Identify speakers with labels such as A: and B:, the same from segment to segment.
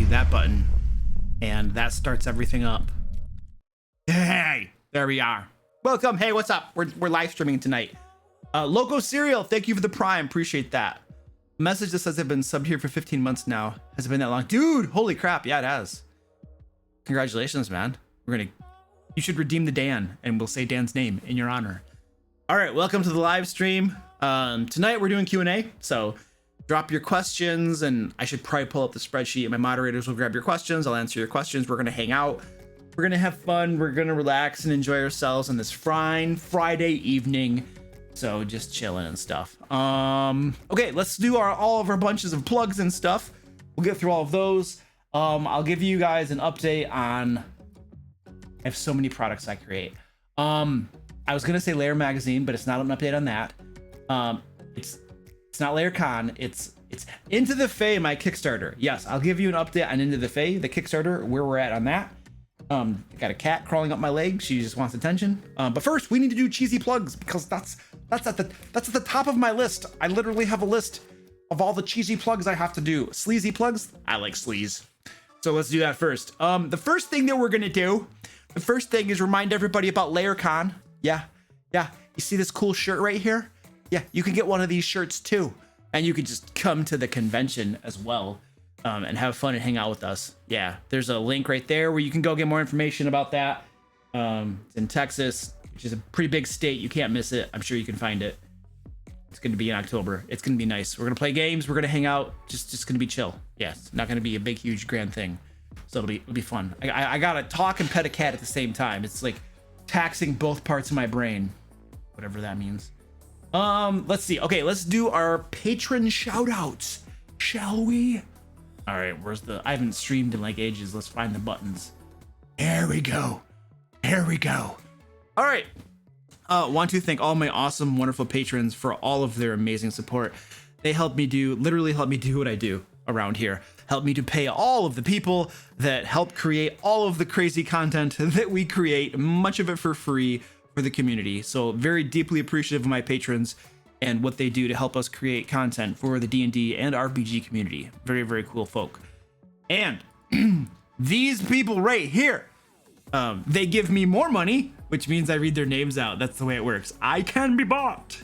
A: that button, and that starts everything up. Hey, there we are. Welcome. Hey, what's up? We're live streaming tonight. Loco Cereal, thank you for the Prime. Appreciate that. Message that says I've been subbed here for 15 months now. Has it been that long? Dude, holy crap. Yeah, it has. Congratulations, man. You should redeem the Dan, and we'll say Dan's name in your honor. All right, welcome to the live stream. Tonight we're doing Q&A, so drop your questions, and I should probably pull up the spreadsheet. My moderators will grab your questions. I'll answer your questions. We're gonna hang out. We're gonna have fun. We're gonna relax and enjoy ourselves on this fine Friday evening. So just chilling and stuff. Okay, let's do all of our bunches of plugs and stuff. We'll get through all of those. I'll give you guys an update on. I have so many products I create. I was gonna say Layer Magazine, but it's not an update on that. It's not Layer Con. It's Into the Fae, my Kickstarter. Yes, I'll give you an update on Into the Fae, the Kickstarter, where we're at on that. I got a cat crawling up my leg. She just wants attention. But first, we need to do cheesy plugs because that's at the top of my list. I literally have a list of all the cheesy plugs I have to do. Sleazy plugs. I like sleaze. So let's do that first. The first thing that we're gonna do, the first thing is remind everybody about LayerCon. Yeah. You see this cool shirt right here? Yeah, you can get one of these shirts too, and you could just come to the convention as well. And have fun and hang out with us. Yeah, there's a link right there where you can go get more information about that. It's in Texas, which is a pretty big state. You can't miss it. I'm sure you can find it. It's going to be in October. It's going to be nice. We're going to play games. We're going to hang out. Just going to be chill. Yeah, it's not going to be a big, huge, grand thing. So it'll be fun. I got to talk and pet a cat at the same time. It's like taxing both parts of my brain, whatever that means. Let's see. Okay, let's do our patron shout outs. Shall we? All right, I haven't streamed in like ages. Let's find the buttons. Here we go. All right. Want to thank all my awesome, wonderful patrons for all of their amazing support. They literally help me do what I do around here. Help me to pay all of the people that help create all of the crazy content that we create, much of it for free for the community. So very deeply appreciative of my patrons and what they do to help us create content for the D&D and RPG community. Very, very cool folk. And these people right here, they give me more money, which means I read their names out. That's the way it works. I can be bought.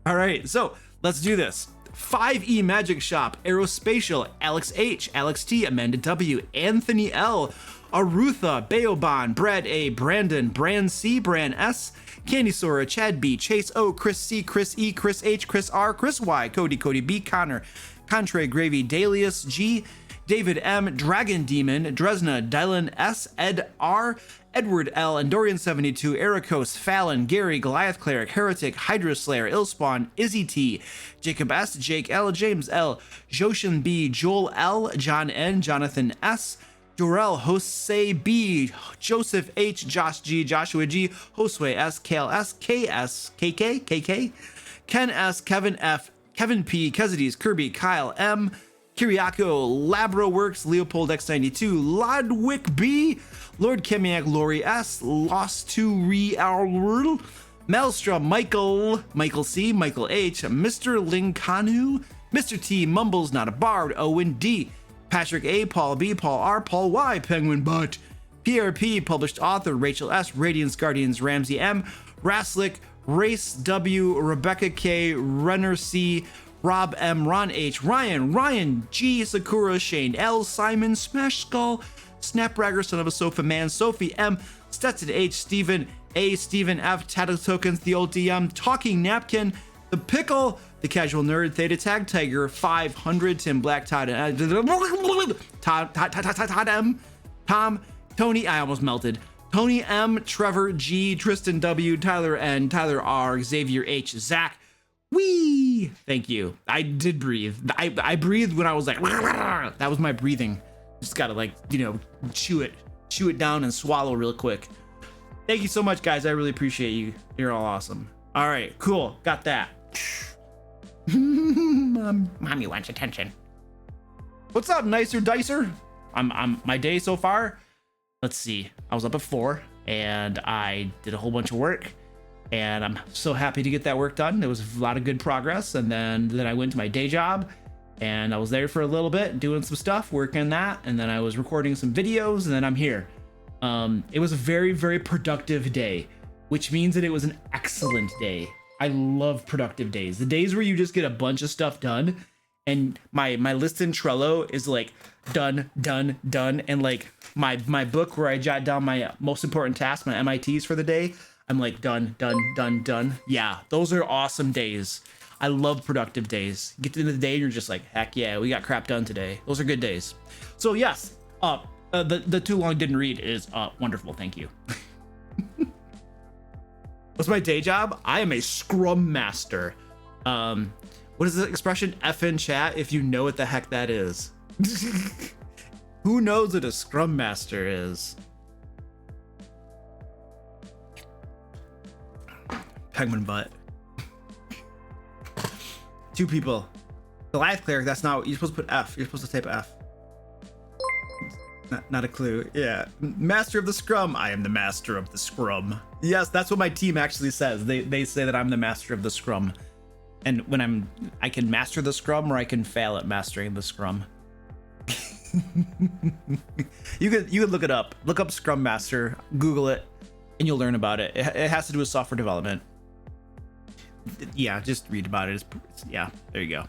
A: All right, so let's do this. 5E Magic Shop, Aerospatial, Alex H, Alex T, Amanda W, Anthony L, Arutha, Beoban, Brad A, Brandon, Brand C, Brand S, Candy Sora, Chad B, Chase O, Chris C, Chris E, Chris H, Chris R, Chris Y, Cody B, Connor, Contre Gravy, Dalius G, David M, Dragon Demon, Dresna, Dylan S, Ed R, Edward L, Endorian 72, Ericos, Fallon, Gary, Goliath Cleric, Heretic, Hydra Slayer, Illspawn, Izzy T, Jacob S, Jake L, James L, Joshin B, Joel L, John N, Jonathan S, Jorel, Jose B, Joseph H, Josh G, Joshua G, Josue S, Kale S, KS, KK, Ken S, Kevin F, Kevin P, Kezides, Kirby, Kyle M, Kiriako, Labro Works, Leopold X92, Lodwick B, Lord Kemiak, Lori S, Lost to Real, Maelstrom, Michael C, Michael H, Mr. Linkanu, Mr. T, Mumbles Not a Bard, Owen D, Patrick A, Paul B, Paul R, Paul Y, Penguin Butt, PRP, published author, Rachel S, Radiance Guardians, Ramsey M, Raslick, Race W, Rebecca K, Renner C, Rob M, Ron H, Ryan G, Sakura, Shane L, Simon, Smash Skull, Snapbragger, Son of a Sofa Man, Sophie M, Stetson H, Stephen A, Stephen F, Tattle Tokens, The Old DM, Talking Napkin, The Pickle, The Casual Nerd, Theta Tag Tiger, 500, Tim Black, Todd M, Tom, Tony, I almost melted, Tony M, Trevor G, Tristan W, Tyler N, Tyler R, Xavier H, Zack, wee, thank you. I did breathe. I breathed when I was like, that was my breathing. Just gotta like, chew it down and swallow real quick. Thank you so much, guys. I really appreciate you. You're all awesome. All right, cool. Got that. Mommy wants attention. What's up, Nicer Dicer? I'm my day so far. Let's see. I was up at 4 and I did a whole bunch of work, and I'm so happy to get that work done. There was a lot of good progress, and then I went to my day job, And I was there for a little bit doing some stuff, working on that, and then I was recording some videos, and then I'm here. It was a very, very productive day, which means that it was an excellent day. I love productive days. The days where you just get a bunch of stuff done, and my list in Trello is like done, done, done, and like my book where I jot down my most important tasks, my MITs for the day, I'm like done, done, done, done. Yeah, those are awesome days. I love productive days. Get to the end of the day and you're just like, heck yeah, we got crap done today. Those are good days. So yes, the too long didn't read is wonderful. Thank you. What's my day job? I am a Scrum Master. What is the expression? F in chat if you know what the heck that is. Who knows what a Scrum Master is? Penguin butt. 2 people. Goliath cleric, that's not, you're supposed to put F. You're supposed to type F. Not a clue. Yeah. Master of the Scrum. I am the master of the Scrum. Yes, that's what my team actually says. They say that I'm the master of the Scrum. And when I can master the Scrum, or I can fail at mastering the Scrum. You could look it up. Look up Scrum Master, Google it, and you'll learn about it. It has to do with software development. Yeah, just read about it. Yeah, there you go.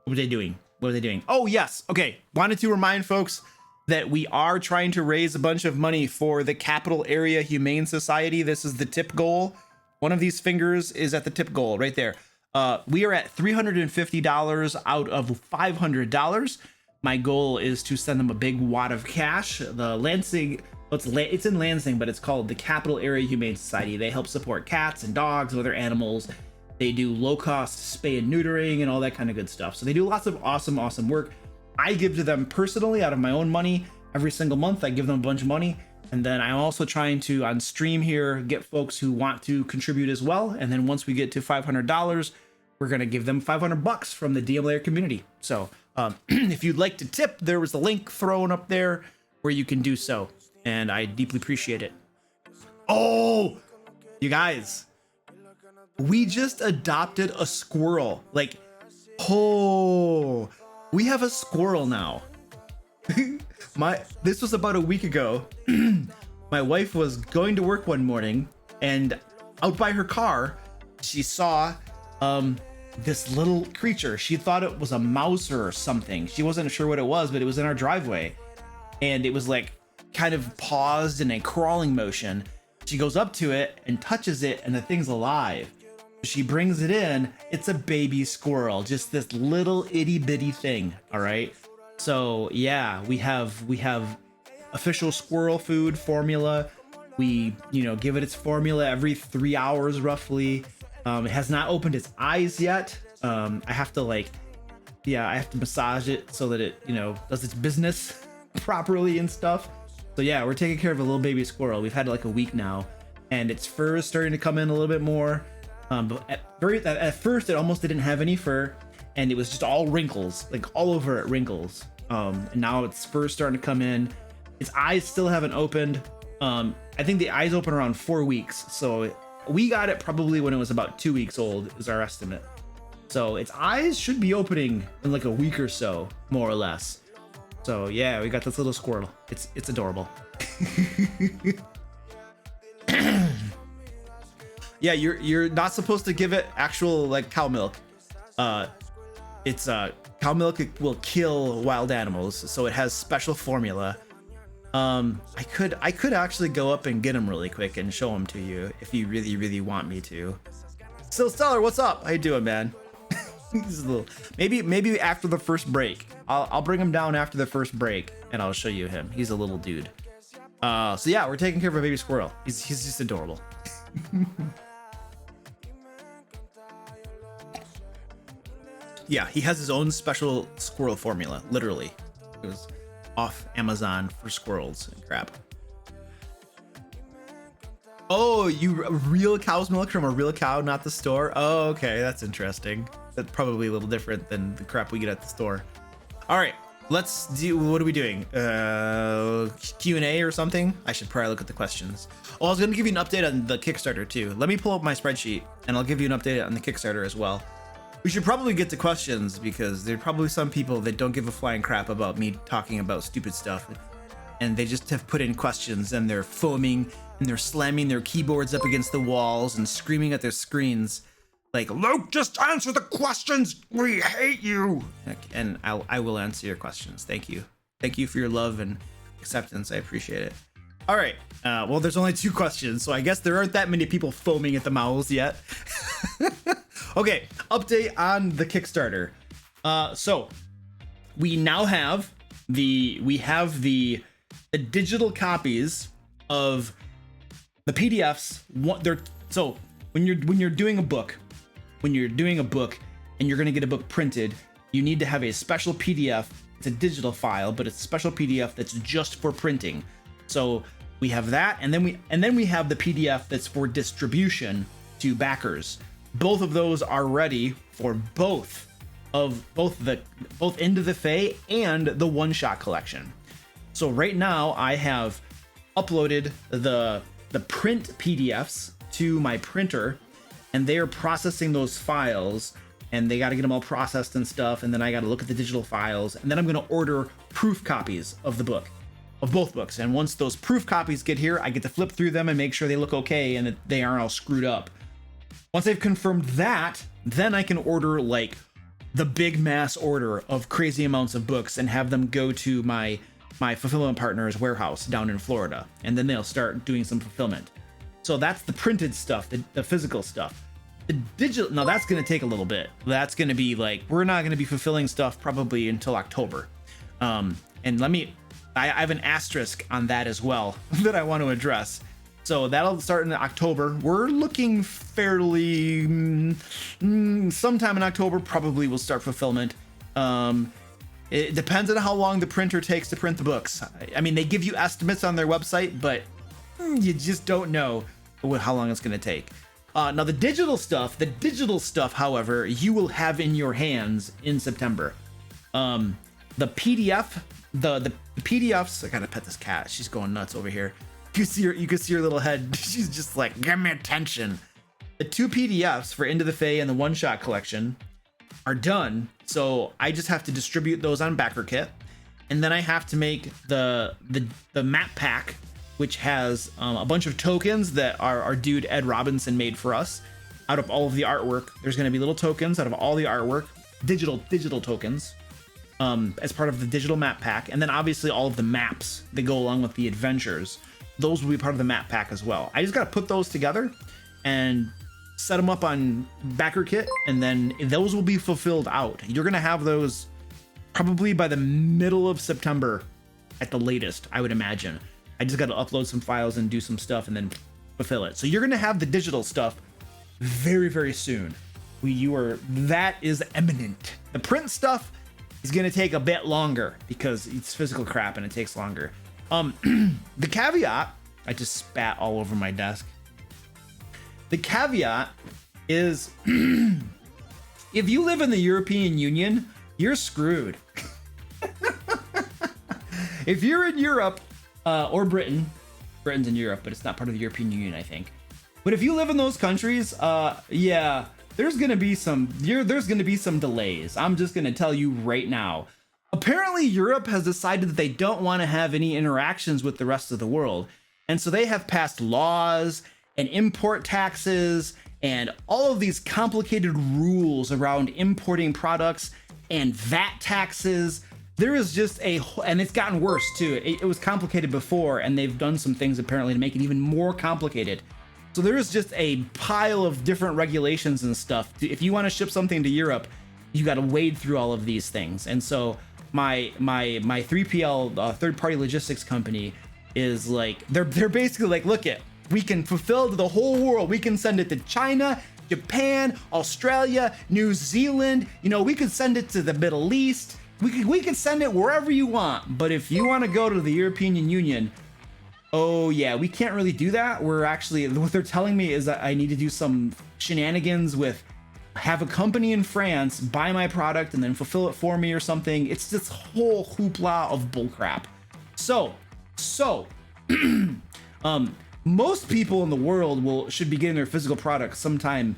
A: What are they doing? What are they doing? Oh, yes. Okay. Wanted to remind folks that we are trying to raise a bunch of money for the Capital Area Humane Society. This is the tip goal. One of these fingers is at the tip goal right there. We are at $350 out of $500. My goal is to send them a big wad of cash. The Lansing, it's in Lansing, but it's called the Capital Area Humane Society. They help support cats and dogs and other animals. They do low-cost spay and neutering and all that kind of good stuff. So they do lots of awesome work. I give to them personally out of my own money. Every single month, I give them a bunch of money. And then I'm also trying to, on stream here, get folks who want to contribute as well. And then once we get to $500, we're going to give them $500 from the DM Layer community. So if you'd like to tip, there was a link thrown up there where you can do so. And I deeply appreciate it. Oh, you guys, we just adopted a squirrel. Like, oh, we have a squirrel now. This was about a week ago. My wife was going to work one morning, and out by her car, she saw this little creature. She thought it was a mouse or something. She wasn't sure what it was, but it was in our driveway, and it was like kind of paused in a crawling motion. She goes up to it and touches it, and the thing's alive. She brings it in. It's a baby squirrel, just this little itty bitty thing. All right. So yeah, we have official squirrel food formula. We, give it its formula every 3 hours roughly. It has not opened its eyes yet. I have to massage it so that it, does its business properly and stuff. So yeah, we're taking care of a little baby squirrel. We've had like a week now, and its fur is starting to come in a little bit more. But at first it almost didn't have any fur, and it was just all wrinkles, like all over it wrinkles. And now its fur starting to come in. Its eyes still haven't opened. I think the eyes open around 4 weeks. So we got it probably when it was about 2 weeks old is our estimate. So its eyes should be opening in like a week or so, more or less. So yeah, we got this little squirrel. It's adorable. Yeah, you're not supposed to give it actual like cow milk. It's cow milk will kill wild animals, so it has special formula. I could actually go up and get him really quick and show him to you if you really want me to. Still Stellar, what's up? How you doing, man? He's a little, maybe after the first break. I'll bring him down after the first break and I'll show you him. He's a little dude. So yeah, we're taking care of a baby squirrel. He's just adorable. Yeah, he has his own special squirrel formula, literally. It was off Amazon for squirrels and crap. Oh, you real cow's milk from a real cow, not the store? Oh, okay, that's interesting. That's probably a little different than the crap we get at the store. All right, let's do, what are we doing? Q&A or something? I should probably look at the questions. Oh, I was gonna give you an update on the Kickstarter too. Let me pull up my spreadsheet and I'll give you an update on the Kickstarter as well. We should probably get to questions because there are probably some people that don't give a flying crap about me talking about stupid stuff. And they just have put in questions and they're foaming and they're slamming their keyboards up against the walls and screaming at their screens. Like, Luke, just answer the questions. We hate you. And I will answer your questions. Thank you. Thank you for your love and acceptance. I appreciate it. All right. Well, there's only 2 questions, so I guess there aren't that many people foaming at the mouths yet. Okay, update on the Kickstarter. So we now have the digital copies of the PDFs. So when you're doing a book, and you're going to get a book printed, you need to have a special PDF. It's a digital file, but it's a special PDF that's just for printing. So we have that, and then we have the PDF that's for distribution to backers. Both of those are ready for both Into the Fae and the one-shot collection. So right now I have uploaded the print PDFs to my printer, and they are processing those files, and they got to get them all processed and stuff, and then I got to look at the digital files, and then I'm going to order proof copies of both books. And once those proof copies get here, I get to flip through them and make sure they look okay and that they aren't all screwed up. Once I've confirmed that, then I can order like the big mass order of crazy amounts of books and have them go to my fulfillment partner's warehouse down in Florida, and then they'll start doing some fulfillment. So that's the printed stuff, the physical stuff. The digital, no, that's going to take a little bit. That's going to be like, we're not going to be fulfilling stuff probably until October. And I have an asterisk on that as well that I want to address. So that'll start in October. We're looking fairly sometime in October, probably we'll start fulfillment. It depends on how long the printer takes to print the books. I mean, they give you estimates on their website, but you just don't know how long it's going to take. Now the digital stuff, however, you will have in your hands in September. The PDF, the PDFs. I gotta pet this cat. She's going nuts over here. You can see her little head. She's just like, give me attention. The 2 PDFs for Into the Fae and the one-shot collection are done. So I just have to distribute those on BackerKit, and then I have to make the map pack, which has a bunch of tokens that our dude Ed Robinson made for us. Out of all of the artwork, there's going to be little tokens out of all the artwork, digital tokens, as part of the digital map pack, and then obviously all of the maps that go along with the adventures. Those will be part of the map pack as well. I just got to put those together and set them up on BackerKit, and then those will be fulfilled out. You're going to have those probably by the middle of September at the latest, I would imagine. I just got to upload some files and do some stuff and then fulfill it. So you're going to have the digital stuff very, very soon. That is imminent. The print stuff is going to take a bit longer because it's physical crap and it takes longer. The caveat, I just spat all over my desk. The caveat is if you live in the European Union, you're screwed. If you're in Europe, or Britain's in Europe, but it's not part of the European Union, I think. But if you live in those countries, yeah, there's gonna be some delays. I'm just gonna tell you right now. Apparently, Europe has decided that they don't want to have any interactions with the rest of the world, and so they have passed laws and import taxes and all of these complicated rules around importing products and VAT taxes. There is just and it's gotten worse too. It was complicated before, and they've done some things apparently to make it even more complicated. So there is just a pile of different regulations and stuff. If you want to ship something to Europe, you got to wade through all of these things. And so my 3PL third-party logistics company is like, they're basically like, look it, we can fulfill to the whole world. We can send it to China, Japan, Australia, New Zealand. You know, we could send it to the Middle East. We can send it wherever you want. But if you want to go to the European Union, oh yeah, we can't really do that. We're actually, what they're telling me is that I need to do some shenanigans with, have a company in France buy my product and then fulfill it for me or something. It's this whole hoopla of bullcrap. So, most people in the world should be getting their physical products sometime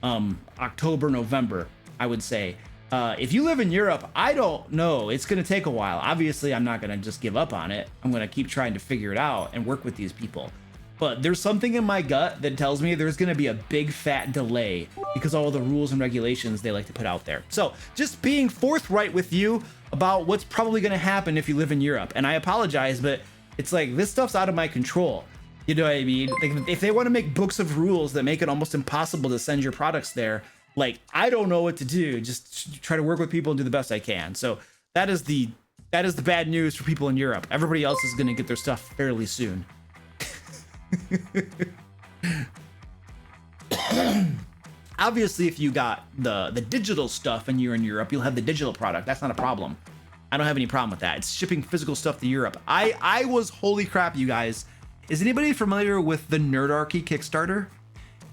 A: October, November. I would say. If you live in Europe, I don't know. It's going to take a while. Obviously, I'm not going to just give up on it. I'm going to keep trying to figure it out and work with these people. But there's something in my gut that tells me there's going to be a big fat delay because of all the rules and regulations they like to put out there. So just being forthright with you about what's probably going to happen if you live in Europe. And I apologize, but it's like this stuff's out of my control. You know what I mean? Like, if they want to make books of rules that make it almost impossible to send your products there, like, I don't know what to do. Just try to work with people and do the best I can. So that is the bad news for people in Europe. Everybody else is going to get their stuff fairly soon. Obviously, if you got the digital stuff and you're in Europe, you'll have the digital product. That's not a problem. I don't have any problem with that. It's shipping physical stuff to Europe. I was, holy crap, you guys. Is anybody familiar with the Nerdarchy Kickstarter?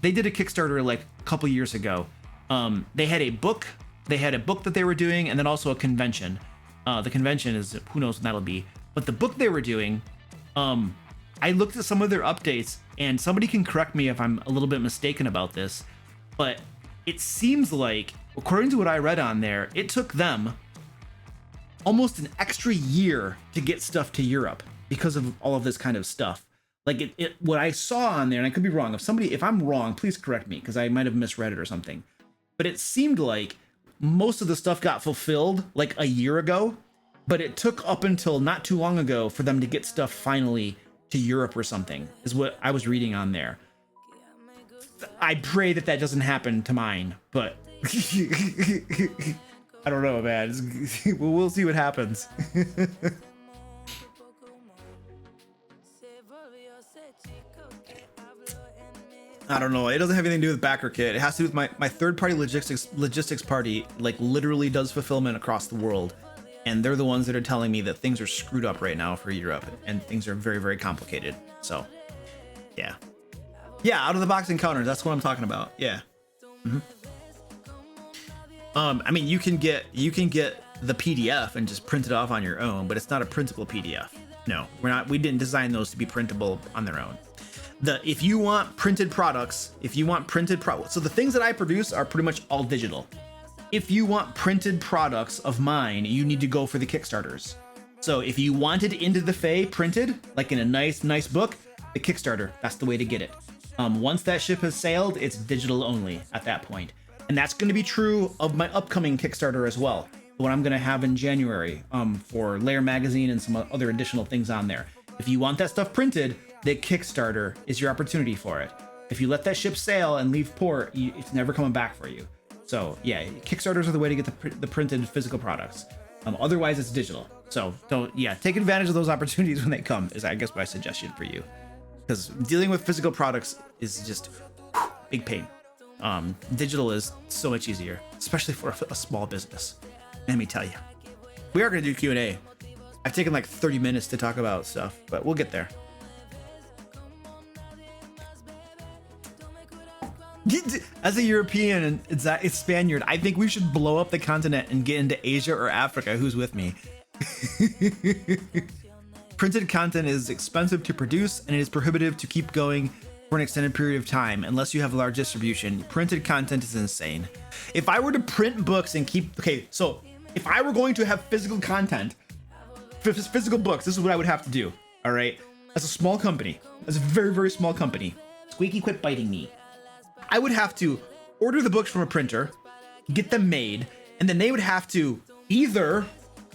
A: They did a Kickstarter like a couple years ago. They had a book. They had a book that they were doing, and then also a convention. The convention is, who knows when that'll be. But the book they were doing, I looked at some of their updates, and somebody can correct me if I'm a little bit mistaken about this, but it seems like, according to what I read on there, it took them almost an extra year to get stuff to Europe because of all of this kind of stuff. Like what I saw on there, and I could be wrong. If I'm wrong, please correct me because I might have misread it or something. But it seemed like most of the stuff got fulfilled like a year ago, but it took up until not too long ago for them to get stuff finally to Europe or something, is what I was reading on there. I pray that doesn't happen to mine, but I don't know, man. We'll see what happens. I don't know. It doesn't have anything to do with BackerKit. It has to do with my third-party logistics party, like literally does fulfillment across the world. And they're the ones that are telling me that things are screwed up right now for Europe and things are very, very complicated. So, yeah. Yeah, out of the box encounters. That's what I'm talking about. Yeah. I mean, you can get the PDF and just print it off on your own, but it's not a printable PDF. No, we didn't design those to be printable on their own. If you want printed products, so the things that I produce are pretty much all digital. If you want printed products of mine, you need to go for the Kickstarters. So if you wanted Into the Fae printed, like in a nice book, the Kickstarter, that's the way to get it. Once that ship has sailed, it's digital only at that point. And that's going to be true of my upcoming Kickstarter as well. What I'm going to have in January for Layer Magazine and some other additional things on there. If you want that stuff printed, the Kickstarter is your opportunity for it. If you let that ship sail and leave port, it's never coming back for you. So yeah, Kickstarters are the way to get the printed physical products. Otherwise, it's digital. So take advantage of those opportunities when they come, is I guess my suggestion for you. Because dealing with physical products is just big pain. Digital is so much easier, especially for a small business. Let me tell you. We are going to do Q&A. I've taken like 30 minutes to talk about stuff, but we'll get there. As a European and a Spaniard, I think we should blow up the continent and get into Asia or Africa. Who's with me? Printed content is expensive to produce and it is prohibitive to keep going for an extended period of time unless you have large distribution. Printed content is insane. If I were to print books and if I were going to have physical content, physical books, this is what I would have to do. All right. As a small company, as a very, very small company, Squeaky, quit biting me. I would have to order the books from a printer, get them made, and then they would have to either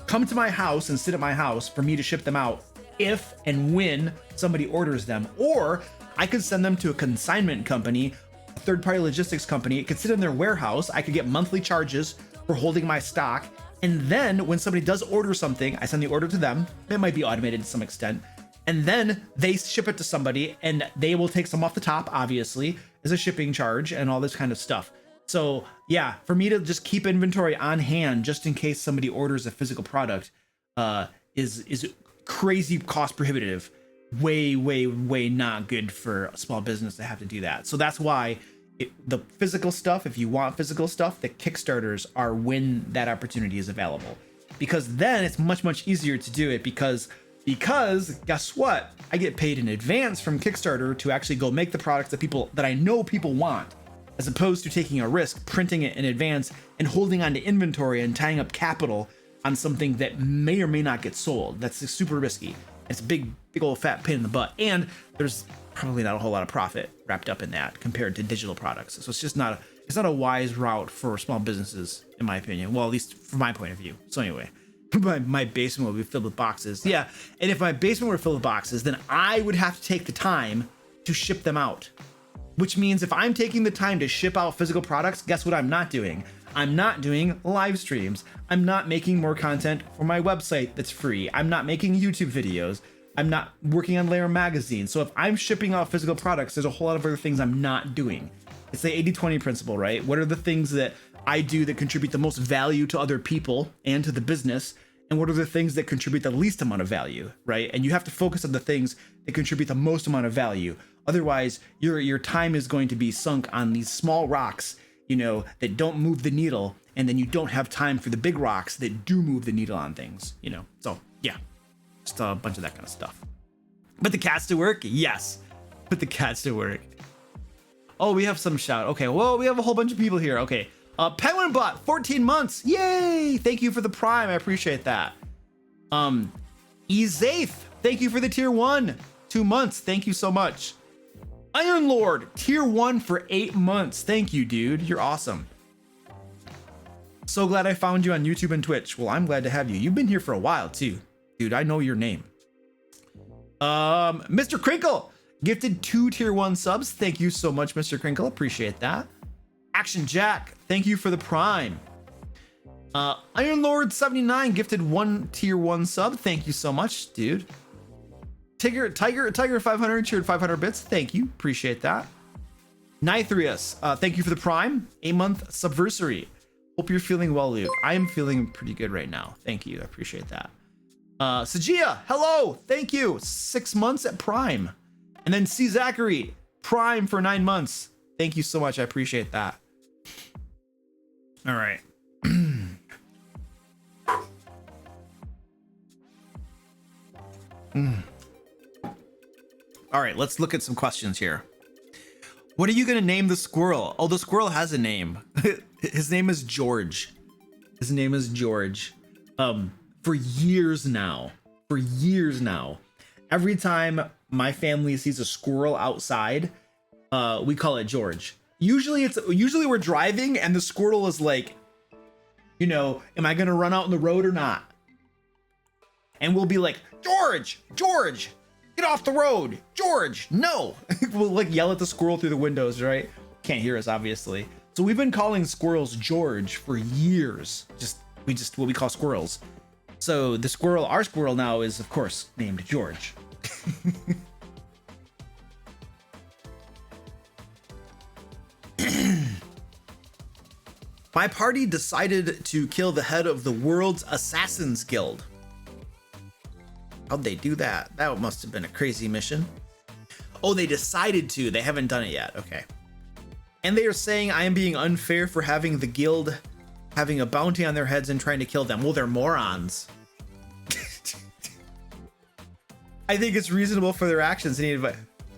A: come to my house and sit at my house for me to ship them out if and when somebody orders them, or I could send them to a consignment company, a third-party logistics company. It could sit in their warehouse. I could get monthly charges for holding my stock. And then when somebody does order something, I send the order to them. It might be automated to some extent. And then they ship it to somebody and they will take some off the top, obviously, as a shipping charge and all this kind of stuff. So yeah, for me to just keep inventory on hand just in case somebody orders a physical product is crazy cost prohibitive. Way not good for a small business to have to do that. So that's why the physical stuff, if you want physical stuff, the Kickstarters are when that opportunity is available. Because then it's much easier to do it because guess what? I get paid in advance from Kickstarter to actually go make the products that I know people want. as opposed to taking a risk, printing it in advance, and holding on to inventory and tying up capital on something that may or may not get sold. That's super risky. It's a big old fat pain in the butt, and there's probably not a whole lot of profit wrapped up in that compared to digital products. So it's just not a wise route for small businesses, in my opinion. Well, at least from my point of view. So anyway, my basement will be filled with boxes. Yeah, and if my basement were filled with boxes, then I would have to take the time to ship them out. Which means if I'm taking the time to ship out physical products, guess what I'm not doing? I'm not doing live streams. I'm not making more content for my website that's free. I'm not making YouTube videos. I'm not working on Layer Magazine. So if I'm shipping out physical products, there's a whole lot of other things I'm not doing. It's the 80-20 principle, right? What are the things that I do that contribute the most value to other people and to the business? And what are the things that contribute the least amount of value, right? And you have to focus on the things that contribute the most amount of value. Otherwise, your time is going to be sunk on these small rocks, you know, that don't move the needle, and then you don't have time for the big rocks that do move the needle on things, you know. So yeah, just a bunch of that kind of stuff. Put the cats to work? Yes. Put the cats to work. Oh, we have some shout. Okay, well, we have a whole bunch of people here. Okay. Penguin Bot, 14 months. Yay! Thank you for the Prime. I appreciate that. Ezaith, thank you for the tier 1. 2 months. Thank you so much. Iron Lord, tier 1 for 8 months. Thank you, dude. You're awesome. So glad I found you on YouTube and Twitch. Well, I'm glad to have you. You've been here for a while too. Dude, I know your name. Mr. Crinkle, gifted 2 tier 1 subs. Thank you so much, Mr. Crinkle. Appreciate that. Action Jack, thank you for the Prime. Iron Lord 79 gifted 1 tier 1 sub. Thank you so much, dude. Tiger 500 cheered 500 bits. Thank you. Appreciate that. Nithrius, thank you for the Prime. 8-month subversary. Hope you're feeling well, Luke. I am feeling pretty good right now. Thank you. I appreciate that. Sajia, hello. Thank you. 6 months at Prime. And then C. Zachary, Prime for 9 months. Thank you so much. I appreciate that. All right. All right, let's look at some questions here. What are you going to name the squirrel? Oh, the squirrel has a name. His name is George. His name is George. For years now, every time my family sees a squirrel outside, we call it George. Usually we're driving and the squirrel is like, you know, am I going to run out in the road or not? And we'll be like, George, get off the road. George, no. We'll like yell at the squirrel through the windows, right? Can't hear us, obviously. So we've been calling squirrels George for years. What we call squirrels. So the squirrel, our squirrel now is of course named George. My party decided to kill the head of the world's Assassin's Guild. How'd they do that? That must have been a crazy mission. Oh, they decided to. They haven't done it yet. Okay. And they are saying I am being unfair for having the guild having a bounty on their heads and trying to kill them. Well, they're morons. I think it's reasonable for their actions.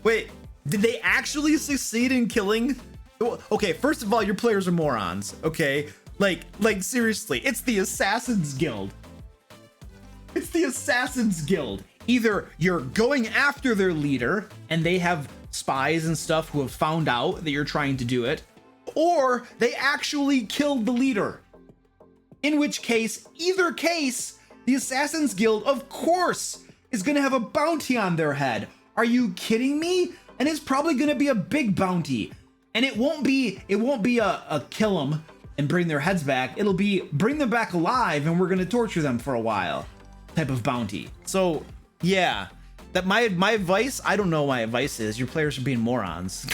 A: Wait, did they actually succeed in killing? Okay, first of all, your players are morons. Okay, like seriously, it's the Assassin's Guild. It's the Assassin's Guild. Either you're going after their leader and they have spies and stuff who have found out that you're trying to do it, or they actually killed the leader. In which case, either case, the Assassin's Guild, of course, is going to have a bounty on their head. Are you kidding me? And it's probably going to be a big bounty. And it won't be a kill them and bring their heads back. It'll be bring them back alive and we're going to torture them for a while type of bounty. So yeah, that my advice, I don't know what my advice is. Your players are being morons.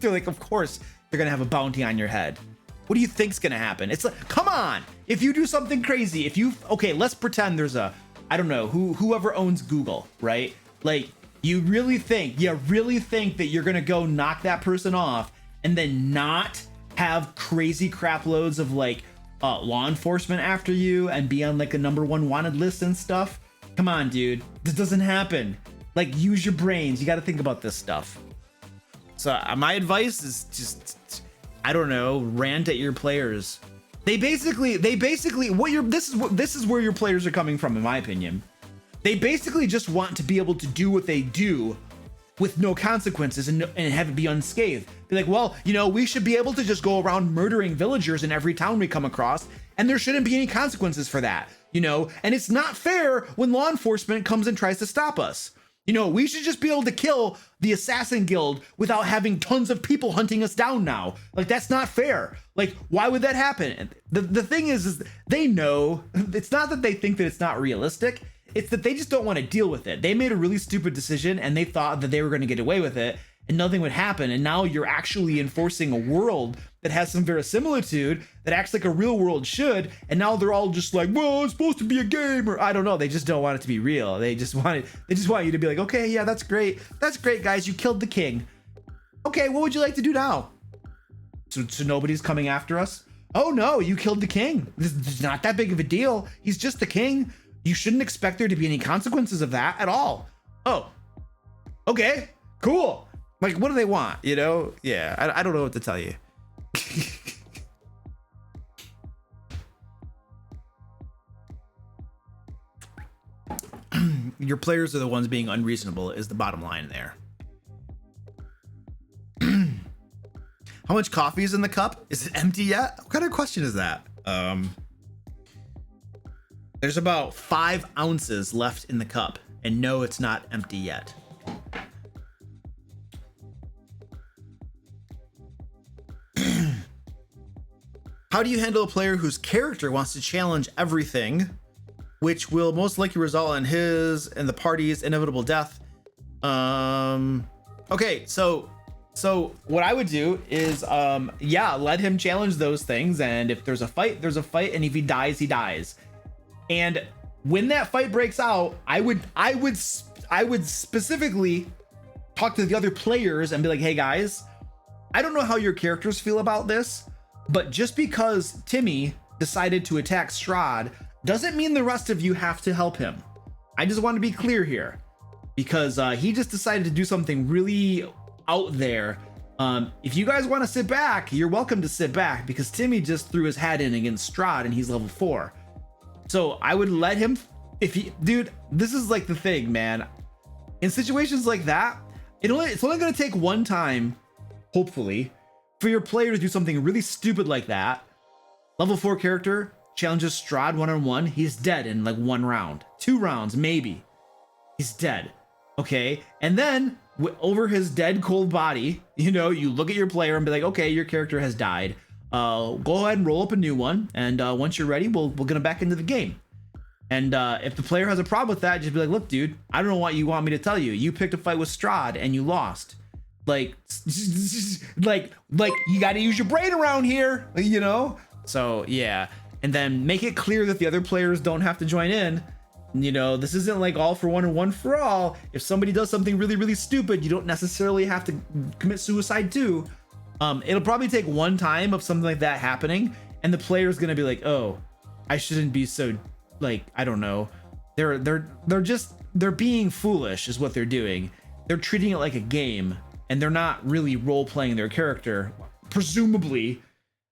A: They're like, of course they're going to have a bounty on your head. What do you think's going to happen? It's like, come on, if you do something crazy, okay, let's pretend there's I don't know, whoever owns Google, right? Like, you really think that you're going to go knock that person off and then not have crazy crap loads of like law enforcement after you and be on like a #1 wanted list and stuff? Come on, dude. This doesn't happen. Like, use your brains. You got to think about this stuff. So my advice is just I don't know, rant at your players. They basically this is where your players are coming from, in my opinion. They basically just want to be able to do what they do with no consequences and have it be unscathed. Be like, well, you know, we should be able to just go around murdering villagers in every town we come across, and there shouldn't be any consequences for that, you know? And it's not fair when law enforcement comes and tries to stop us. You know, we should just be able to kill the assassin guild without having tons of people hunting us down now. Like, that's not fair. Like, why would that happen? The thing is they know, it's not that they think that it's not realistic. It's that they just don't want to deal with it. They made a really stupid decision and they thought that they were going to get away with it and nothing would happen. And now you're actually enforcing a world that has some verisimilitude, that acts like a real world should. And now they're all just like, well, it's supposed to be a game, or I don't know. They just don't want it to be real. They just want you to be like, okay, yeah, that's great. That's great, guys. You killed the king. Okay, what would you like to do now? So nobody's coming after us? Oh no, you killed the king. This is not that big of a deal. He's just the king. You shouldn't expect there to be any consequences of that at all. Oh, okay, cool. Like, what do they want? You know? Yeah, I don't know what to tell you. Your players are the ones being unreasonable is the bottom line there. How much coffee is in the cup? Is it empty yet? What kind of question is that? There's about 5 ounces left in the cup, and no, it's not empty yet. How do you handle a player whose character wants to challenge everything, which will most likely result in his and the party's inevitable death? Okay, so what I would do is, yeah, let him challenge those things, and if there's a fight, there's a fight, and if he dies, he dies. And when that fight breaks out, I would specifically talk to the other players and be like, hey guys, I don't know how your characters feel about this, but just because Timmy decided to attack Strahd doesn't mean the rest of you have to help him. I just want to be clear here, because he just decided to do something really out there. If you guys want to sit back, you're welcome to sit back, because Timmy just threw his hat in against Strahd and he's level 4. So I would let him, dude, this is like the thing, man. In situations like that, it's only going to take one time, hopefully, for your player to do something really stupid like that. Level 4 character challenges Strahd one-on-one. He's dead in like 1 round, 2 rounds, maybe. He's dead. Okay. And then over his dead cold body, you know, you look at your player and be like, okay, your character has died. Go ahead and roll up a new one, and once you're ready, we'll get him back into the game. And if the player has a problem with that, just be like, look, dude, I don't know what you want me to tell you. You picked a fight with Strahd and you lost. Like you got to use your brain around here, you know? So yeah, and then make it clear that the other players don't have to join in. You know, this isn't like all for one and one for all. If somebody does something really, really stupid, you don't necessarily have to commit suicide too. It'll probably take one time of something like that happening, and the player's gonna be like, oh, I shouldn't be so, like, I don't know. They're being foolish is what they're doing. They're treating it like a game, and they're not really role playing their character. Presumably,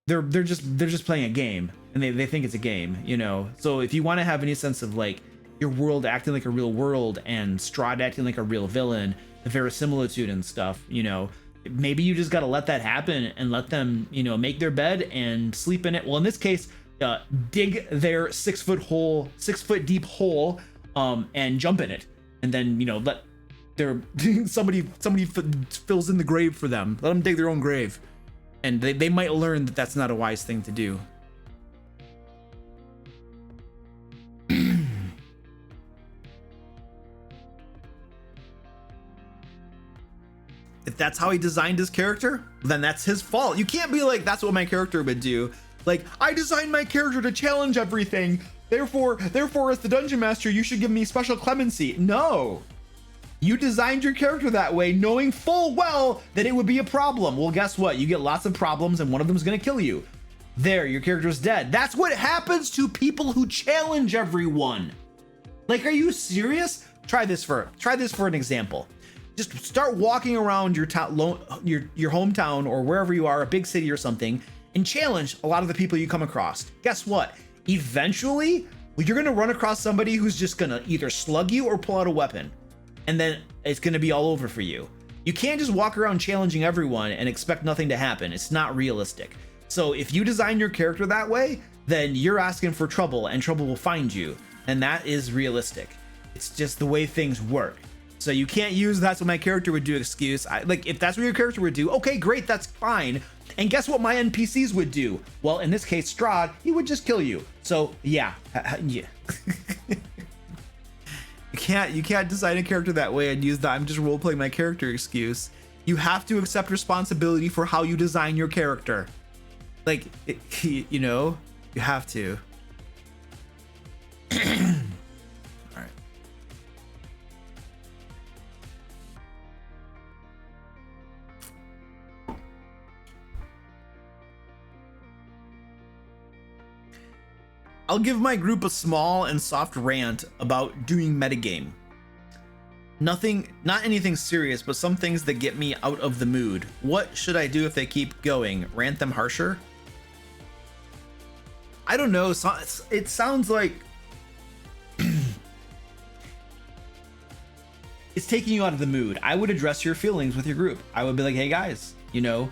A: they're just playing a game, and they think it's a game, you know? So if you want to have any sense of like your world acting like a real world and Strahd acting like a real villain, the verisimilitude and stuff, you know, maybe you just got to let that happen and let them, you know, make their bed and sleep in it. Well, in this case, dig their 6 foot deep hole, and jump in it, and then, you know, let their somebody fills in the grave for them. Let them dig their own grave, and they might learn that that's not a wise thing to do. If that's how he designed his character, then that's his fault. You can't be like, that's what my character would do. Like, I designed my character to challenge everything. Therefore, as the dungeon master, you should give me special clemency. No. You designed your character that way, knowing full well that it would be a problem. Well, guess what? You get lots of problems, and one of them is going to kill you. There, your character's dead. That's what happens to people who challenge everyone. Like, are you serious? Try this for an example. just start walking around your town, your hometown, or wherever you are, a big city or something, and challenge a lot of the people you come across. Guess what? Eventually, you're gonna run across somebody who's just gonna either slug you or pull out a weapon, and then it's gonna be all over for you. You can't just walk around challenging everyone and expect nothing to happen. It's not realistic. So if you design your character that way, then you're asking for trouble, and trouble will find you, and that is realistic. It's just the way things work. So you can't use "that's what my character would do" excuse. Like, if that's what your character would do, okay, great, that's fine. And guess what my NPCs would do? Well, in this case, Strahd, he would just kill you. So yeah, yeah. You can't design a character that way and use the "I'm just role playing my character" excuse. You have to accept responsibility for how you design your character. Like, you know, you have to. All right. I'll give my group a small and soft rant about doing metagame. Not anything serious, but some things that get me out of the mood. What should I do if they keep going? Rant them harsher? I don't know. It sounds like it's taking you out of the mood. I would address your feelings with your group. I would be like, hey guys, you know,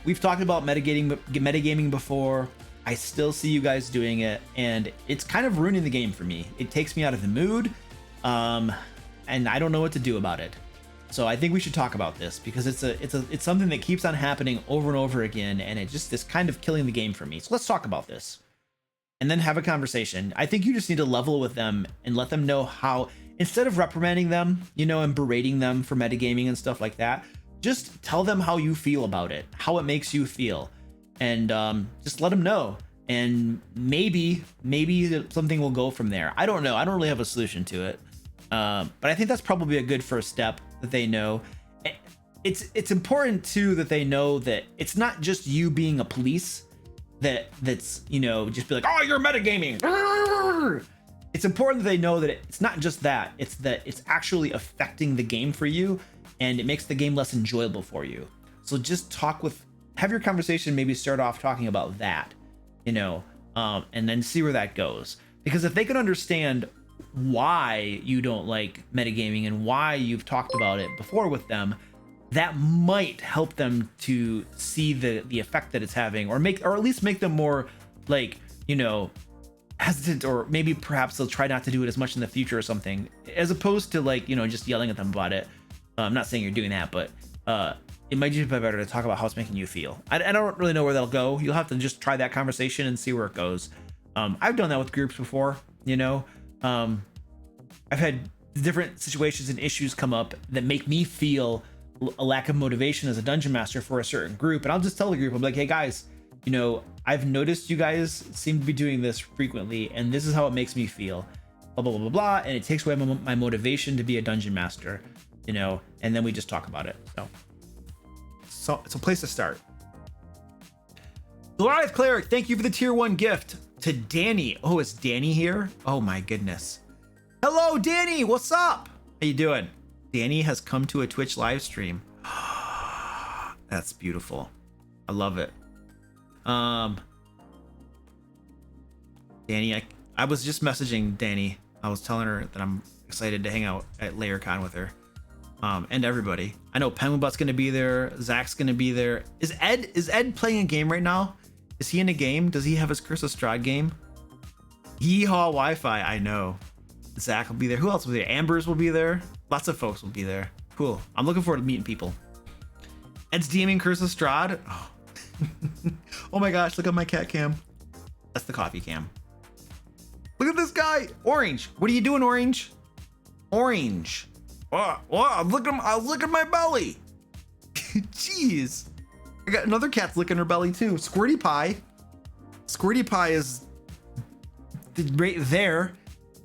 A: we've talked about metagaming before. I still see you guys doing it, and it's kind of ruining the game for me. It takes me out of the mood, and I don't know what to do about it. So I think we should talk about this, because it's something that keeps on happening over and over again, and it just is kind of killing the game for me. So let's talk about this, and then have a conversation. I think you just need to level with them and let them know how, instead of reprimanding them, you know, and berating them for metagaming and stuff like that, just tell them how you feel about it, how it makes you feel. And just let them know, and maybe something will go from there. I don't know. I don't really have a solution to it, but I think that's probably a good first step, that they know. It's important too that they know that it's not just you being a police that's, you know, just be like, oh, you're metagaming. It's important that they know that it's not just that. It's that it's actually affecting the game for you, and it makes the game less enjoyable for you. So just have your conversation, maybe start off talking about that, you know, and then see where that goes. Because if they can understand why you don't like metagaming and why you've talked about it before with them, that might help them to see the effect that it's having, or at least make them more, like, you know, hesitant, or maybe perhaps they'll try not to do it as much in the future or something, as opposed to, like, you know, just yelling at them about it. I'm not saying you're doing that, but it might just be better to talk about how it's making you feel. I don't really know where that'll go. You'll have to just try that conversation and see where it goes. I've done that with groups before, you know. I've had different situations and issues come up that make me feel a lack of motivation as a dungeon master for a certain group, and I'll just tell the group, I'm like, hey guys, you know, I've noticed you guys seem to be doing this frequently, and this is how it makes me feel, blah blah blah blah, blah, and it takes away my motivation to be a dungeon master, you know. And then we just talk about it. So it's a place to start. Goliath Cleric, thank you for the tier 1 gift to Danny. Oh, is Danny here? Oh my goodness. Hello, Danny. What's up? How you doing? Danny has come to a Twitch live stream. That's beautiful. I love it. Danny, I was just messaging Danny. I was telling her that I'm excited to hang out at LayerCon with her. And everybody. I know Penguinbutt's gonna be there. Zack's gonna be there. Is Ed playing a game right now? Is he in a game? Does he have his Curse of Strahd game? Yeehaw Wi-Fi. I know. Zack will be there. Who else will be there? Ambers will be there. Lots of folks will be there. Cool. I'm looking forward to meeting people. Ed's DMing Curse of Strahd. Oh. Oh my gosh! Look at my cat cam. That's the coffee cam. Look at this guy. Orange. What are you doing, Orange? Orange. Oh, look at my belly. Jeez. I got another cat's licking her belly too. Squirty Pie. Squirty Pie is right there.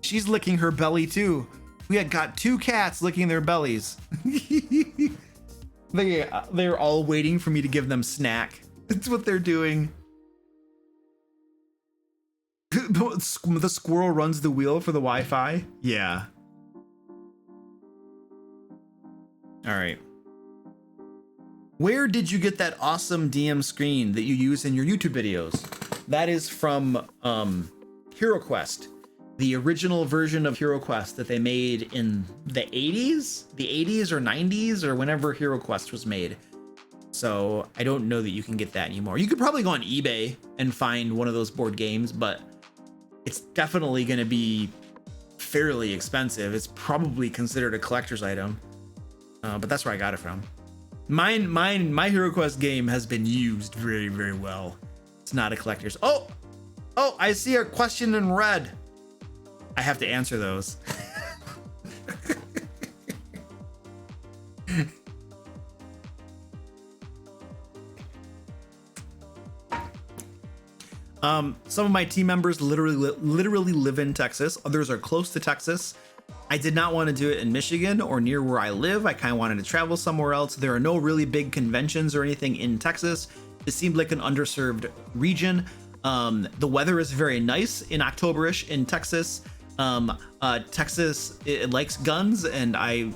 A: She's licking her belly too. We got 2 cats licking their bellies. They're all waiting for me to give them snack. That's what they're doing. The squirrel runs the wheel for the Wi-Fi. Yeah. All right. Where did you get that awesome DM screen that you use in your YouTube videos? That is from Hero Quest, the original version of Hero Quest that they made in the 80s or 90s or whenever Hero Quest was made. So I don't know that you can get that anymore. You could probably go on eBay and find one of those board games, but it's definitely going to be fairly expensive. It's probably considered a collector's item, but that's where I got it from. My Hero Quest game has been used very, very well. It's not a collector's. Oh, I see a question in red. I have to answer those. Some of my team members literally live in Texas. Others are close to Texas. I did not want to do it in Michigan or near where I live. I kind of wanted to travel somewhere else. There are no really big conventions or anything in Texas. It seemed like an underserved region. The weather is very nice in October-ish in Texas. Texas, it likes guns, and I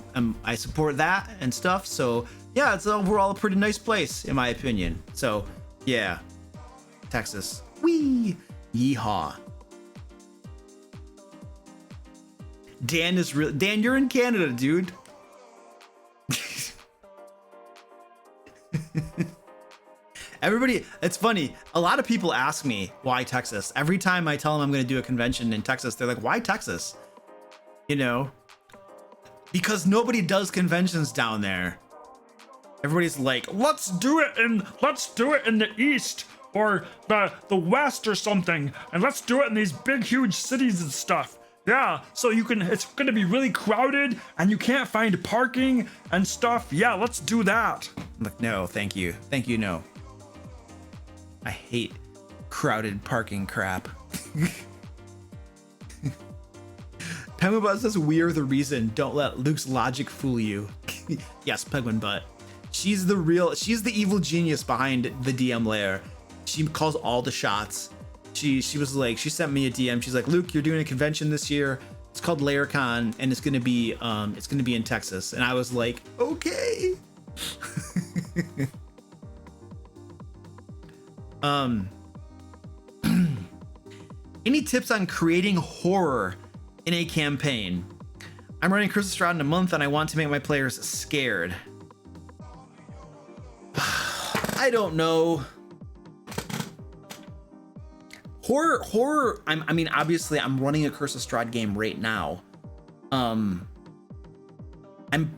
A: support that and stuff. So yeah, it's overall a pretty nice place in my opinion. So yeah, Texas. Wee! Yeehaw. Dan is real. Dan, you're in Canada, dude. Everybody, it's funny. A lot of people ask me why Texas. Every time I tell them I'm going to do a convention in Texas, they're like, why Texas? You know, because nobody does conventions down there. Everybody's like, let's do it in the East or the West or something, and let's do it in these big, huge cities and stuff. Yeah, so it's gonna be really crowded and you can't find parking and stuff. Yeah, let's do that. I'm like, no, thank you. Thank you, no. I hate crowded parking crap. Penguin Butt says, we are the reason. Don't let Luke's logic fool you. Yes, Penguin Butt. She's the evil genius behind the DM layer. She calls all the shots. She was like, she sent me a DM. She's like, Luke, you're doing a convention this year. It's called LayerCon, and it's gonna be in Texas. And I was like, okay. Any tips on creating horror in a campaign? I'm running Curse of Strahd in a month, and I want to make my players scared. I don't know. Horror. I mean, obviously, I'm running a Curse of Strahd game right now. I'm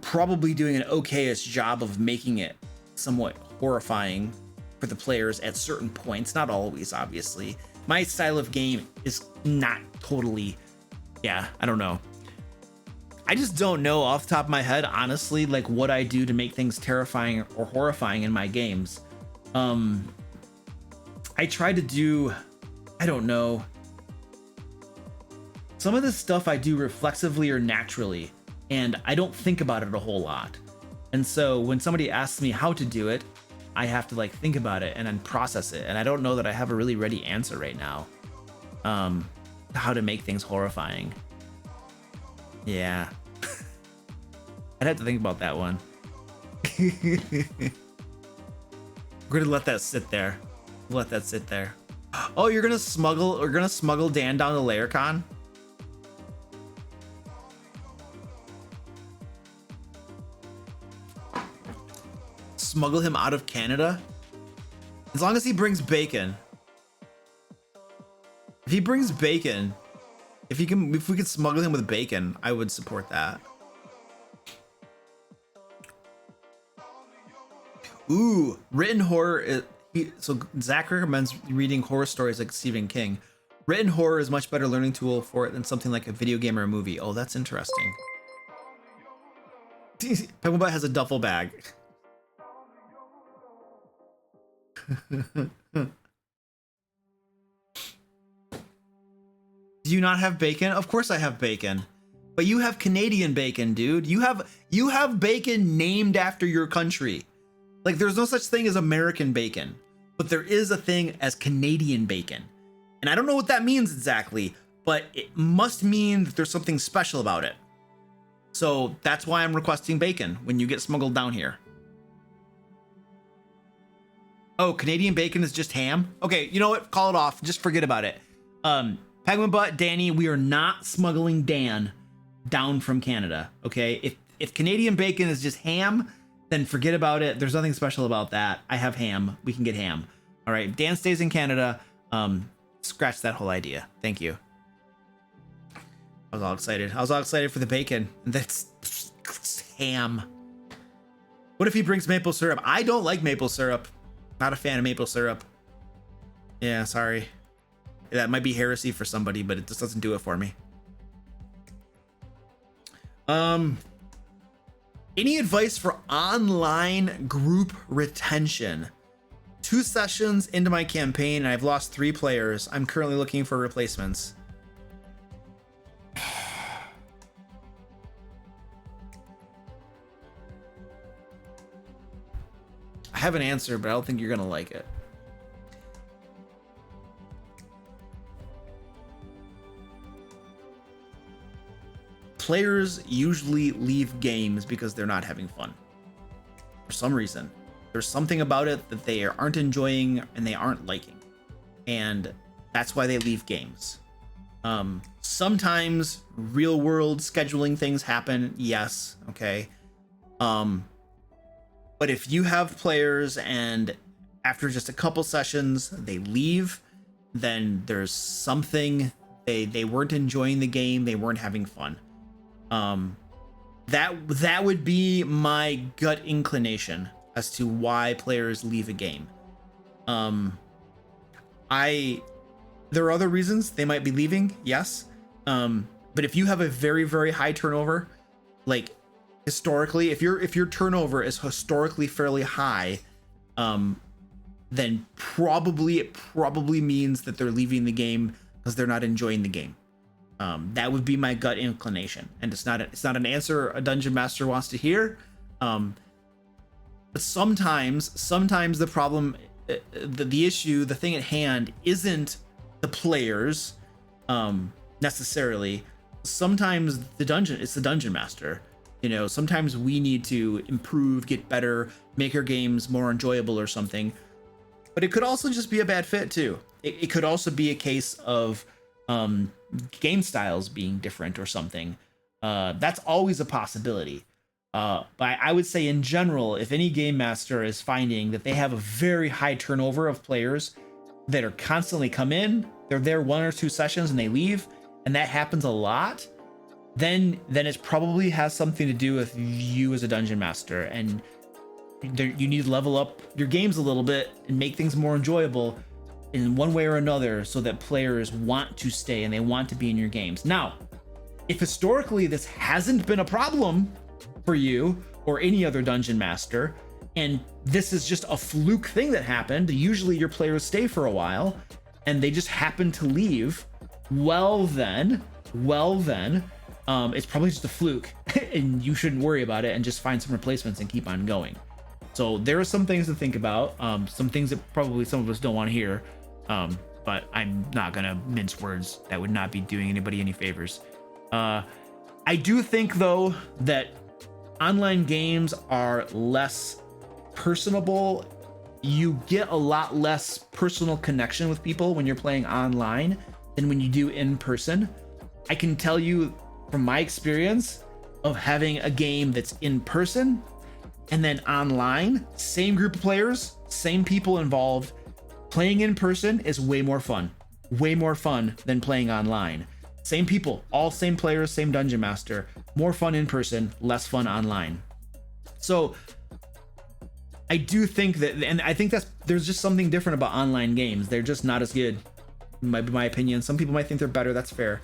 A: probably doing an okay-ish job of making it somewhat horrifying for the players at certain points. Not always, obviously. My style of game is not totally. Yeah, I don't know. I just don't know off the top of my head, honestly, like what I do to make things terrifying or horrifying in my games. I try to do. I don't know. Some of this stuff I do reflexively or naturally, and I don't think about it a whole lot. And so when somebody asks me how to do it, I have to like think about it and then process it. And I don't know that I have a really ready answer right now. How to make things horrifying. Yeah. I'd have to think about that one. We're gonna let that sit there. Let that sit there. Oh, you're gonna smuggle Dan down to LayerCon? Smuggle him out of Canada? As long as he brings bacon. If he brings bacon, if we could smuggle him with bacon, I would support that. Ooh, written horror is. So Zack recommends reading horror stories like Stephen King. Written horror is a much better learning tool for it than something like a video game or a movie. Oh, that's interesting. Penguin Butt has a duffel bag. Do you not have bacon? Of course I have bacon. But you have Canadian bacon, dude. You have bacon named after your country. Like, there's no such thing as American bacon, but there is a thing as Canadian bacon. And I don't know what that means exactly, but it must mean that there's something special about it. So that's why I'm requesting bacon when you get smuggled down here. Oh, Canadian bacon is just ham? Okay, you know what? Call it off. Just forget about it. Penguin Butt, Danny, we are not smuggling Dan down from Canada, okay? If Canadian bacon is just ham, then forget about it. There's nothing special about that. I have ham. We can get ham. All right, Dan stays in Canada. Scratch that whole idea. Thank you. I was all excited. I was all excited for the bacon. That's ham. What if he brings maple syrup? I don't like maple syrup. Not a fan of maple syrup. Yeah, sorry. That might be heresy for somebody, but it just doesn't do it for me. Any advice for online group retention? 2 sessions into my campaign and I've lost 3 players. I'm currently looking for replacements. I have an answer, but I don't think you're gonna like it. Players usually leave games because they're not having fun. For some reason. There's something about it that they aren't enjoying and they aren't liking. And that's why they leave games. Sometimes real world scheduling things happen, yes, okay. But if you have players and after just a couple sessions they leave, then there's something, they weren't enjoying the game, they weren't having fun. That would be my gut inclination as to why players leave a game. There are other reasons they might be leaving, yes. But if you have a very, very high turnover, like historically, if your turnover is historically fairly high, then it probably means that they're leaving the game because they're not enjoying the game. That would be my gut inclination, and it's not an answer a dungeon master wants to hear. But sometimes the problem, the issue, the thing at hand isn't the players necessarily. Sometimes it's the dungeon master. You know, sometimes we need to improve, get better, make our games more enjoyable or something. But it could also just be a bad fit too. It could also be a case of game styles being different or something. That's always a possibility. But I would say in general, if any game master is finding that they have a very high turnover of players that are constantly come in, they're there 1 or 2 sessions and they leave, and that happens a lot, then it probably has something to do with you as a dungeon master, and you need to level up your games a little bit and make things more enjoyable in one way or another so that players want to stay and they want to be in your games. Now, if historically this hasn't been a problem for you or any other dungeon master, and this is just a fluke thing that happened, usually your players stay for a while and they just happen to leave, well then, it's probably just a fluke and you shouldn't worry about it and just find some replacements and keep on going. So there are some things to think about, some things that probably some of us don't want to hear, but I'm not gonna mince words. That would not be doing anybody any favors. I do think though that online games are less personable. You get a lot less personal connection with people when you're playing online than when you do in person. I can tell you from my experience of having a game that's in person and then online, same group of players, same people involved, playing in person is way more fun than playing online. Same people, all same players, same dungeon master, more fun in person, less fun online. So I do think that, and I think there's just something different about online games. They're just not as good, might be my opinion. Some people might think they're better, that's fair.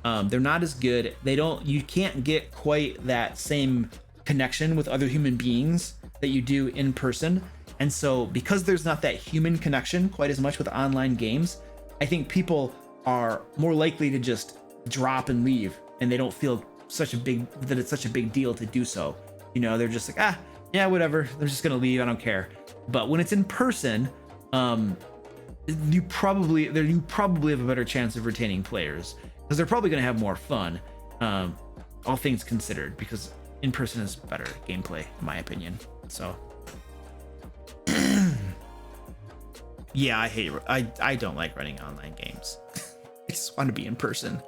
A: They're not as good. You can't get quite that same connection with other human beings that you do in person. And so because there's not that human connection quite as much with online games, I think people are more likely to just drop and leave, and they don't feel that it's such a big deal to do so. You know, they're just like, yeah, whatever, they're just gonna leave, I don't care. But when it's in person, you probably have a better chance of retaining players because they're probably gonna have more fun. all things considered, because in person is better gameplay, in my opinion. So yeah, I don't like running online games. I just want to be in person.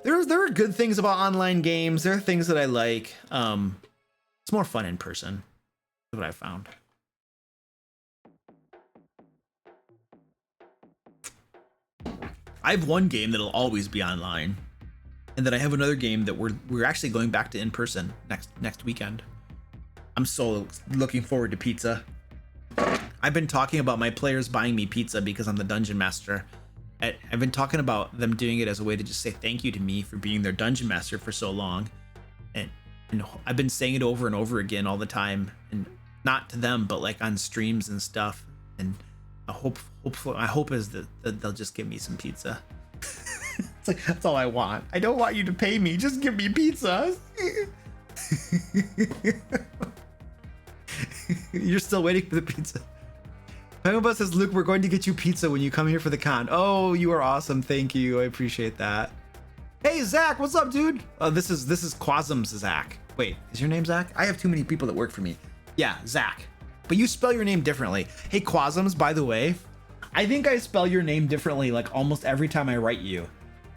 A: There are good things about online games. There are things that I like. It's more fun in person. That's what I found. I have one game that'll always be online, and then I have another game that we're actually going back to in person next weekend. I'm so looking forward to pizza. I've been talking about my players buying me pizza because I'm the dungeon master. I've been talking about them doing it as a way to just say thank you to me for being their dungeon master for so long, and I've been saying it over and over again all the time, and not to them, but like on streams and stuff. And I hope is that they'll just give me some pizza. It's like, that's all I want. I don't want you to pay me. Just give me pizza. You're still waiting for the pizza. Pemba says, Luke, we're going to get you pizza when you come here for the con. Oh, you are awesome. Thank you. I appreciate that. Hey, Zack, what's up, dude? This is 𝐑𝐄𝐒𝐿's Zack. Wait, is your name Zack? I have too many people that work for me. Yeah, Zack. But you spell your name differently. Hey, 𝐑𝐿's, by the way, I think I spell your name differently like almost every time I write you.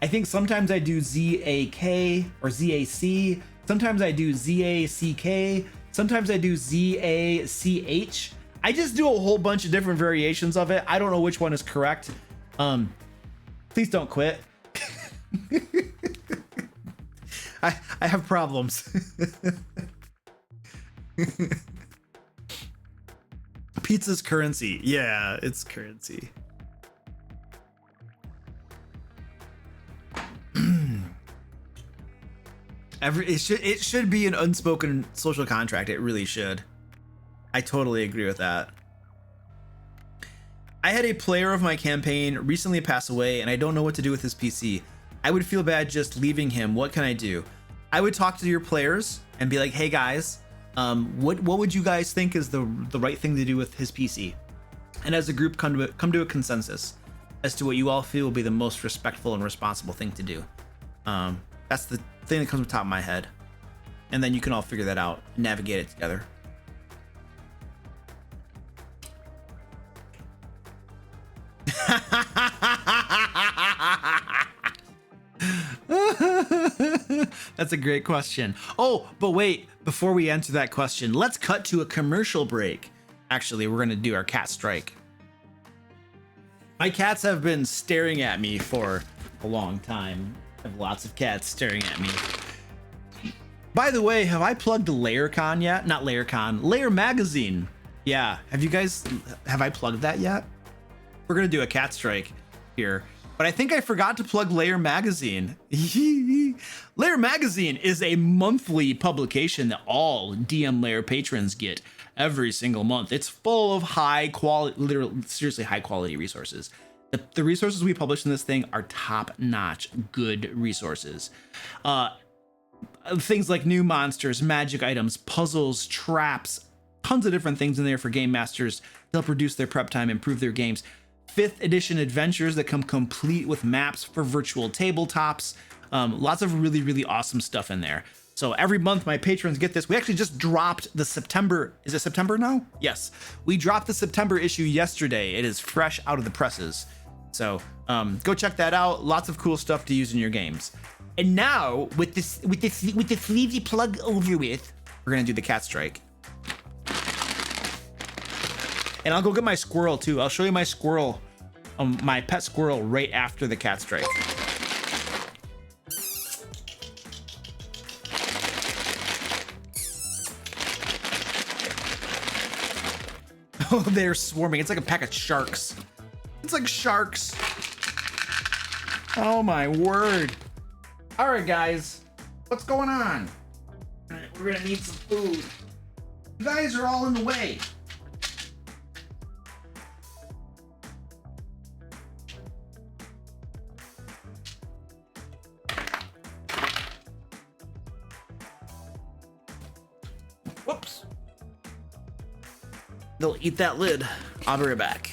A: I think sometimes I do ZAK or ZAC. Sometimes I do ZACK. Sometimes I do ZACH. I just do a whole bunch of different variations of it. I don't know which one is correct. Please don't quit. I have problems. Pizza's currency. Yeah, it's currency. It should be an unspoken social contract. It really should. I totally agree with that. I had a player of my campaign recently pass away, and I don't know what to do with his PC. I would feel bad just leaving him. What can I do? I would talk to your players and be like, hey guys, what would you guys think is the right thing to do with his PC? And as a group, come to a consensus as to what you all feel will be the most respectful and responsible thing to do. That's the thing that comes to the top of my head. And then you can all figure that out and navigate it together. That's a great question. Oh, but wait, before we answer that question, let's cut to a commercial break. Actually, we're gonna do our cat strike. My cats have been staring at me for a long time. I have lots of cats staring at me. By the way, have I plugged LayerCon yet? Not LayerCon, Layer Magazine. Yeah, have I plugged that yet? We're gonna do a cat strike here, but I think I forgot to plug Layer Magazine. Layer Magazine is a monthly publication that all DM Layer patrons get every single month. It's full of high quality, literally, seriously high quality resources. The resources we publish in this thing are top-notch, good resources. Things like new monsters, magic items, puzzles, traps, tons of different things in there for game masters. They'll reduce their prep time, improve their games. 5th edition adventures that come complete with maps for virtual tabletops. Lots of really, really awesome stuff in there. So every month my patrons get this. We actually just dropped the September, is it September now? Yes, we dropped the September issue yesterday. It is fresh out of the presses. So go check that out. Lots of cool stuff to use in your games. And now with the sleazy plug over with, we're gonna do the cat strike. And I'll go get my squirrel too. I'll show you my squirrel, my pet squirrel, right after the cat strike. Oh, they're swarming. It's like a pack of sharks. It's like sharks. Oh my word. All right, guys, what's going on? We're gonna need some food. You guys are all in the way. Whoops. They'll eat that lid. I'll be right back.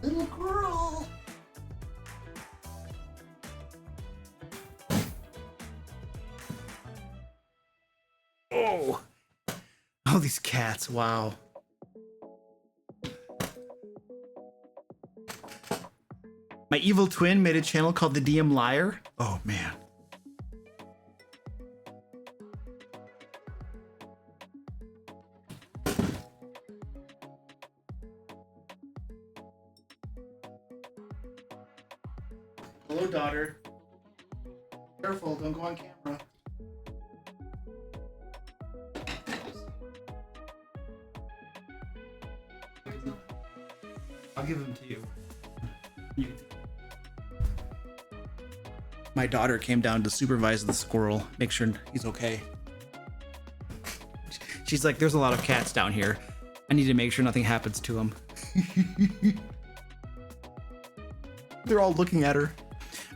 A: Little girl. Oh. Oh, these cats. Wow. My evil twin made a channel called the DM Liar. Oh, man. Hello, daughter. Careful, don't go on camera. I'll give them to you. My daughter came down to supervise the squirrel, make sure he's okay. She's like, there's a lot of cats down here. I need to make sure nothing happens to him. They're all looking at her.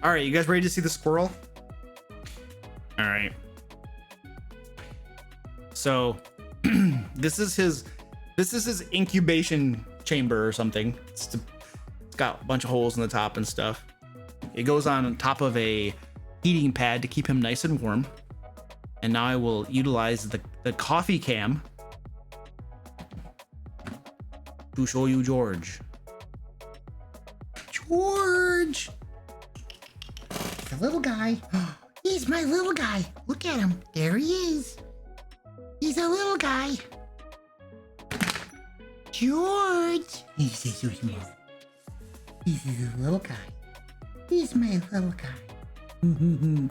A: All right, you guys ready to see the squirrel? All right. So this is his incubation chamber or something. It's got a bunch of holes in the top and stuff. It goes on top of a heating pad to keep him nice and warm. And now I will utilize the coffee cam to show you George. George! The little guy. He's my little guy. Look at him. There he is. He's a little guy. George! He's so small. He's a little guy. He's my little guy.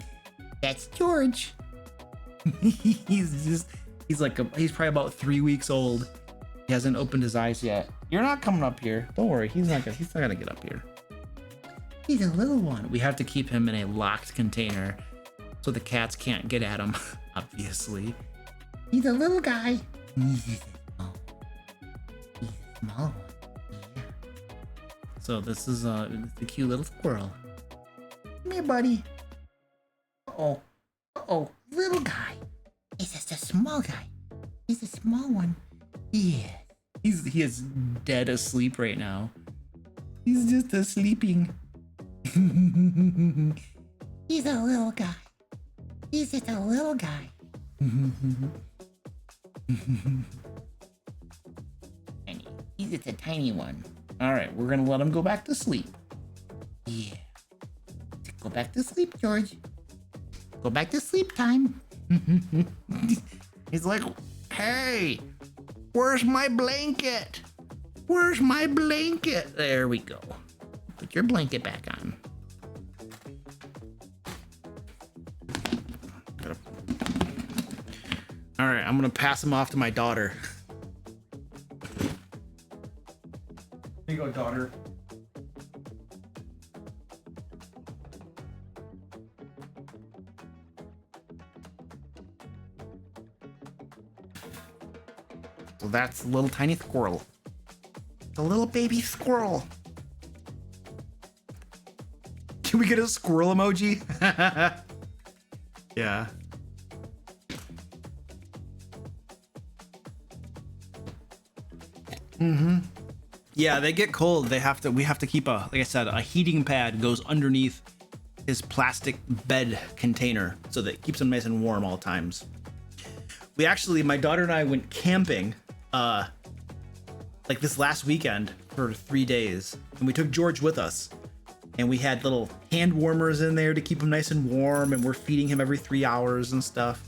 A: That's George. he's probably about 3 weeks old. He hasn't opened his eyes yet. You're not coming up here. Don't worry. He's not gonna get up here. He's a little one. We have to keep him in a locked container so the cats can't get at him, obviously. He's a little guy. He's a small one. Yeah. So this is the cute little squirrel. Come here, buddy. Uh-oh. Uh-oh. Little guy. He's just a small guy. He's a small one. Yeah. He is dead asleep right now. He's just sleeping. He's a little guy. He's just a little guy. He's just a tiny one. All right, we're gonna let him go back to sleep. Yeah. Go back to sleep, George. Go back to sleep time. He's like, hey, where's my blanket? Where's my blanket? There we go. Put your blanket back on. All right, I'm gonna pass him off to my daughter. Here you go, daughter. So that's the little tiny squirrel. The little baby squirrel. Can we get a squirrel emoji? Yeah. Mm-hmm. Yeah, they get cold. We have to keep like I said, a heating pad goes underneath his plastic bed container so that it keeps him nice and warm all times. My daughter and I went camping like this last weekend for 3 days, and we took George with us, and we had little hand warmers in there to keep him nice and warm, and we're feeding him every 3 hours and stuff.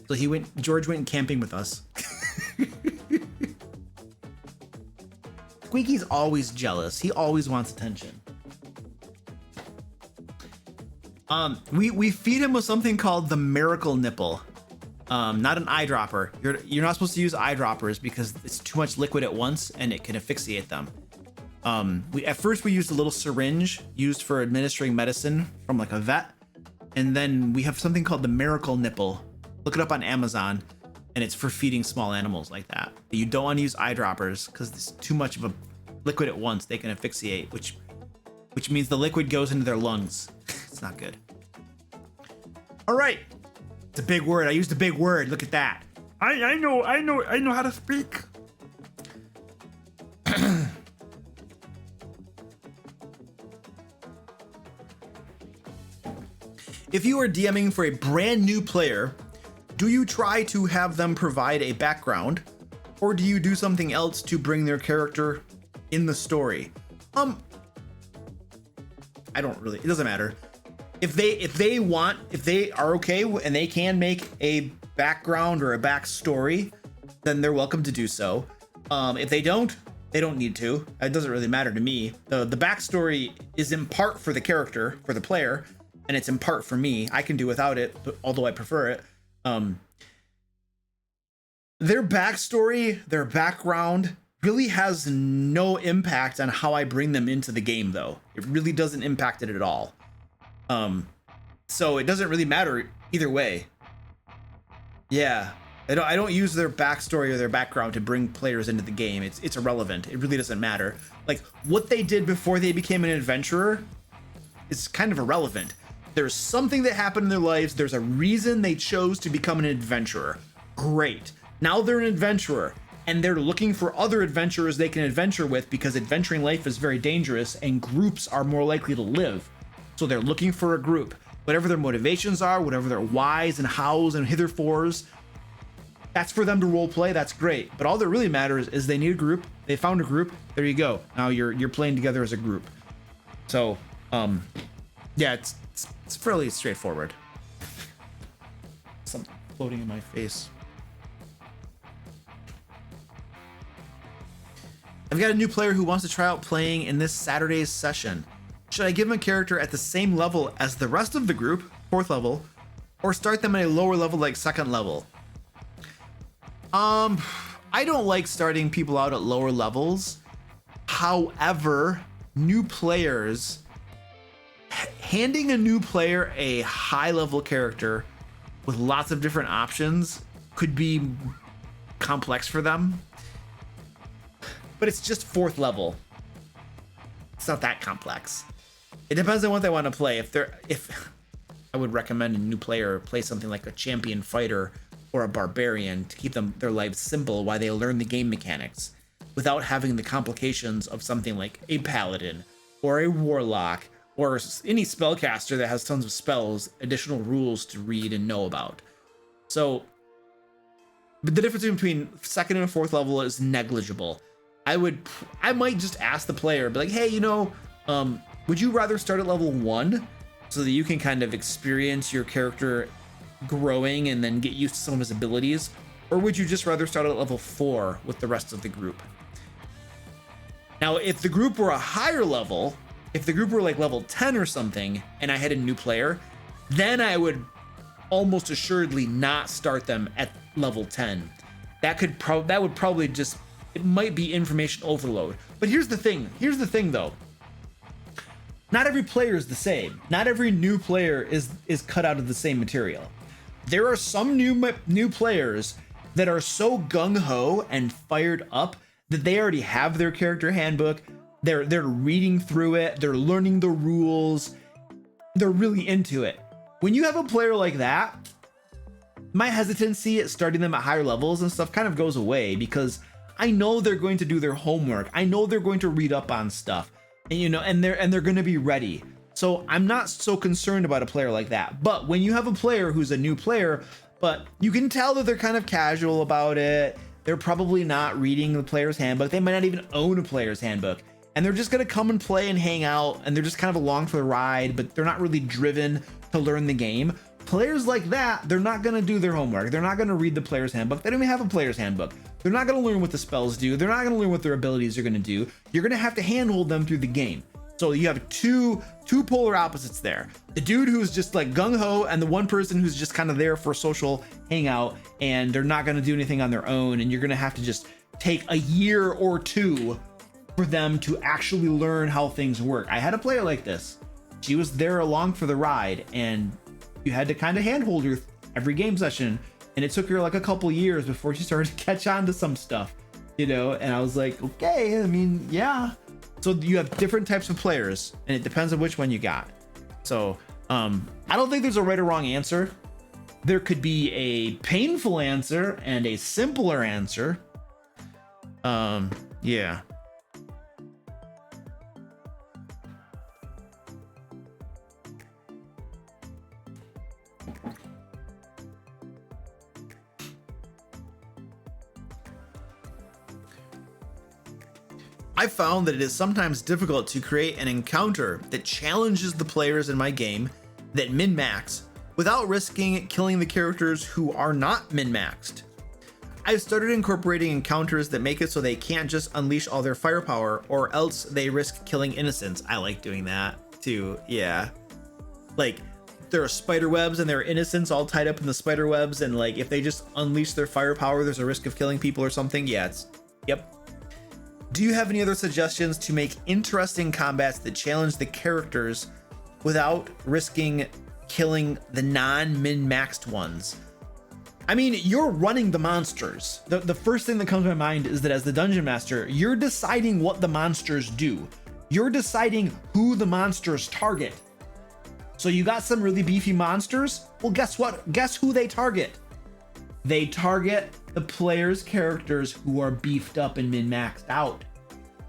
A: So George went camping with us. Squeaky's always jealous. He always wants attention. We feed him with something called the miracle nipple. Not an eyedropper. You're not supposed to use eyedroppers because it's too much liquid at once and it can asphyxiate them. At first we used a little syringe used for administering medicine from like a vet, and then we have something called the miracle nipple. Look it up on Amazon, and it's for feeding small animals like that. But you don't want to use eyedroppers because it's too much of a liquid at once. They can asphyxiate, which means the liquid goes into their lungs. It's not good. All right. It's a big word. I used a big word. Look at that. I know how to speak. If you are DMing for a brand new player, do you try to have them provide a background, or do you do something else to bring their character in the story? I don't really, it doesn't matter. If they are okay and they can make a background or a backstory, then they're welcome to do so. If they don't need to. It doesn't really matter to me. The backstory is in part for the character, for the player, and it's in part for me. I can do without it, but although I prefer it. Their backstory, their background really has no impact on how I bring them into the game, though. It really doesn't impact it at all. So it doesn't really matter either way. Yeah, I don't use their backstory or their background to bring players into the game. It's irrelevant. It really doesn't matter. Like, what they did before they became an adventurer is kind of irrelevant. There's something that happened in their lives. There's a reason they chose to become an adventurer. Great. Now they're an adventurer, and they're looking for other adventurers they can adventure with, because adventuring life is very dangerous and groups are more likely to live. So they're looking for a group. Whatever their motivations are, whatever their whys and hows and hitherfores, that's for them to role play. That's great. But all that really matters is they need a group. They found a group. There you go. Now you're playing together as a group. So, yeah, it's fairly straightforward. Something floating in my face. I've got a new player who wants to try out playing in this Saturday's session. Should I give him a character at the same level as the rest of the group, 4th level, or start them at a lower level like 2nd level? I don't like starting people out at lower levels. However, new players, handing a new player a high level character with lots of different options could be complex for them. But it's just 4th level. It's not that complex. It depends on what they want to play. If I would recommend a new player play something like a champion fighter or a barbarian to keep their lives simple while they learn the game mechanics without having the complications of something like a paladin or a warlock or any spellcaster that has tons of spells, additional rules to read and know about. So, but the difference between 2nd and 4th level is negligible. I might just ask the player, be like, hey, would you rather start at level 1 so that you can kind of experience your character growing and then get used to some of his abilities? Or would you just rather start at level 4 with the rest of the group? Now, if the group were a higher level, if the group were like level 10 or something, and I had a new player, then I would almost assuredly not start them at level 10. That would probably just, it might be information overload. But here's the thing though. Not every player is the same. Not every new player is cut out of the same material. There are some new players that are so gung-ho and fired up that they already have their character handbook. They're reading through it. They're learning the rules. They're really into it. When you have a player like that, my hesitancy at starting them at higher levels and stuff kind of goes away, because I know they're going to do their homework. I know they're going to read up on stuff, and they're going to be ready. So I'm not so concerned about a player like that. But when you have a player who's a new player, but you can tell that they're kind of casual about it, they're probably not reading the player's handbook. They might not even own a player's handbook, and they're just going to come and play and hang out, and they're just kind of along for the ride, but they're not really driven to learn the game. Players like that, they're not going to do their homework. They're not going to read the player's handbook. They don't even have a player's handbook. They're not going to learn what the spells do. They're not going to learn what their abilities are going to do. You're going to have to handhold them through the game. So you have two polar opposites there. The dude who's just like gung-ho, and the one person who's just kind of there for social hangout, and they're not going to do anything on their own, and you're going to have to just take a year or two for them to actually learn how things work. I had a player like this. She was there along for the ride, and you had to kind of handhold her every game session, and it took her like a couple years before she started to catch on to some stuff, and I was like, okay, I mean, yeah. So you have different types of players, and it depends on which one you got. So I don't think there's a right or wrong answer. There could be a painful answer and a simpler answer. Yeah.
B: I've found that it is sometimes difficult to create an encounter that challenges the players in my game that min-max without risking killing the characters who are not min-maxed. I've started incorporating encounters that make it so they can't just unleash all their firepower, or else they risk killing innocents. I like doing that too, yeah. Like, there are spider webs and there are innocents all tied up in the spider webs, and like if they just unleash their firepower, there's a risk of killing people or something. Yeah, yep. Do you have any other suggestions to make interesting combats that challenge the characters without risking killing the non-min-maxed ones? I mean, you're running the monsters. The first thing that comes to my mind is that as the dungeon master, you're deciding what the monsters do. You're deciding who the monsters target. So you got some really beefy monsters? Well, guess what? Guess who they target? They target the players' characters who are beefed up and min-maxed out.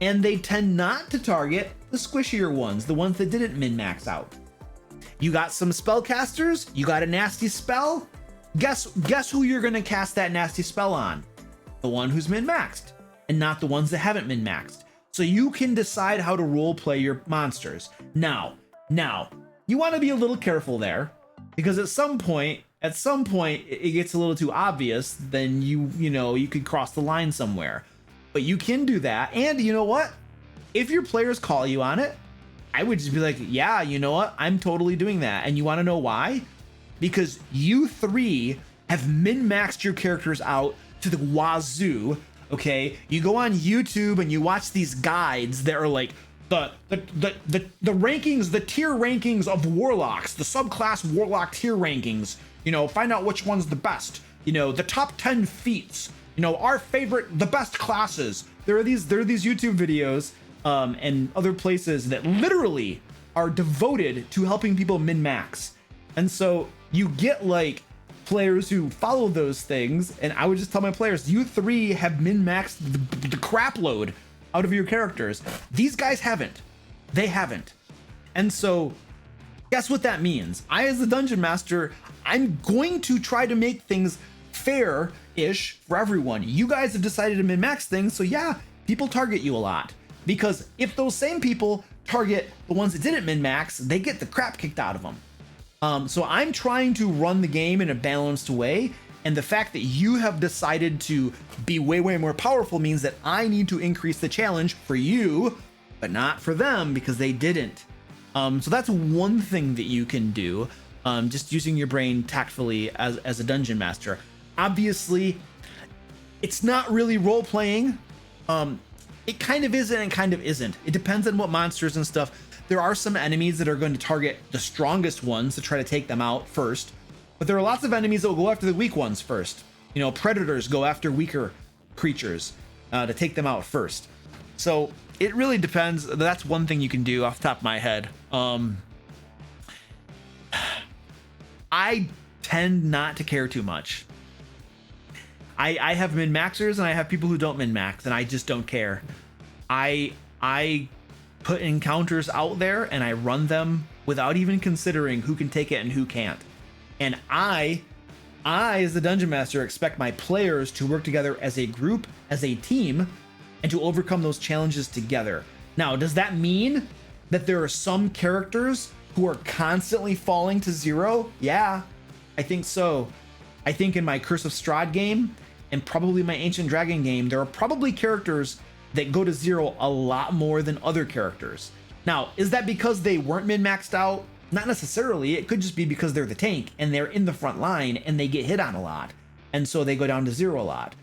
B: And they tend not to target the squishier ones, the ones that didn't min-max out. You got some spellcasters, you got a nasty spell. Guess who you're gonna cast that nasty spell on? The one who's min-maxed, and not the ones that haven't min-maxed. So you can decide how to role play your monsters. Now, you want to be a little careful there, because at some point it gets a little too obvious. Then you could cross the line somewhere. But you can do that, and you know what? If your players call you on it, I would just be like, yeah, you know what? I'm totally doing that. And you want to know why? Because you three have min-maxed your characters out to the wazoo. Okay, you go on YouTube and you watch these guides that are like the rankings, the tier rankings of warlocks, the subclass warlock tier rankings. Find out which one's the best. The top 10 feats. Our favorite, the best classes. There are these YouTube videos and other places that literally are devoted to helping people min-max. And so you get like players who follow those things, and I would just tell my players, you three have min-maxed the crap load out of your characters. These guys haven't. They haven't. And so guess what that means? I, as the dungeon master, I'm going to try to make things fair-ish for everyone. You guys have decided to min-max things, so yeah, people target you a lot. Because if those same people target the ones that didn't min-max, they get the crap kicked out of them. So I'm trying to run the game in a balanced way, and the fact that you have decided to be way more powerful means that I need to increase the challenge for you, but not for them because they didn't. So that's one thing that you can do, just using your brain tactfully as a dungeon master. Obviously, it's not really role-playing. It kind of is and kind of isn't. It depends on what monsters and stuff. There are some enemies that are going to target the strongest ones to try to take them out first, but there are lots of enemies that will go after the weak ones first. Predators go after weaker creatures to take them out first. So it really depends. That's one thing you can do off the top of my head. I tend not to care too much. I have min-maxers and I have people who don't min-max, and I just don't care. I put encounters out there and I run them without even considering who can take it and who can't. And I as the dungeon master expect my players to work together as a group, as a team, and to overcome those challenges together. Now, does that mean that there are some characters who are constantly falling to zero? Yeah, I think so. I think in my Curse of Strahd game and probably my Ancient Dragon game, there are probably characters that go to zero a lot more than other characters. Now, is that because they weren't min-maxed out? Not necessarily. It could just be because they're the tank and they're in the front line and they get hit on a lot, and so they go down to zero a lot.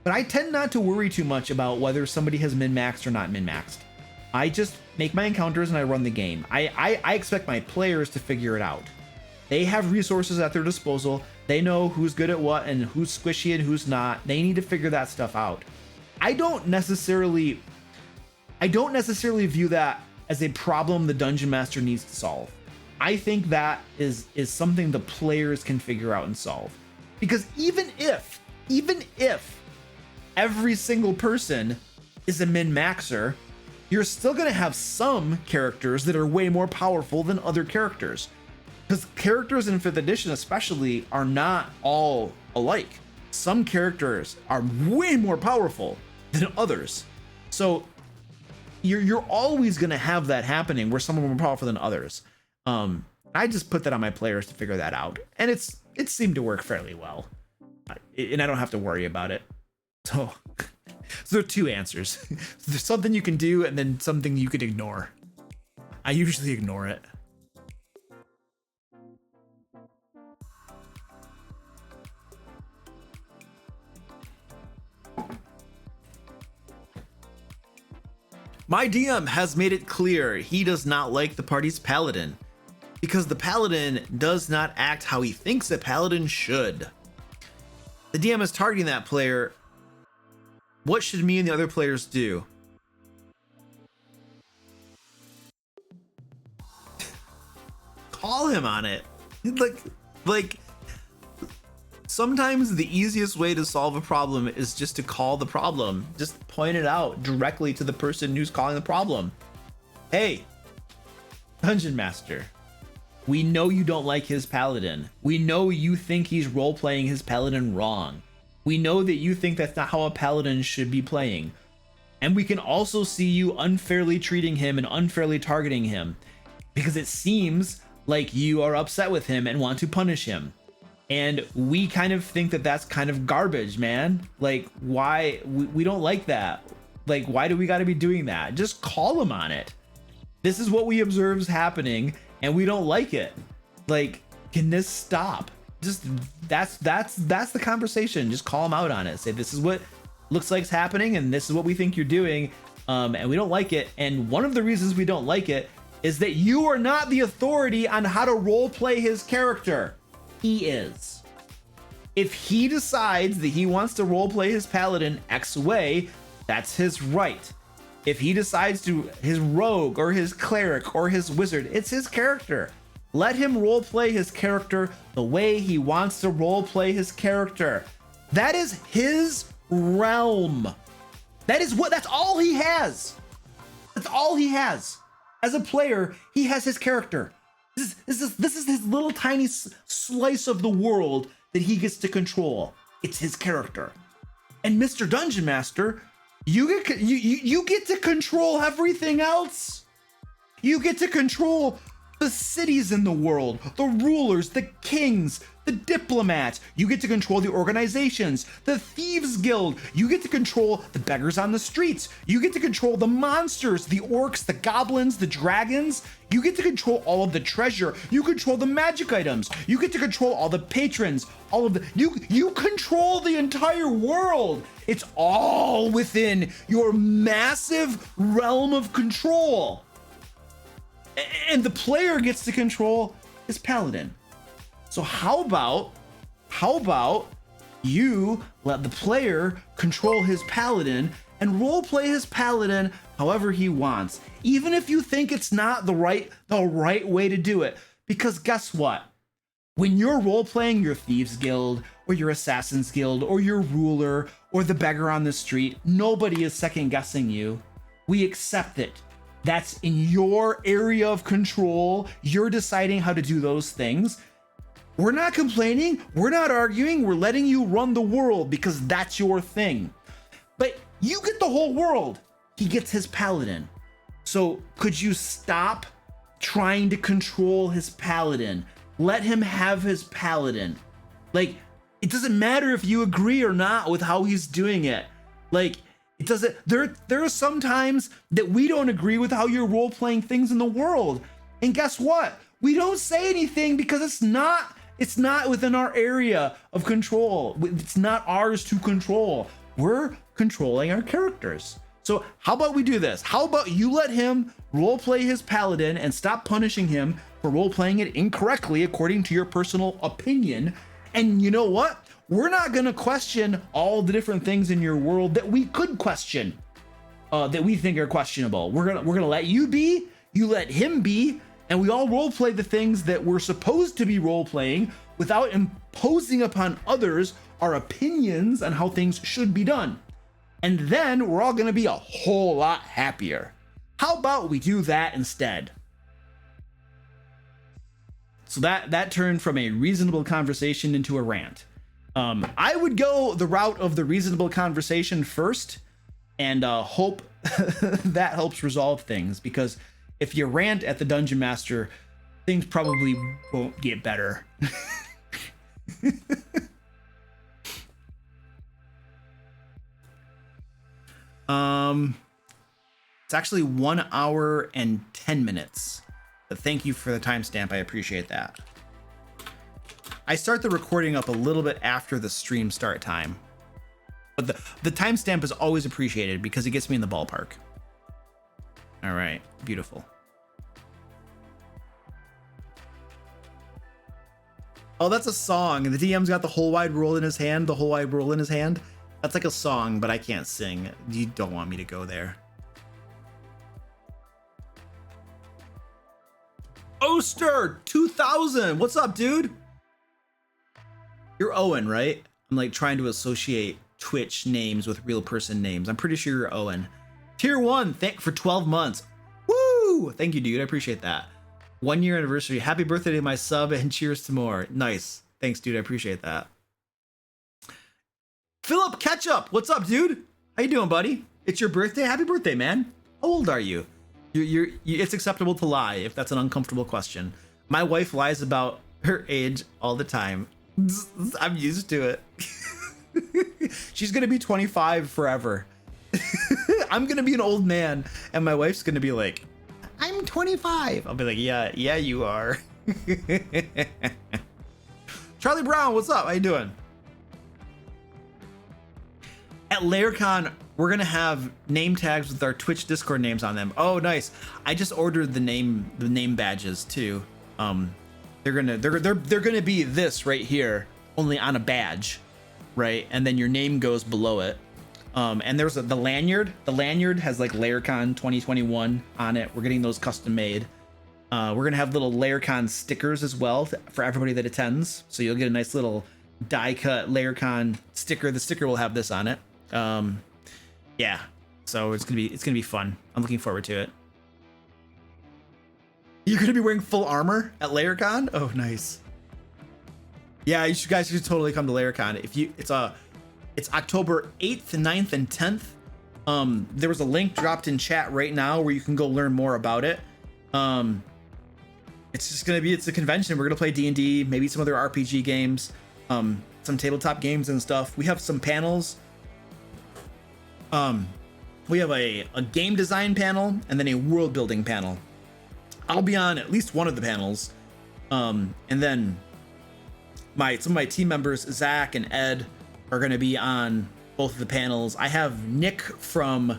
B: But I tend not to worry too much about whether somebody has min-maxed or not min-maxed. I just make my encounters and I run the game. I expect my players to figure it out. They have resources at their disposal. They know who's good at what and who's squishy and who's not. They need to figure that stuff out. I don't necessarily view that as a problem the dungeon master needs to solve. I think that is something the players can figure out and solve. Because even if every single person is a min-maxer, you're still going to have some characters that are way more powerful than other characters. Because characters in 5th edition especially are not all alike. Some characters are way more powerful than others. So
A: you're always going to have that happening where some are more powerful than others. I just put that on my players to figure that out, and it seemed to work fairly well, and I don't have to worry about it. So there are two answers. There's something you can do and then something you could ignore. I usually ignore it.
B: My DM has made it clear he does not like the party's paladin because the paladin does not act how he thinks a paladin should. The DM is targeting that player. What should me and the other players do? Call him on it. Like sometimes the easiest way to solve a problem is just to call the problem. Just point it out directly to the person who's calling the problem. Hey, Dungeon Master, we know you don't like his paladin. We know you think he's role-playing his paladin wrong. We know that you think that's not how a paladin should be playing. And we can also see you unfairly treating him and unfairly targeting him because it seems like you are upset with him and want to punish him. And we kind of think that that's kind of garbage, man. Like, why? We don't like that. Like, why do we got to be doing that? Just call him on it. This is what we observe is happening, and we don't like it. Like, can this stop? Just that's the conversation. Just call him out on it. Say, this is what looks like it's happening, and this is what we think you're doing, and we don't like it. And one of the reasons we don't like it is that you are not the authority on how to role play his character. He is. If he decides that he wants to roleplay his paladin X way, that's his right. If he decides to his rogue or his cleric or his wizard, it's his character. Let him roleplay his character the way he wants to roleplay his character. That is his realm. That's all he has. That's all he has. As a player, he has his character. This is his little tiny slice of the world that he gets to control. It's his character. And Mr. Dungeon Master, you get to control everything else. You get to control the cities in the world, the rulers, the kings, the diplomats. You get to control the organizations, the thieves guild. You get to control the beggars on the streets. You get to control the monsters, the orcs, the goblins, the dragons. You get to control all of the treasure. You control the magic items. You get to control all the patrons, all of the, you control the entire world. It's all within your massive realm of control. And the player gets to control his paladin. So how about you let the player control his paladin and roleplay his paladin however he wants, even if you think it's not the right way to do it. Because guess what? When you're roleplaying your thieves guild or your assassins guild or your ruler or the beggar on the street, nobody is second guessing you. We accept it. That's in your area of control. You're deciding how to do those things. We're not complaining. We're not arguing. We're letting you run the world because that's your thing. But you get the whole world. He gets his paladin. So could you stop trying to control his paladin? Let him have his paladin. Like, it doesn't matter if you agree or not with how he's doing it. Like, it doesn't, there are some times that we don't agree with how you're role-playing things in the world. And guess what? We don't say anything because it's not within our area of control. It's not ours to control. We're controlling our characters. So how about we do this? How about you let him roleplay his paladin and stop punishing him for roleplaying it incorrectly according to your personal opinion. And you know what? We're not gonna question all the different things in your world that we could question, that we think are questionable. We're gonna let you be, you let him be, and we all roleplay the things that we're supposed to be roleplaying without imposing upon others our opinions on how things should be done. And then we're all gonna be a whole lot happier. How about we do that instead? So that turned from a reasonable conversation into a rant. I would go the route of the reasonable conversation first and hope
A: that helps resolve things, because if you rant at the dungeon master, things probably won't get better. It's actually 1 hour and 10 minutes. But thank you for the timestamp. I appreciate that. I start the recording up a little bit after the stream start time, but the timestamp is always appreciated because it gets me in the ballpark. All right, beautiful. Oh, that's a song. And the DM's got the whole wide world in his hand. The whole wide world in his hand. That's like a song, but I can't sing. You don't want me to go there. Oster 2000. What's up, dude? You're Owen, right? I'm like trying to associate Twitch names with real person names. I'm pretty sure you're Owen. Tier 1, thank for 12 months. Woo! Thank you, dude. I appreciate that. 1 year anniversary. Happy birthday to my sub and cheers to more. Nice. Thanks, dude. I appreciate that. Philip Ketchup. What's up, dude? How you doing, buddy? It's your birthday. Happy birthday, man. How old are you? It's acceptable to lie if that's an uncomfortable question. My wife lies about her age all the time. I'm used to it. She's gonna be 25 forever. I'm gonna be an old man, and my wife's gonna be like, I'm 25. I'll be like, yeah, you are. Charlie Brown, what's up? How you doing? At LayerCon, we're gonna have name tags with our Twitch Discord names on them. Oh, nice. I just ordered the name badges too. They're gonna be this right here, only on a badge, right? And then your name goes below it. And there's the lanyard. The lanyard has like LayerCon 2021 on it. We're getting those custom made. We're gonna have little LayerCon stickers as well for everybody that attends. So you'll get a nice little die cut LayerCon sticker. The sticker will have this on it. Yeah. So it's gonna be fun. I'm looking forward to it. You're gonna be wearing full armor at LayerCon? Oh, nice. Yeah, you guys should totally come to LayerCon. It's October 8th, 9th, and 10th. There was a link dropped in chat right now where you can go learn more about it. It's a convention. We're gonna play D&D, maybe some other RPG games, some tabletop games and stuff. We have some panels. We have a game design panel and then a world building panel. I'll be on at least one of the panels. And then some of my team members, Zack and Ed, are going to be on both of the panels. I have Nick from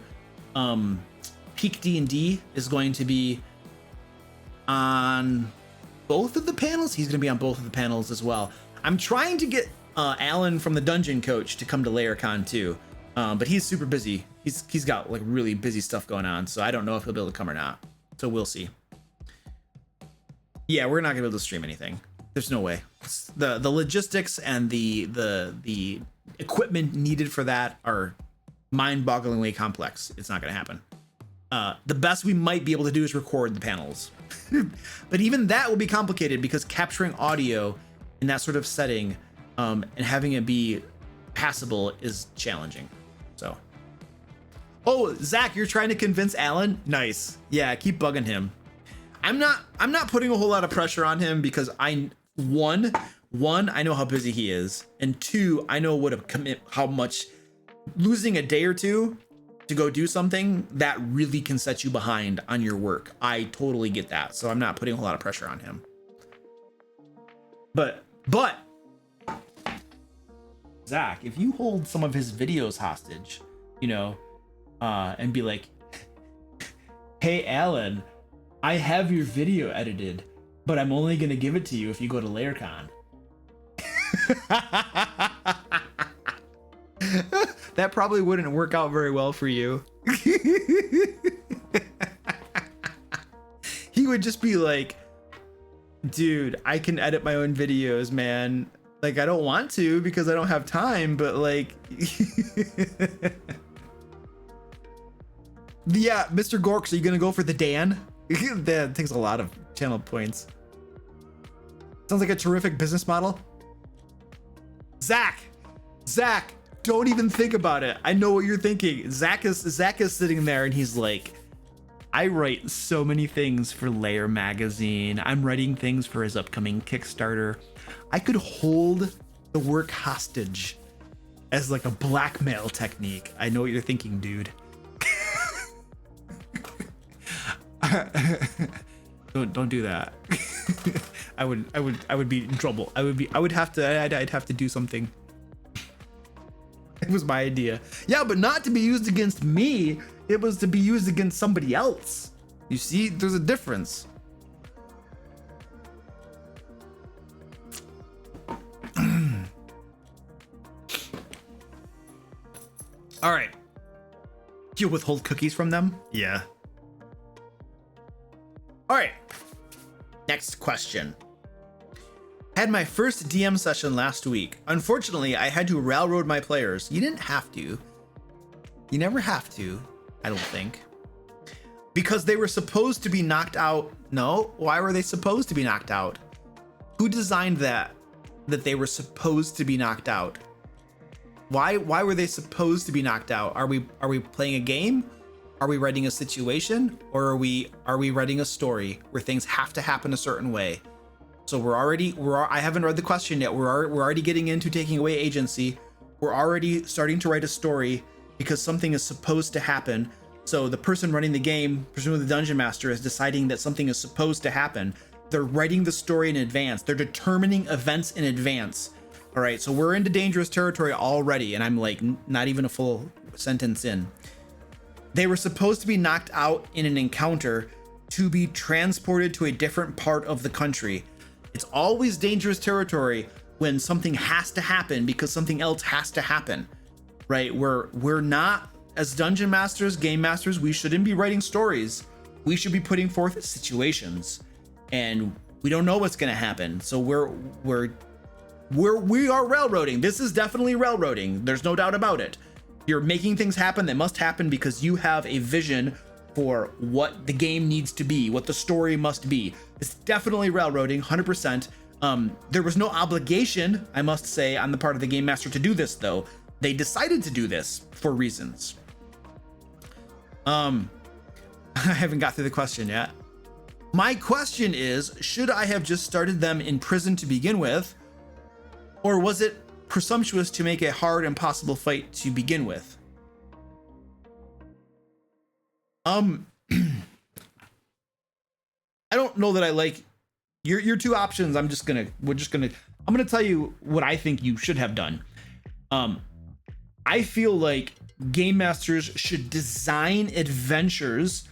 A: Peak D&D is going to be on both of the panels. He's going to be on both of the panels as well. I'm trying to get Alan from the Dungeon Coach to come to LayerCon too, but he's super busy. He's got like really busy stuff going on, so I don't know if he'll be able to come or not. So we'll see. Yeah, we're not gonna be able to stream anything. There's no way. The logistics and the equipment needed for that are mind-bogglingly complex. It's not gonna happen. The best we might be able to do is record the panels. But even that will be complicated because capturing audio in that sort of setting and having it be passable is challenging. So, oh, Zach, you're trying to convince Alan? Nice. Yeah, keep bugging him. I'm not putting a whole lot of pressure on him because one, I know how busy he is, and two, I know how much losing a day or two to go do something that really can set you behind on your work. I totally get that. So I'm not putting a whole lot of pressure on him. But Zach, if you hold some of his videos hostage, and be like, hey, Alan, I have your video edited, but I'm only going to give it to you if you go to LayerCon. That probably wouldn't work out very well for you. He would just be like, dude, I can edit my own videos, man. Like, I don't want to because I don't have time, but like... Yeah, Mr. Gorks, are you going to go for the Dan? That takes a lot of channel points. Sounds like a terrific business model. Zack, Don't even think about it. I know what you're thinking. Zack is sitting there and he's like, I write so many things for Layer magazine. I'm writing things for his upcoming Kickstarter. I could hold the work hostage as like a blackmail technique. I know what you're thinking, dude. Don't do that. I would be in trouble. I'd have to do something. It was my idea. Yeah, but not to be used against me. It was to be used against somebody else. You see, there's a difference. All right. Do you withhold cookies from them? Yeah. All right. Next question. Had my first DM session last week. Unfortunately, I had to railroad my players. You didn't have to. You never have to, I don't think. Because they were supposed to be knocked out. No, why were they supposed to be knocked out? Who designed that they were supposed to be knocked out? Why were they supposed to be knocked out? Are we playing a game? Are we writing a situation? Or are we writing a story where things have to happen a certain way? So I haven't read the question yet. We're already getting into taking away agency. We're already starting to write a story because something is supposed to happen. So the person running the game, presumably the dungeon master, is deciding that something is supposed to happen. They're writing the story in advance. They're determining events in advance. All right, so we're into dangerous territory already, and I'm like not even a full sentence in. They were supposed to be knocked out in an encounter to be transported to a different part of the country. It's always dangerous territory when something has to happen because something else has to happen, right? We're not, as dungeon masters, game masters, we shouldn't be writing stories. We should be putting forth situations, and we don't know what's going to happen. So we are railroading. This is definitely railroading. There's no doubt about it. You're making things happen that must happen because you have a vision for what the game needs to be, what the story must be. It's definitely railroading, 100%. There was no obligation, I must say, on the part of the game master to do this, though. They decided to do this for reasons. I haven't got through the question yet. My question is, should I have just started them in prison to begin with? Or was it presumptuous to make a hard, impossible fight to begin with? I don't know that I like your two options. I'm gonna tell you what I think you should have done. I feel like game masters should design adventures.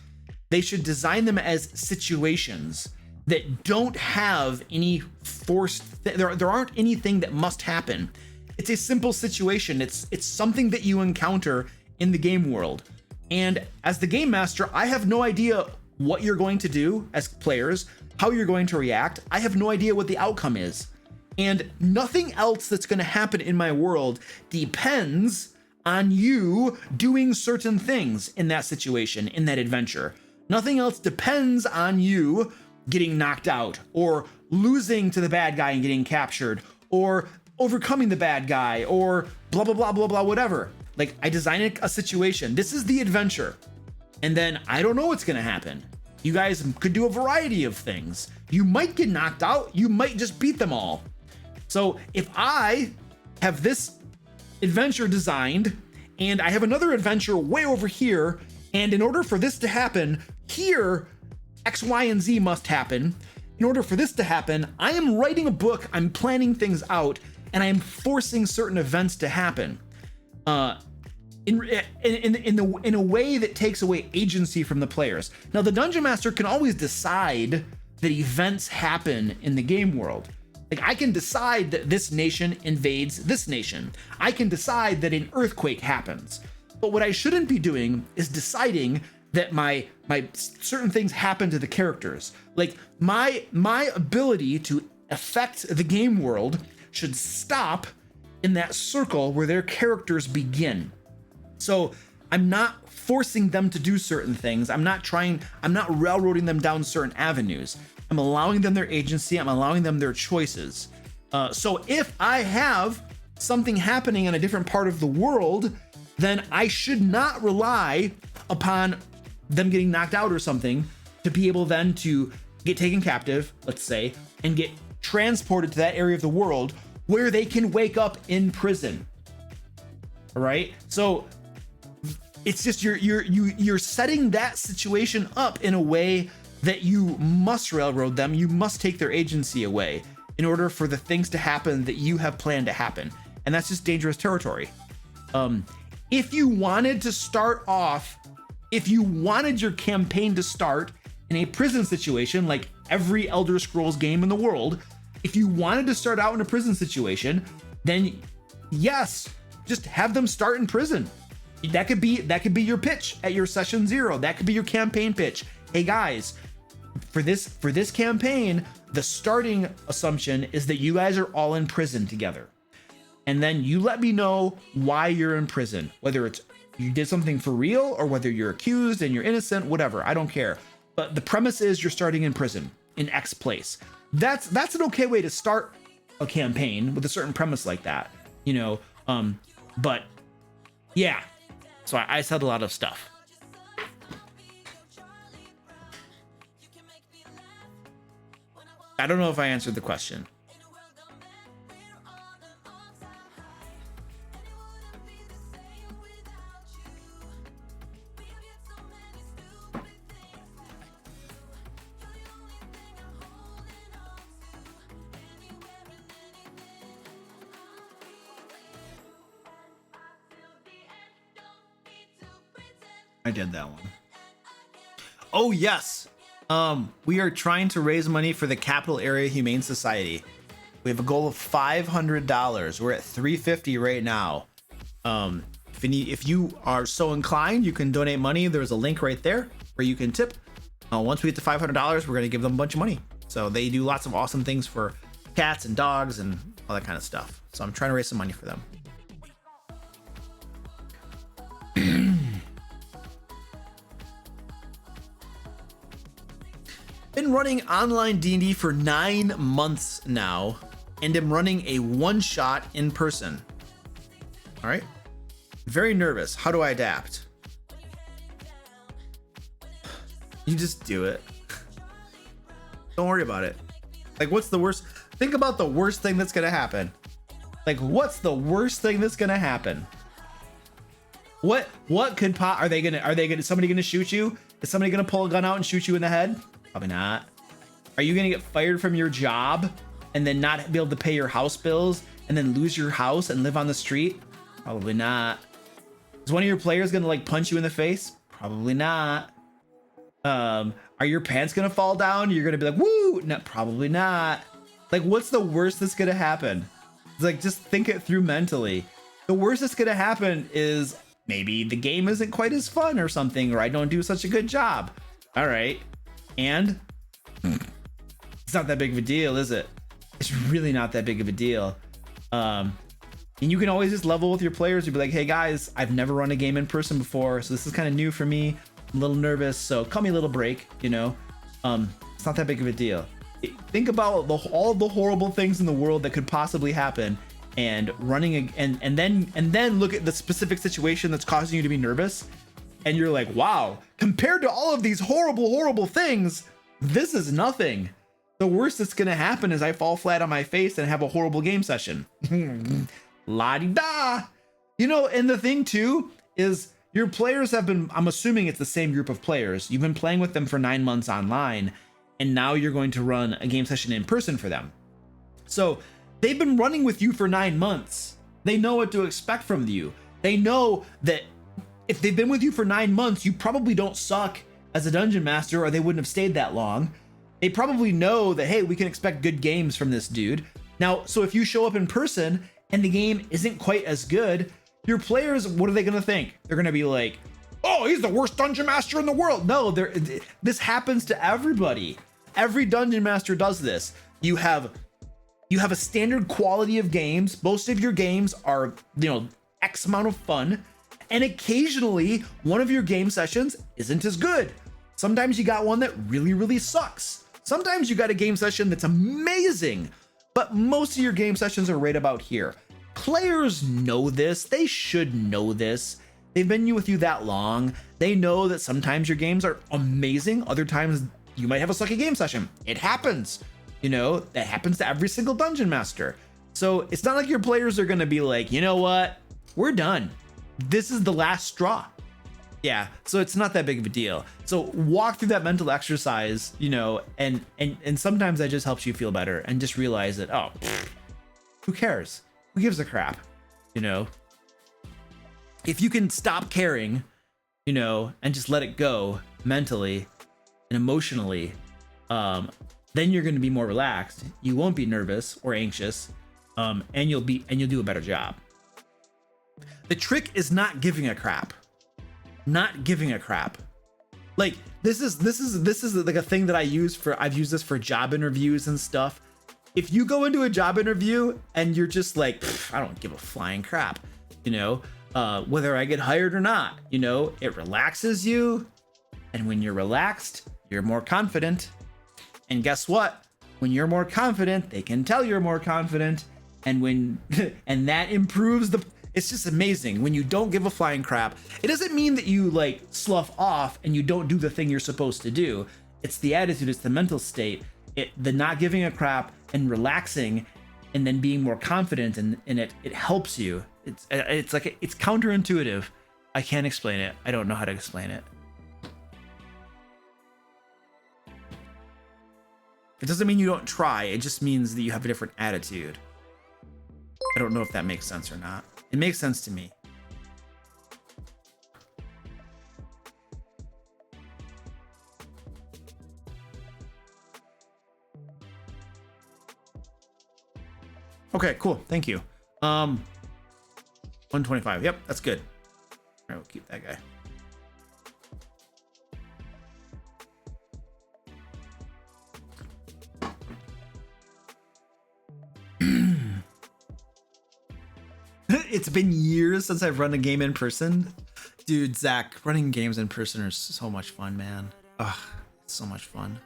A: They should design them as situations that don't have any forced, there aren't anything that must happen. It's a simple situation. It's something that you encounter in the game world. And as the game master, I have no idea what you're going to do as players, how you're going to react. I have no idea what the outcome is. And nothing else that's going to happen in my world depends on you doing certain things in that situation, in that adventure. Nothing else depends on you getting knocked out or losing to the bad guy and getting captured or overcoming the bad guy or blah, blah, blah, blah, blah, whatever. Like, I design a situation. This is the adventure. And then I don't know what's going to happen. You guys could do a variety of things. You might get knocked out. You might just beat them all. So if I have this adventure designed and I have another adventure way over here, and in order for this to happen here, X, Y, and Z must happen. In order for this to happen, I am writing a book, I'm planning things out, and I am forcing certain events to happen. In a way that takes away agency from the players. Now, the dungeon master can always decide that events happen in the game world. Like, I can decide that this nation invades this nation. I can decide that an earthquake happens. But what I shouldn't be doing is deciding that my certain things happen to the characters. Like, my ability to affect the game world should stop in that circle where their characters begin. So I'm not forcing them to do certain things. I'm not railroading them down certain avenues. I'm allowing them their agency. I'm allowing them their choices. So if I have something happening in a different part of the world, then I should not rely upon them getting knocked out or something to be able then to get taken captive, let's say, and get transported to that area of the world where they can wake up in prison. All right. So it's just you're setting that situation up in a way that you must railroad them. You must take their agency away in order for the things to happen that you have planned to happen. And that's just dangerous territory. If you wanted to start off, if you wanted your campaign to start in a prison situation, like every Elder Scrolls game in the world, if you wanted to start out in a prison situation, then yes, just have them start in prison. That could be your pitch at your session 0. That could be your campaign pitch. Hey guys, for this campaign, the starting assumption is that you guys are all in prison together. And then you let me know why you're in prison, whether it's you did something for real or whether you're accused and you're innocent, whatever, I don't care. But the premise is you're starting in prison in X place. That's an okay way to start a campaign with a certain premise like that, you know. But yeah, so I said a lot of stuff. I don't know if I answered the question. I did that one. Oh yes. We are trying to raise money for the Capital Area Humane Society. We have a goal of $500. We're at $350 right now. If you are so inclined, you can donate money. There's a link right there where you can tip. Once we get to $500, we're going to give them a bunch of money. So they do lots of awesome things for cats and dogs and all that kind of stuff. So I'm trying to raise some money for them. Been running online D&D for 9 months now, and am running a one-shot in person. All right, very nervous. How do I adapt? You just do it. Don't worry about it. Like, what's the worst? Think about the worst thing that's gonna happen. Like, what's the worst thing that's gonna happen? What could pop? Are they gonna? Somebody gonna shoot you? Is somebody gonna pull a gun out and shoot you in the head? Probably not. Are you gonna get fired from your job and then not be able to pay your house bills and then lose your house and live on the street? Probably not. Is one of your players gonna like punch you in the face? Probably not. Are your pants gonna fall down? You're gonna be like, woo! No, probably not. Like, what's the worst that's gonna happen? It's like, just think it through mentally. The worst that's gonna happen is maybe the game isn't quite as fun or something, or I don't do such a good job. All right. And it's not that big of a deal, is it? It's really not that big of a deal. And you can always just level with your players. You'd be like, hey guys, I've never run a game in person before, so this is kind of new for me. I'm a little nervous, so cut me a little break, you know? It's not that big of a deal. Think about all the horrible things in the world that could possibly happen, and running and then look at the specific situation that's causing you to be nervous. And you're like, wow, compared to all of these horrible things, this is nothing. The worst that's gonna happen is I fall flat on my face and have a horrible game session. La-di-da. You know, and the thing too is your players have been, I'm assuming it's the same group of players. You've been playing with them for 9 months online, and now you're going to run a game session in person for them. So they've been running with you for 9 months. They know what to expect from you. They know that if they've been with you for 9 months, you probably don't suck as a dungeon master, or they wouldn't have stayed that long. They probably know that, hey, we can expect good games from this dude. Now, so if you show up in person and the game isn't quite as good, your players, what are they gonna think? They're gonna be like, oh, he's the worst dungeon master in the world. No, this happens to everybody. Every dungeon master does this. You have a standard quality of games. Most of your games are, you know, X amount of fun. And occasionally one of your game sessions isn't as good. Sometimes you got one that really sucks. Sometimes you got a game session that's amazing, but most of your game sessions are right about here. players know this. They should know this. They've been with you that long. They know that sometimes your games are amazing. Other times you might have a sucky game session. It happens. You know, that happens to every single dungeon master. So it's not like your players are going to be like, you know what? We're done. This is the last straw. Yeah. So it's not that big of a deal. So walk through that mental exercise, you know, and sometimes that just helps you feel better and just realize that, oh, who cares? Who gives a crap? You know, if you can stop caring, you know, and just let it go mentally and emotionally, then you're going to be more relaxed. You won't be nervous or anxious, and you'll do a better job. The trick is not giving a crap. Not giving a crap. Like this is like a thing that I've used this for job interviews and stuff. If you go into a job interview and you're just like, I don't give a flying crap, you know, whether I get hired or not, you know, it relaxes you. And when you're relaxed, you're more confident. And guess what? When you're more confident, they can tell you're more confident. And and that improves it's just amazing when you don't give a flying crap. It doesn't mean that you like slough off and you don't do the thing you're supposed to do. It's the attitude, it's the mental state, the not giving a crap and relaxing and then being more confident, and it helps you. It's like it's counterintuitive. I can't explain it. I don't know how to explain it. It doesn't mean you don't try. It just means that you have a different attitude. I don't know if that makes sense or not. It makes sense to me. Okay, cool. Thank you. 125. Yep, that's good. All right, we'll keep that guy. It's been years since I've run a game in person. Dude, Zach, running games in person are so much fun, man. Ugh, it's so much fun.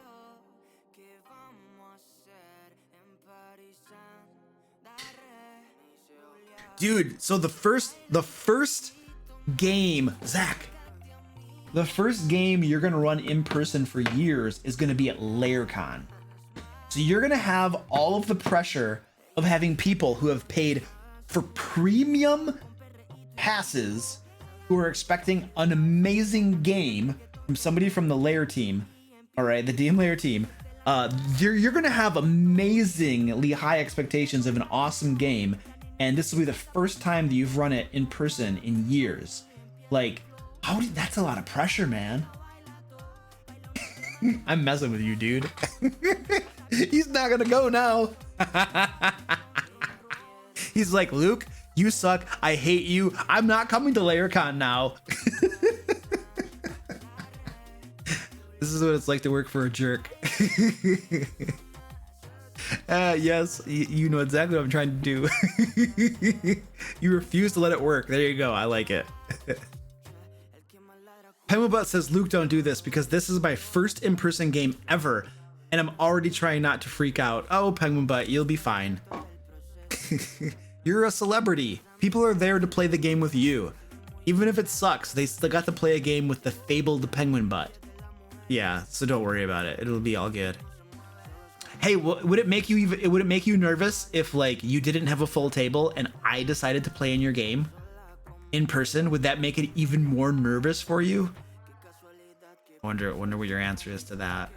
A: Dude, so the first game, Zach, the first game you're gonna run in person for years is gonna be at LayerCon. So you're gonna have all of the pressure of having people who have paid for premium passes, who are expecting an amazing game from somebody from the Layer team. All right, the DM Layer team. You're gonna have amazingly high expectations of an awesome game, and this will be the first time that you've run it in person in years. Like, that's a lot of pressure, man. I'm messing with you, dude. He's not gonna go now. He's like, Luke, you suck. I hate you. I'm not coming to LayerCon now. This is what it's like to work for a jerk. Yes, you know exactly what I'm trying to do. You refuse to let it work. There you go. I like it. Penguinbutt says, Luke, don't do this because this is my first in-person game ever, and I'm already trying not to freak out. Oh, Penguinbutt, you'll be fine. You're a celebrity. People are there to play the game with you. Even if it sucks, they still got to play a game with the fabled Penguinbutt. Yeah, so don't worry about it. It'll be all good. Hey, would it make you nervous if like you didn't have a full table and I decided to play in your game in person? Would that make it even more nervous for you? I wonder what your answer is to that.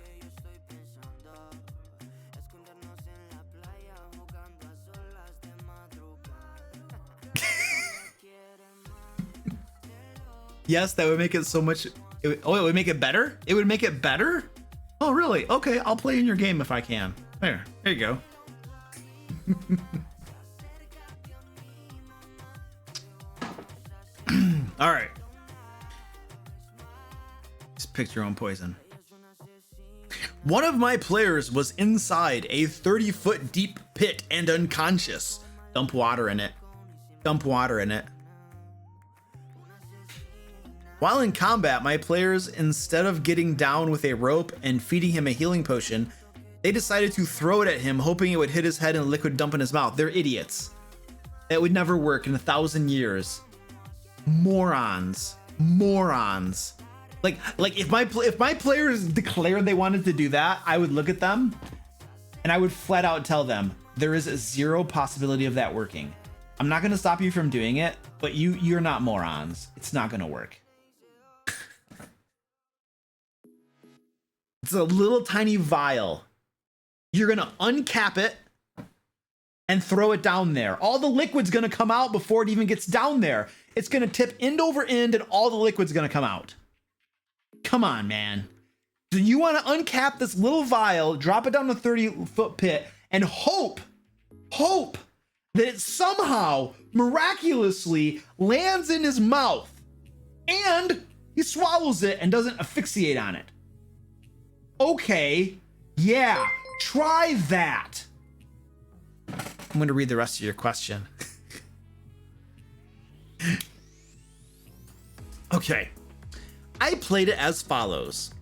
A: Yes, that would make it so much. It would make it better? It would make it better? Oh, really? Okay, I'll play in your game if I can. There you go. All right. Just pick your own poison. One of my players was inside a 30-foot deep pit and unconscious. Dump water in it. Dump water in it. While in combat, my players, instead of getting down with a rope and feeding him a healing potion, they decided to throw it at him, hoping it would hit his head and liquid dump in his mouth. They're idiots.
B: It would never work in 1,000 years. Morons. Like if my players declared they wanted to do that, I would look at them and I would flat out tell them there is a 0 possibility of that working. I'm not going to stop you from doing it, but you're not morons. It's not going to work. It's a little tiny vial. You're going to uncap it and throw it down there. All the liquid's going to come out before it even gets down there. It's going to tip end over end and all the liquid's going to come out. Come on, man. Do you want to uncap this little vial, drop it down a 30-foot pit, and hope that it somehow miraculously lands in his mouth and he swallows it and doesn't asphyxiate on it? Okay, yeah, try that. I'm going to read the rest of your question. Okay. I played it as follows.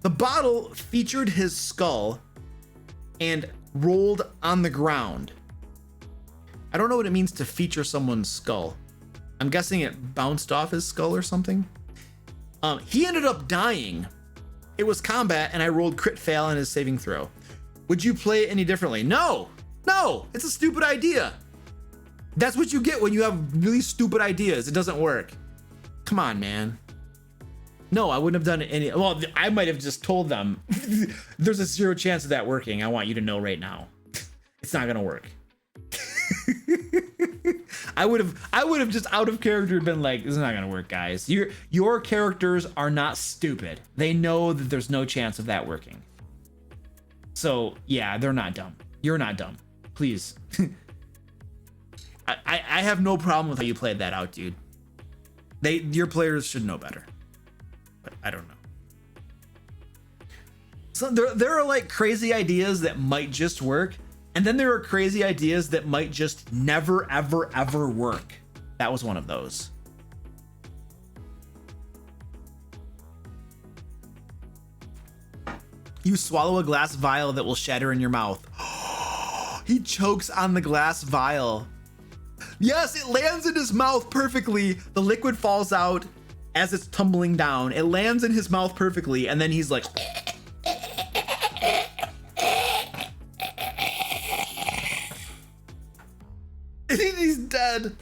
B: The bottle featured his skull and rolled on the ground. I don't know what it means to feature someone's skull. I'm guessing it bounced off his skull or something. He ended up dying. It was combat and I rolled crit fail on his saving throw. Would you play it any differently? No, it's a stupid idea. That's what you get when you have really stupid ideas. It doesn't work. Come on, man. No, I wouldn't have done any. Well, I might have just told them there's a 0 chance of that working. I want you to know right now. It's not gonna work. I would have just out of character been like, this is not gonna work, guys. Your characters are not stupid. They know that there's no chance of that working. So yeah, they're not dumb. You're not dumb. Please. I have no problem with how you played that out, dude. Your players should know better. But I don't know. So there are like crazy ideas that might just work, and then there are crazy ideas that might just never ever work. That was one of those. You swallow a glass vial that will shatter in your mouth. He chokes on the glass vial. Yes, it lands in his mouth perfectly. The liquid falls out as it's tumbling down. It lands in his mouth perfectly, and then he's like, he's dead.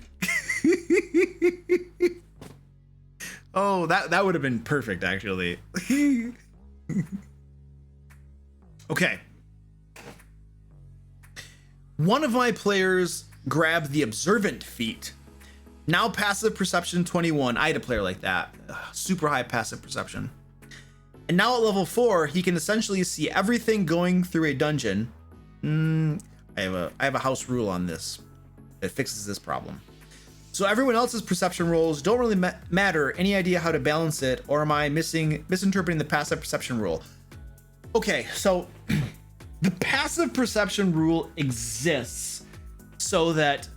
B: Oh, that would have been perfect, actually. Okay. One of my players grabbed the observant feat. Now passive perception 21. I had a player like that. Super high passive perception. And now at level 4, he can essentially see everything going through a dungeon. I have a house rule on this that fixes this problem. So everyone else's perception rolls don't really matter. Any idea how to balance it, or am I misinterpreting the passive perception rule? Okay, so the passive perception rule exists so that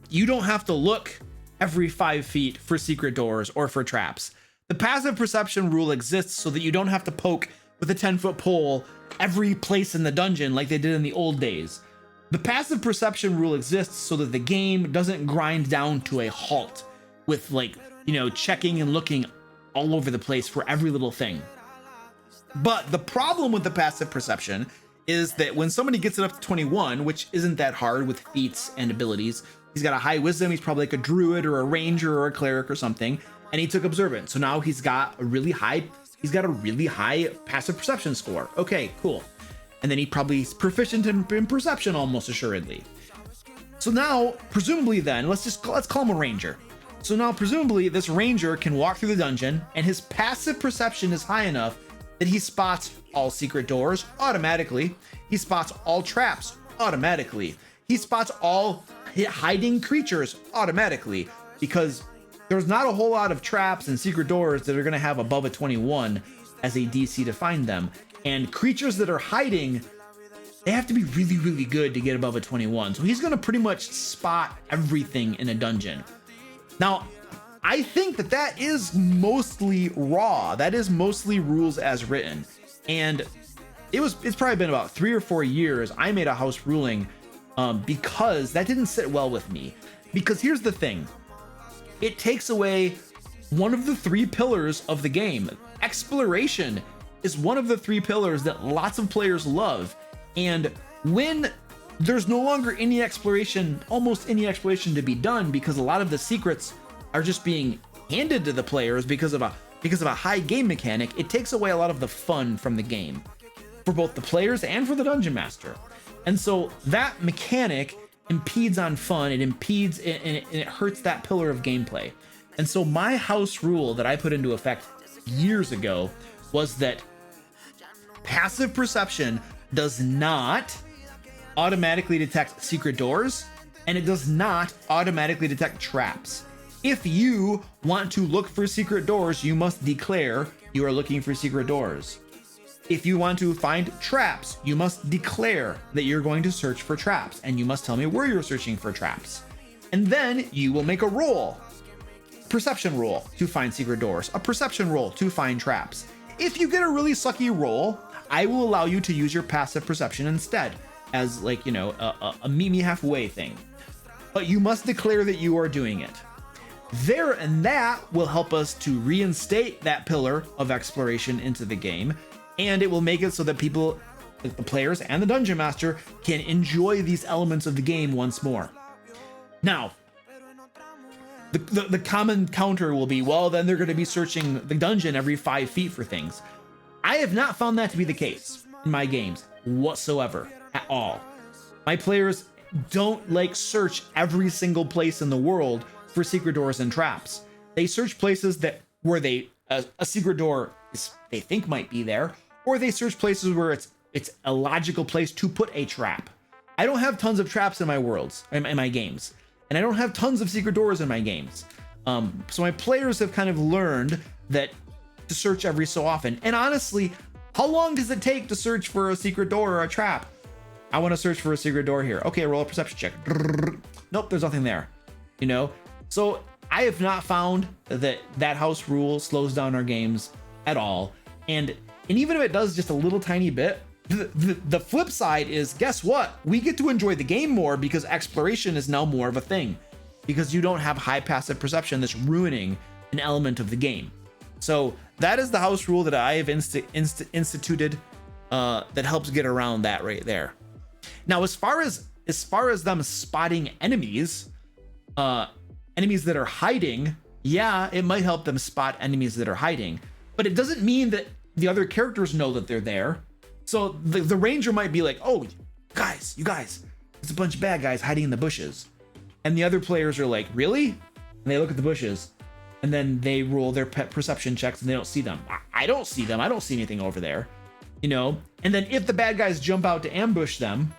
B: you don't have to look every 5 feet for secret doors or for traps. The passive perception rule exists so that you don't have to poke with a 10-foot pole every place in the dungeon like they did in the old days. The passive perception rule exists so that the game doesn't grind down to a halt with, like, you know, checking and looking all over the place for every little thing. But the problem with the passive perception is that when somebody gets it up to 21, which isn't that hard with feats and abilities, he's got a high wisdom, he's probably like a druid or a ranger or a cleric or something, and he took observant. So now he's got a really high passive perception score. Okay, cool. And then he probably is proficient in perception almost assuredly. So now, presumably then, let's call him a ranger. So now presumably this ranger can walk through the dungeon and his passive perception is high enough that he spots all secret doors automatically. He spots all traps automatically. He spots all hiding creatures automatically, because there's not a whole lot of traps and secret doors that are going to have above a 21 as a DC to find them. And creatures that are hiding, they have to be really, really good to get above a 21. So he's going to pretty much spot everything in a dungeon. Now, I think that is mostly raw. That is mostly rules as written. And it's probably been about 3 or 4 years. I made a house ruling
A: because that didn't sit well with me. Because here's the thing, it takes away one of the 3 pillars of the game. Exploration is one of the 3 pillars that lots of players love. And when there's no longer any exploration, almost any exploration to be done, because a lot of the secrets are just being handed to the players because of a high game mechanic, it takes away a lot of the fun from the game for both the players and for the dungeon master. And so that mechanic impedes on fun, it impedes and it hurts that pillar of gameplay. And so my house rule that I put into effect years ago was that passive perception does not automatically detect secret doors, and it does not automatically detect traps. If you want to look for secret doors, you must declare you are looking for secret doors. If you want to find traps, you must declare that you're going to search for traps, and you must tell me where you're searching for traps. And then you will make a roll, perception roll, to find secret doors, a perception roll to find traps. If you get a really sucky roll, I will allow you to use your passive perception instead, as like, you know, a meet me halfway thing. But you must declare that you are doing it. There, and that will help us to reinstate that pillar of exploration into the game, and it will make it so that people, the players and the dungeon master, can enjoy these elements of the game once more. Now, the common counter will be, well, then they're going to be searching the dungeon every 5 feet for things. I have not found that to be the case in my games whatsoever at all. My players don't like search every single place in the world for secret doors and traps. They search places that where a secret door is, they think might be there, or they search places where it's a logical place to put a trap. I don't have tons of traps in my worlds, in my games, and I don't have tons of secret doors in my games. So my players have kind of learned that to search every so often. And honestly, how long does it take to search for a secret door or a trap? I want to search for a secret door here. Okay, roll a perception check. Nope, there's nothing there. You know? So I have not found that house rule slows down our games at all. And even if it does just a little tiny bit, the flip side is, guess what? We get to enjoy the game more because exploration is now more of a thing, because you don't have high passive perception that's ruining an element of the game. So that is the house rule that I have instituted that helps get around that right there. Now, as far as them spotting enemies, enemies that are hiding, yeah, it might help them spot enemies that are hiding, but it doesn't mean that the other characters know that they're there. So the ranger might be like, oh, you guys, there's a bunch of bad guys hiding in the bushes. And the other players are like, really? And they look at the bushes, and then they roll their perception checks and they don't see them. I don't see them. I don't see anything over there, you know? And then if the bad guys jump out to ambush them,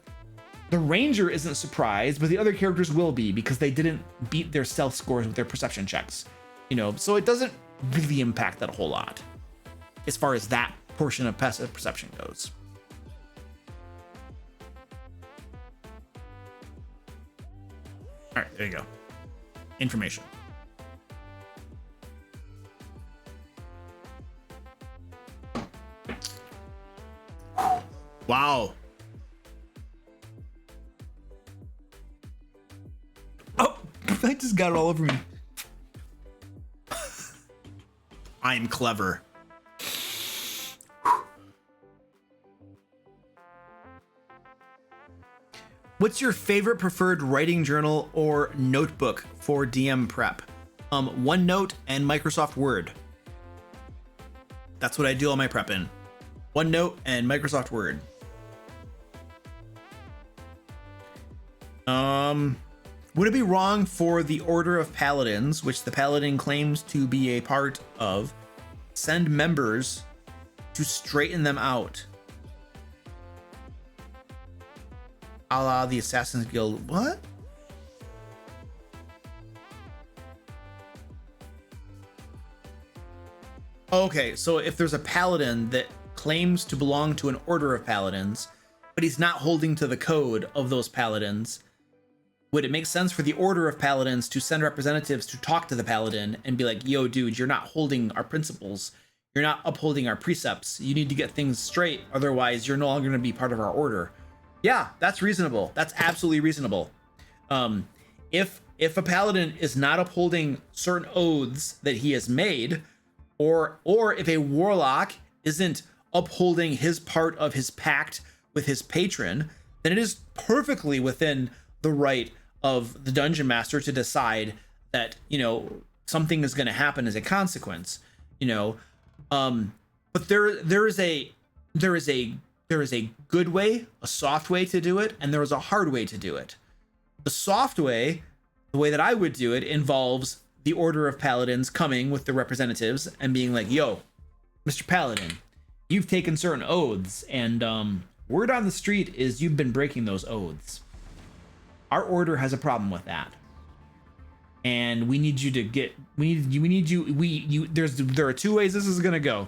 A: the ranger isn't surprised, but the other characters will be, because they didn't beat their stealth scores with their perception checks, you know? So it doesn't really impact that a whole lot as far as that portion of passive perception goes. All right, there you go. Information. Wow. Oh, I just got it all over me. I'm clever. What's your favorite preferred writing journal or notebook for DM prep? OneNote and Microsoft Word. That's what I do all my prep in. OneNote and Microsoft Word. Would it be wrong for the Order of Paladins, which the Paladin claims to be a part of, send members to straighten them out? A la the Assassin's Guild. What? Okay, so if there's a paladin that claims to belong to an order of paladins, but he's not holding to the code of those paladins, would it make sense for the order of paladins to send representatives to talk to the paladin and be like, yo, dude, you're not holding our principles. You're not upholding our precepts. You need to get things straight. Otherwise, you're no longer going to be part of our order. Yeah, that's reasonable. That's absolutely reasonable. If a paladin is not upholding certain oaths that he has made, or if a warlock isn't upholding his part of his pact with his patron, then it is perfectly within the right of the dungeon master to decide that, you know, something is going to happen as a consequence, you know. But there is a good way, a soft way to do it, and there is a hard way to do it. The soft way, the way that I would do it, involves the Order of Paladins coming with the representatives and being like, yo, Mr. Paladin, you've taken certain oaths, and word on the street is you've been breaking those oaths. Our order has a problem with that, and we need you to get. There are two ways this is gonna go.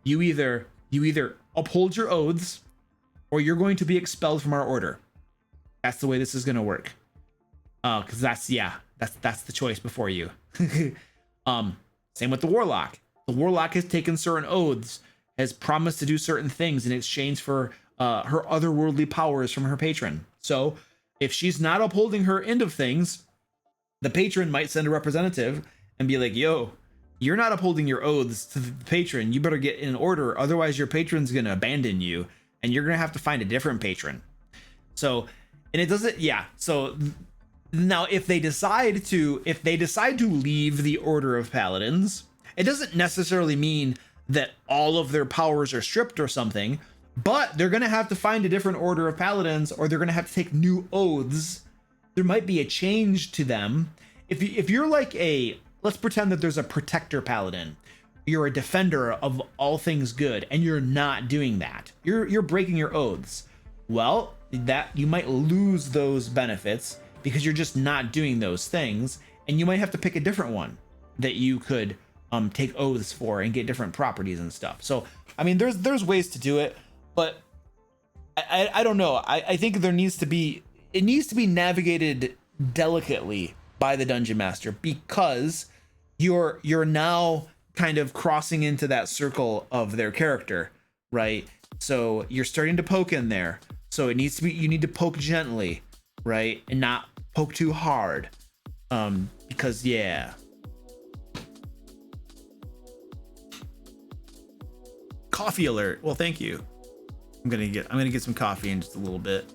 A: You either uphold your oaths, or you're going to be expelled from our order. That's the way this is gonna work. Because that's the choice before you. Same with the warlock. The warlock has taken certain oaths, has promised to do certain things in exchange for her otherworldly powers from her patron. So if she's not upholding her end of things, the patron might send a representative and be like, yo, you're not upholding your oaths to the patron. You better get in order. Otherwise your patron's going to abandon you and you're going to have to find a different patron. So, and it doesn't, yeah. So now if they decide to leave the Order of Paladins, it doesn't necessarily mean that all of their powers are stripped or something, but they're going to have to find a different Order of Paladins, or they're going to have to take new oaths. There might be a change to them. If you're like let's pretend that there's a protector paladin. You're a defender of all things good, and you're not doing that. You're breaking your oaths. Well, that you might lose those benefits because you're just not doing those things, and you might have to pick a different one that you could take oaths for and get different properties and stuff. So, I mean, there's ways to do it, but I don't know. I think it needs to be navigated delicately by the dungeon master, because you're now kind of crossing into that circle of their character, right? So you're starting to poke in there. So you need to poke gently, right? And not poke too hard. Because yeah. Coffee alert. Well, thank you. I'm gonna get some coffee in just a little bit.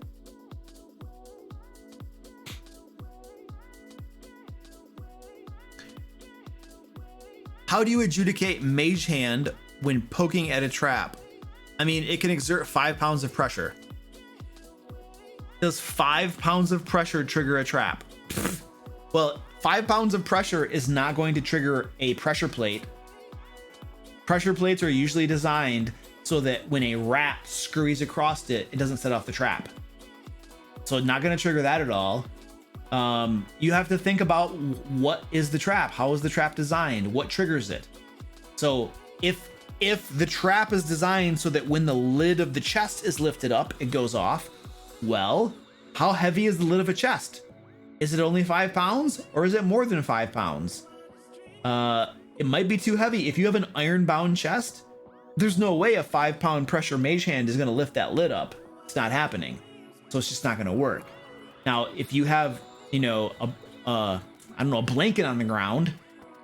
A: How do you adjudicate Mage Hand when poking at a trap? I mean, it can exert 5 pounds of pressure. Does 5 pounds of pressure trigger a trap? Well, 5 pounds of pressure is not going to trigger a pressure plate. Pressure plates are usually designed so that when a rat scurries across it, it doesn't set off the trap. So not going to trigger that at all. You have to think about what is the trap? How is the trap designed? What triggers it? So if the trap is designed so that when the lid of the chest is lifted up, it goes off, well, how heavy is the lid of a chest? Is it only 5 pounds, or is it more than 5 pounds? It might be too heavy. If you have an iron-bound chest, there's no way a 5-pound pressure Mage Hand is going to lift that lid up. It's not happening. So it's just not going to work. Now, if you have, you know, a blanket on the ground,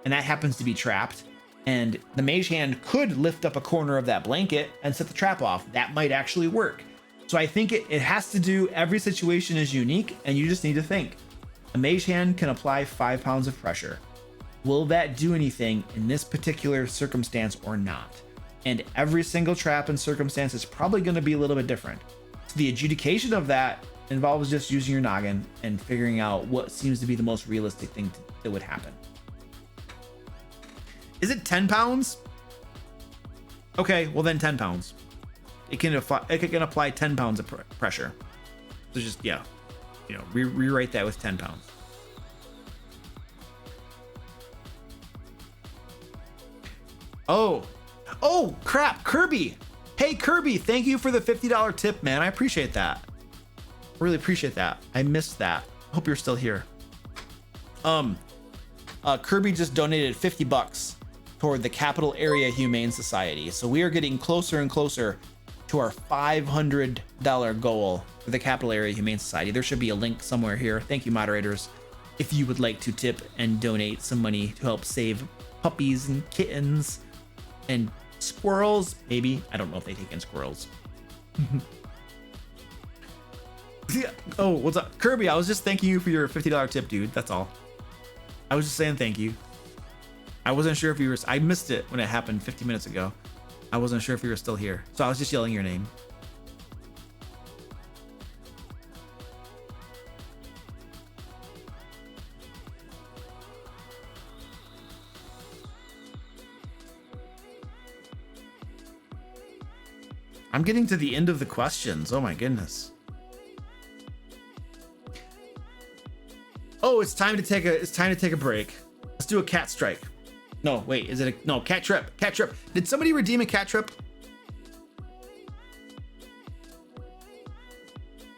A: and that happens to be trapped, and the Mage Hand could lift up a corner of that blanket and set the trap off, that might actually work. So I think it has to do, every situation is unique, and you just need to think. A Mage Hand can apply 5 pounds of pressure. Will that do anything in this particular circumstance or not? And every single trap and circumstance is probably going to be a little bit different. So the adjudication of that involves just using your noggin and figuring out what seems to be the most realistic thing that would happen. Is it 10 pounds? Okay, well then 10 pounds. It can apply 10 pounds of pressure. So just, yeah, you know, rewrite that with 10 pounds. Oh crap, Kirby. Hey Kirby, thank you for the $50 tip, man. I appreciate that. Really appreciate that. I missed that. Hope you're still here. Kirby just donated $50 toward the Capital Area Humane Society. So we are getting closer and closer to our $500 goal for the Capital Area Humane Society. There should be a link somewhere here. Thank you, moderators, if you would like to tip and donate some money to help save puppies and kittens and squirrels. Maybe. I don't know if they take in squirrels. Yeah. Oh, what's up? Kirby, I was just thanking you for your $50 tip, dude. That's all. I was just saying thank you. I wasn't sure if you were... I missed it when it happened 50 minutes ago. I wasn't sure if you were still here. So I was just yelling your name. I'm getting to the end of the questions. Oh my goodness. Oh, it's time to take a break. Let's do a cat strike. No, wait, is it no, cat trip? Cat trip. Did somebody redeem a cat trip?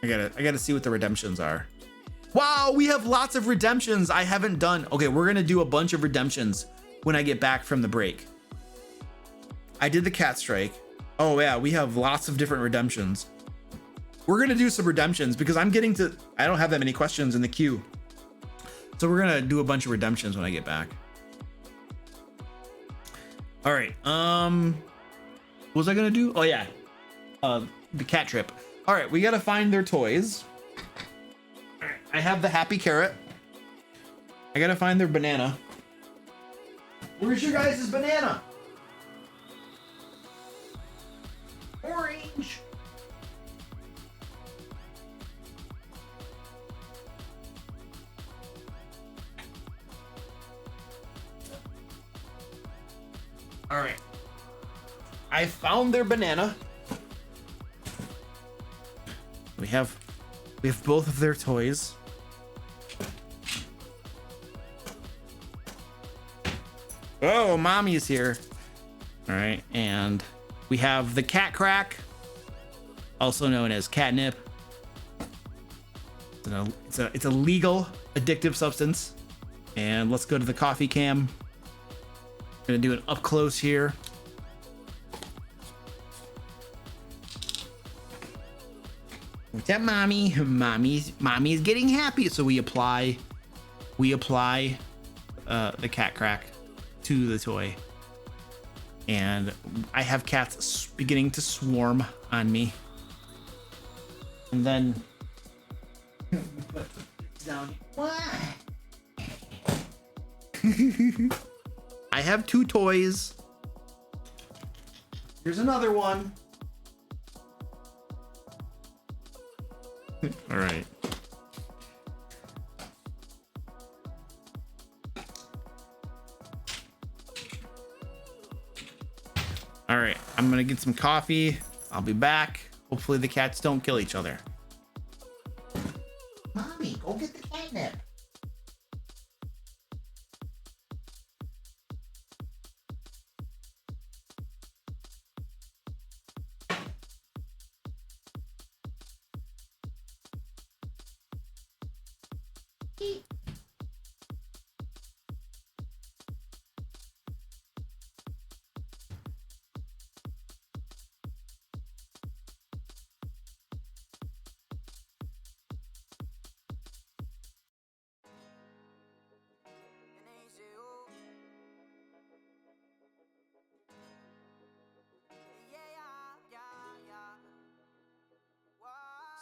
A: I gotta see what the redemptions are. Wow, we have lots of redemptions I haven't done. Okay, we're gonna do a bunch of redemptions when I get back from the break. I did the cat strike. Oh yeah, we have lots of different redemptions. We're gonna do some redemptions because I don't have that many questions in the queue. So we're gonna do a bunch of redemptions when I get back. All right. What was I gonna do? Oh yeah, the cat trip. All right, we gotta find their toys. All right, I have the happy carrot. I gotta find their banana. Where's your guys' banana? Orange. All right. I found their banana. We have both of their toys. Oh, mommy's here. All right, and we have the cat crack, also known as catnip. It's a legal addictive substance. And let's go to the coffee cam. Gonna do an up close here. What's up, mommy? Mommy's getting happy. So we apply the cat crack to the toy. And I have cats beginning to swarm on me. And then put this down. What? I have two toys. Here's another one. All right. All right, I'm gonna get some coffee. I'll be back. Hopefully the cats don't kill each other. Mommy, go get the catnip.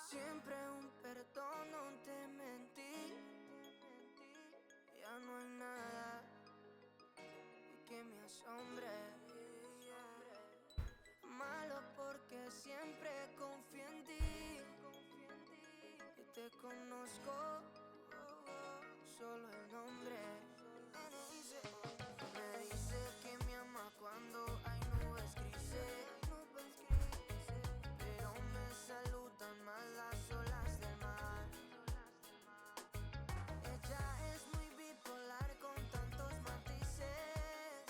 C: Siempre un perdón, no te mentí. Ya no hay nada que me asombre. Malo porque siempre confío en ti. Y te conozco solo el nombre. Me dice que me ama cuando hay nubes grises. Pero me saludan más las olas del mar. Ella es muy bipolar con tantos matices.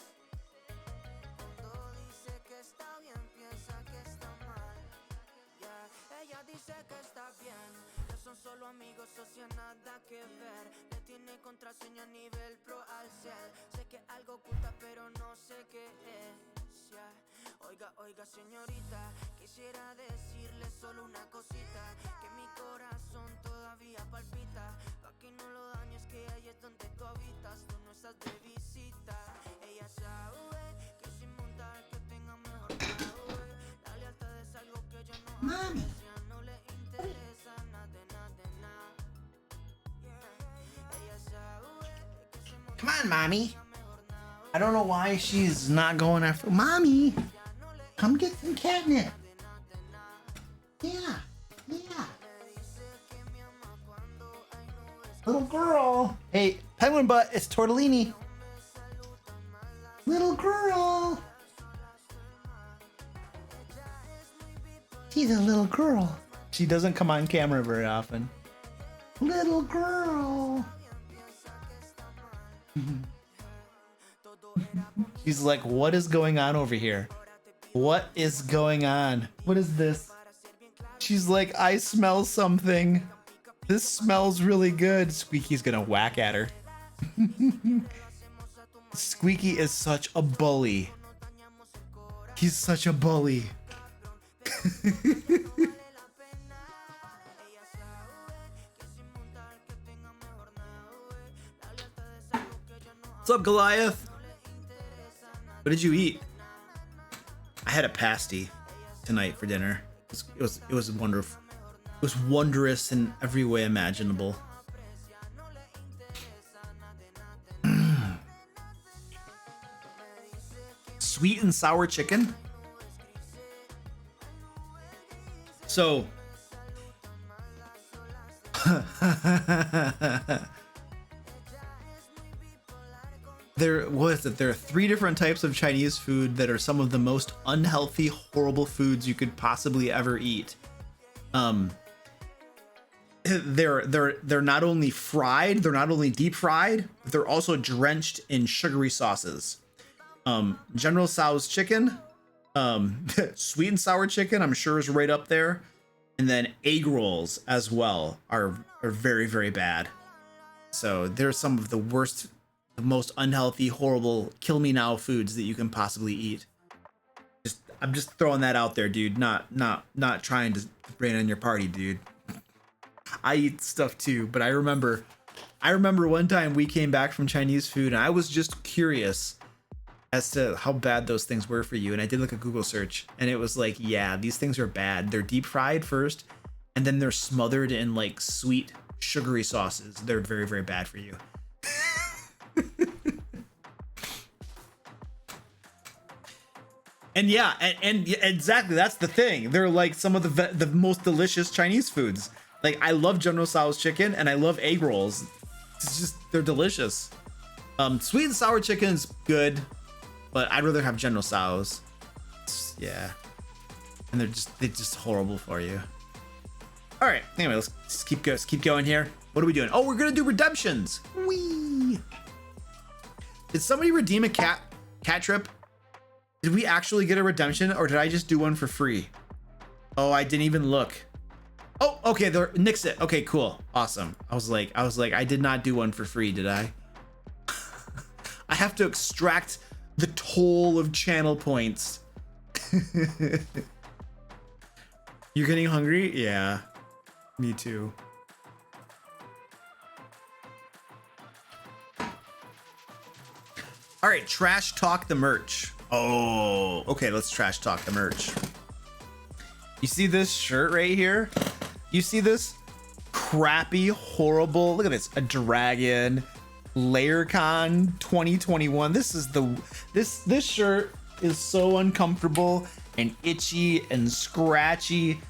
C: Cuando dice que está bien, piensa que está mal. Yeah. Ella dice que está bien, que son solo amigos, socio, nada que ver. Le tiene contraseña a nivel pro al ser. Sé que algo oculta, pero no sé qué es. Yeah. Hoy Oiga, oiga, señorita, quisiera decirle solo una cosita, que mi corazón todavía palpita, pa' que no lo dañes, que ahí es donde tú habitas, tú no estás de visita. Ella sabe que sin montar que tenga mejor pago, la lealtad es algo que ella no aprecia, no le interesa nada de nada de nada. Ella sabe que sin montar
A: Come on, mommy. I don't know why she's not going after mommy. Come get some catnip. Yeah, yeah. Little girl. Hey, penguin butt, it's tortellini. Little girl. She's a little girl. She doesn't come on camera very often. Little girl. She's like, what is going on over here? What is going on? What is this? She's like, I smell something. This smells really good. Squeaky's gonna whack at her. Squeaky is such a bully. He's such a bully.
B: What's up, Goliath? What did you eat? I had a pasty tonight for dinner. It was wonderful. It was wondrous in every way imaginable. Sweet and sour chicken. So there are 3 different types of Chinese food that are some of the most unhealthy, horrible foods you could possibly ever eat. They're not only fried, they're not only deep fried, but they're also drenched in sugary sauces. General Tso's chicken, sweet and sour chicken, I'm sure is right up there. And then egg rolls as well are very, very bad. So they're some of the worst, the most unhealthy, horrible, kill me now foods that you can possibly eat. I'm just throwing that out there, dude. Not trying to rain on your party, dude. I eat stuff too, but I remember one time we came back from Chinese food and I was just curious as to how bad those things were for you. And I did like a Google search and it was like, yeah, these things are bad. They're deep fried first and then they're smothered in like sweet, sugary sauces. They're very, very bad for you. And yeah, and exactly, that's the thing. They're like some of the most delicious Chinese foods. Like I love General Tso's chicken and I love egg rolls. It's just, they're delicious. Sweet and sour chicken's good, but I'd rather have General Tso's. Yeah. And they're just horrible for you. All right, anyway, let's keep going here. What are we doing? Oh, we're gonna do redemptions. Whee! Did somebody redeem a cat trip? Did we actually get a redemption or did I just do one for free? Oh, I didn't even look. Oh, okay, they're nix it. Okay, cool. Awesome. I was like, I did not do one for free, did I? I have to extract the toll of channel points. You're getting hungry? Yeah, me too. All right, trash talk the merch. Oh, okay, let's trash talk the merch. You see this shirt right here? You see this crappy, horrible, look at this, a dragon, LayerCon 2021. This shirt is so uncomfortable and itchy and scratchy.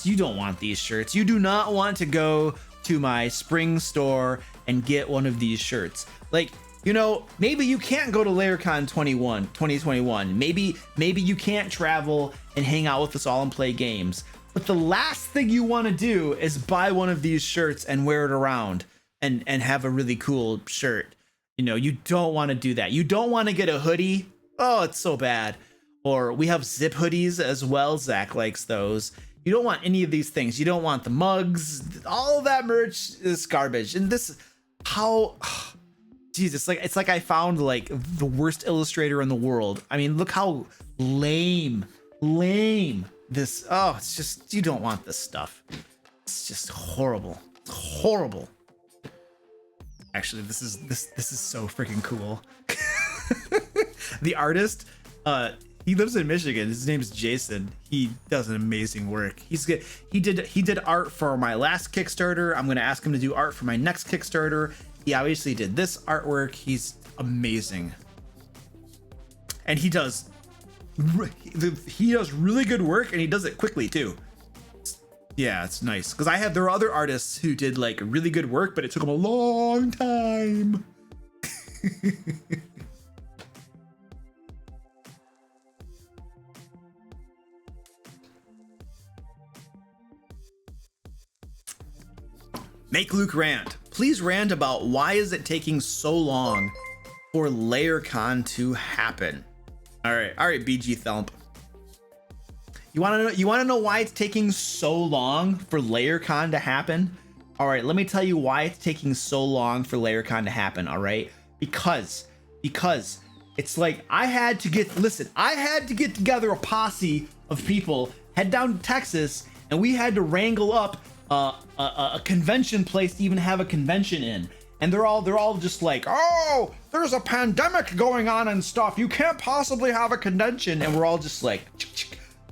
B: You don't want these shirts. You do not want to go to my spring store and get one of these shirts. Like, you know, maybe you can't go to LayerCon 2021. Maybe you can't travel and hang out with us all and play games. But the last thing you want to do is buy one of these shirts and wear it around and have a really cool shirt. You know, you don't want to do that. You don't want to get a hoodie. Oh, it's so bad. Or we have zip hoodies as well. Zach likes those. You don't want any of these things. You don't want the mugs. All of that merch is garbage. And this, how
A: Jesus, it's like I found like the worst illustrator in the world. I mean, look how lame this. Oh, it's just, you don't want this stuff. It's just horrible, horrible. Actually, this is so freaking cool. The artist, he lives in Michigan. His name's Jason. He does an amazing work. He's good. He did art for my last Kickstarter. I'm gonna ask him to do art for my next Kickstarter. He obviously did this artwork. He's amazing, and he does really good work, and he does it quickly too. Yeah, it's nice because there are other artists who did like really good work, but it took them a long time. Make Luke rant. Please rant about why is it taking so long for LayerCon to happen. All right, BG Thump. You want to know why it's taking so long for LayerCon to happen? All right, let me tell you why it's taking so long for LayerCon to happen. All right, because it's like I had to get together a posse of people, head down to Texas, and we had to wrangle up a convention place to even have a convention in. And they're all just like, oh, there's a pandemic going on and stuff. You can't possibly have a convention. And we're all just like,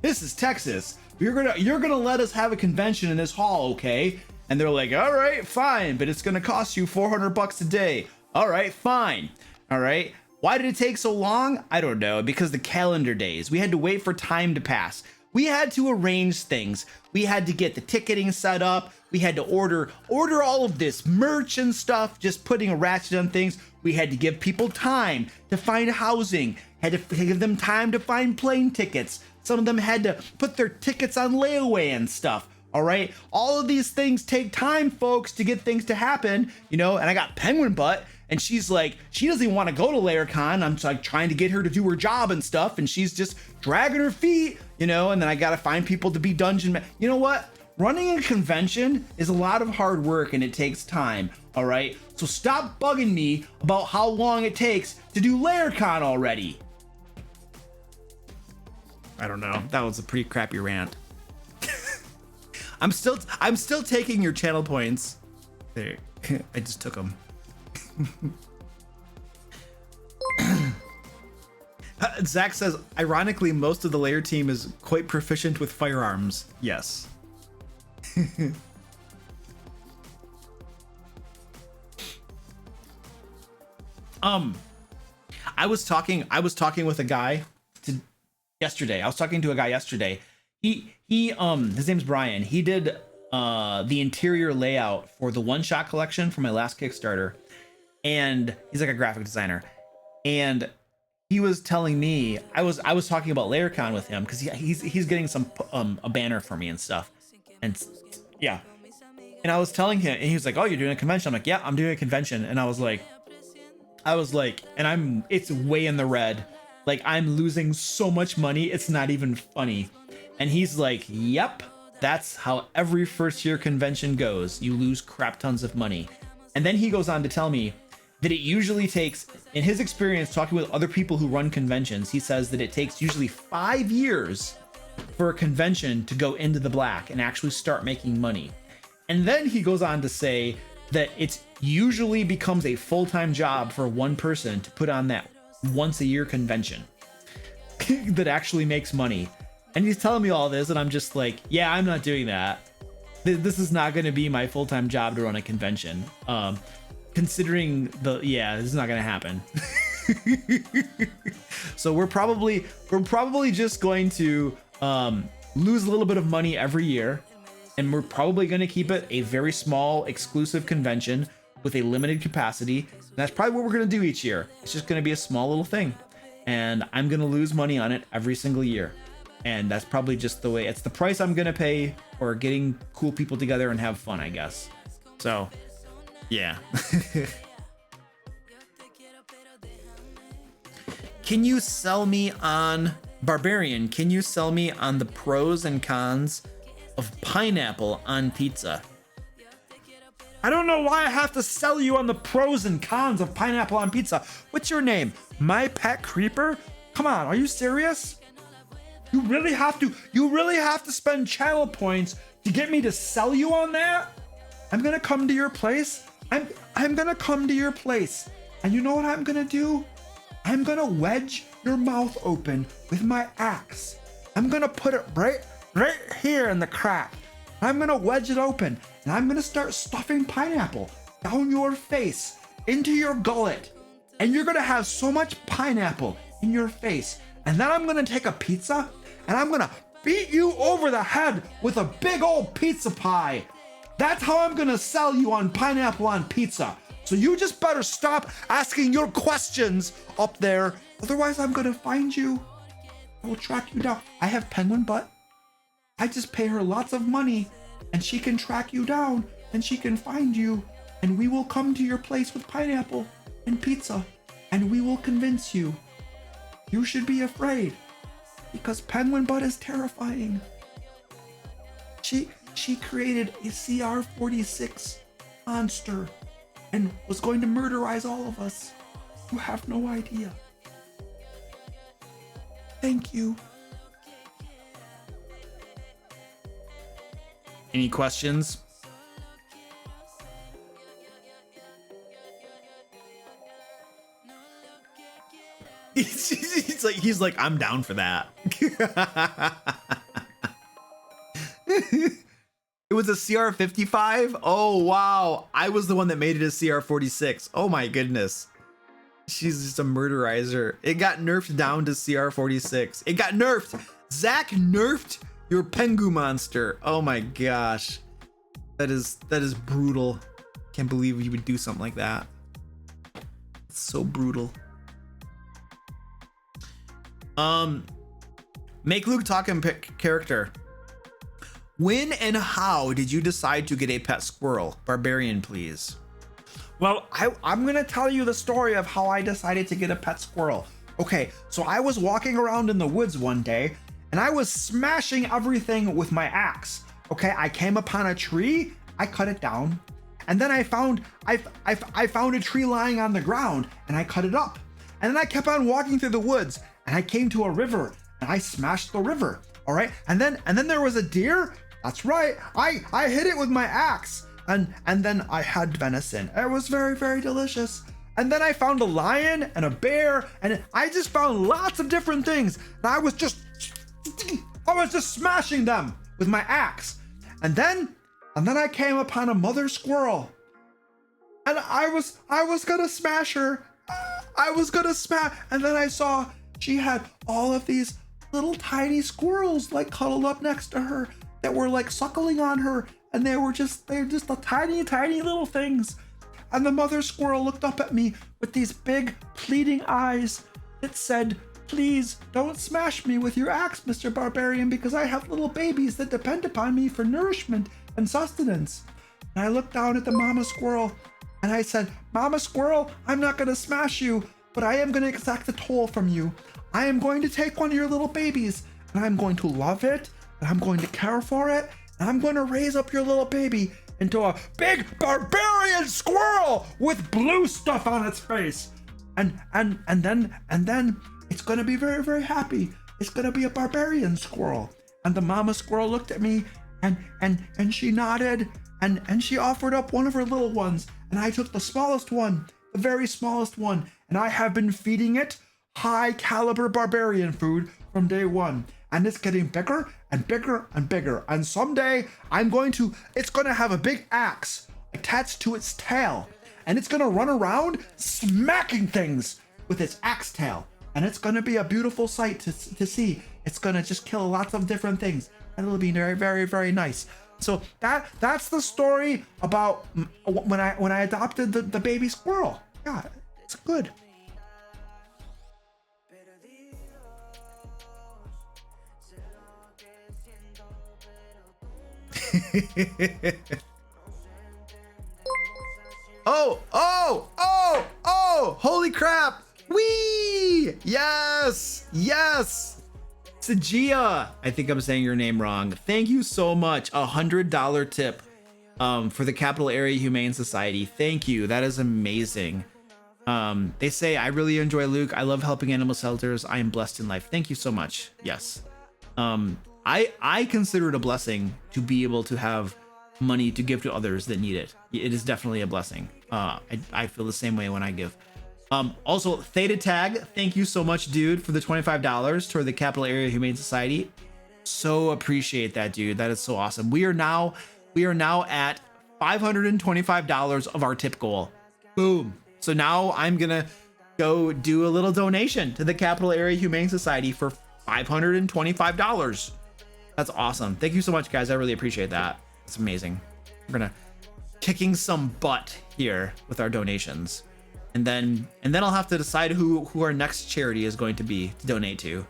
A: this is Texas. You're gonna let us have a convention in this hall, okay? And they're like, all right, fine, but it's gonna cost you $400 a day. All right, fine. All right. Why did it take so long? I don't know. Because the calendar days. We had to wait for time to pass. We had to arrange things. We had to get the ticketing set up. We had to order all of this merch and stuff, just putting a ratchet on things. We had to give people time to find housing, had to give them time to find plane tickets. Some of them had to put their tickets on layaway and stuff. All right. All of these things take time, folks, to get things to happen, you know, and I got Penguin Butt. And she's like, she doesn't even want to go to LayerCon. I'm like trying to get her to do her job and stuff. And she's just dragging her feet, you know, and then I got to find people to be dungeon. You know what? Running a convention is a lot of hard work and it takes time. All right. So stop bugging me about how long it takes to do LayerCon already. I don't know. That was a pretty crappy rant. I'm still taking your channel points. There. I just took them. Zack says, ironically, most of the Layer team is quite proficient with firearms. Yes. I was talking with a guy yesterday. I was talking to a guy yesterday. He his name's Brian. He did the interior layout for the one-shot collection for my last Kickstarter. And he's like a graphic designer, and he was telling me, I was talking about LayerCon with him because he's getting some a banner for me and stuff, and yeah, and I was telling him, and he was like, oh, you're doing a convention? I'm like, yeah, I'm doing a convention. And I was like, and it's way in the red, like I'm losing so much money, it's not even funny. And he's like, yep, that's how every first year convention goes. You lose crap tons of money. And then he goes on to tell me that it usually takes, in his experience talking with other people who run conventions, he says that it takes usually 5 years for a convention to go into the black and actually start making money. And then he goes on to say that it's usually becomes a full-time job for one person to put on that once a year convention that actually makes money. And he's telling me all this, and I'm just like, yeah, I'm not doing that. This is not going to be my full-time job to run a convention. Considering this is not gonna happen. So we're probably just going to lose a little bit of money every year, and we're probably going to keep it a very small exclusive convention with a limited capacity. And that's probably what we're going to do each year. It's just going to be a small little thing, and I'm going to lose money on it every single year. And that's probably just the way, it's the price I'm going to pay for getting cool people together and have fun, I guess. So yeah. Can you sell me on Barbarian? Can you sell me on the pros and cons of pineapple on pizza? I don't know why I have to sell you on the pros and cons of pineapple on pizza. What's your name? My Pet Creeper? Come on, are you serious? You really have to spend channel points to get me to sell you on that? I'm gonna come to your place. I'm gonna come to your place. And you know what I'm gonna do? I'm gonna wedge your mouth open with my axe. I'm gonna put it right here in the crack. I'm gonna wedge it open and I'm gonna start stuffing pineapple down your face, into your gullet. And you're gonna have so much pineapple in your face. And then I'm gonna take a pizza and I'm gonna beat you over the head with a big old pizza pie. That's how I'm gonna sell you on pineapple on pizza. So you just better stop asking your questions up there. Otherwise, I'm gonna find you. I will track you down. I have penguin butt. I just pay her lots of money and she can track you down and she can find you and we will come to your place with pineapple and pizza and we will convince you. You should be afraid because penguin butt is terrifying. She created a CR46 monster and was going to murderize all of us. You have no idea. Thank you. Any questions?
B: He's like, I'm down for that. It was a CR55? Oh, wow. I was the one that made it a CR46. Oh my goodness. She's just a murderizer. It got nerfed down to CR46. It got nerfed. Zack nerfed your Pengu monster. Oh my gosh. That is brutal. Can't believe you would do something like that. It's so brutal. Make Luke talk and pick character. When and how did you decide to get a pet squirrel? Barbarian, please.
A: Well, I'm gonna tell you the story of how I decided to get a pet squirrel. Okay, so I was walking around in the woods one day and I was smashing everything with my axe. Okay, I came upon a tree, I cut it down, and then I found a tree lying on the ground and I cut it up. And then I kept on walking through the woods and I came to a river and I smashed the river. All right, and then there was a deer. That's right, I hit it with my axe. And then I had venison. It was very, very delicious. And then I found a lion and a bear, and I just found lots of different things. And I was just smashing them with my axe. And then I came upon a mother squirrel. And I was gonna smash her. And then I saw she had all of these little tiny squirrels like cuddled up next to her that were like suckling on her. And they're just the tiny, tiny little things. And the mother squirrel looked up at me with these big pleading eyes that said, "Please don't smash me with your axe, Mr. Barbarian, because I have little babies that depend upon me for nourishment and sustenance." And I looked down at the mama squirrel and I said, "Mama squirrel, I'm not gonna smash you, but I am gonna exact a toll from you. I am going to take one of your little babies and I'm going to love it and I'm going to care for it. I'm going to raise up your little baby into a big barbarian squirrel with blue stuff on its face. And then it's going to be very, very happy. It's going to be a barbarian squirrel." And the mama squirrel looked at me and she nodded and she offered up one of her little ones. And I took the smallest one, the very smallest one. And I have been feeding it high caliber barbarian food from day one. And it's getting bigger and bigger and bigger. And someday it's going to have a big axe attached to its tail. And it's going to run around smacking things with its axe tail. And it's going to be a beautiful sight to see. It's going to just kill lots of different things. And it'll be very, very, very nice. So that's the story about when I adopted the baby squirrel. Yeah, it's good.
B: Oh, holy crap. Wee! Yes. Sagia. I think I'm saying your name wrong. Thank you so much. $100 tip.
A: for the Capital Area Humane Society. Thank you. That is amazing. They say, I really enjoy Luke. I love helping animal shelters. I am blessed in life. Thank you so much. Yes. I consider it a blessing to be able to have money to give to others that need it. It is definitely a blessing. I feel the same way when I give. Also, Theta Tag, thank you so much, dude, for the $25 toward the Capital Area Humane Society. So appreciate that, dude. That is so awesome. We are now at $525 of our tip goal. Boom. So now I'm gonna go do a little donation to the Capital Area Humane Society for $525. That's awesome. Thank you so much, guys. I really appreciate that. It's amazing. We're gonna kicking some butt here with our donations. And then I'll have to decide who our next charity is going to be to donate to.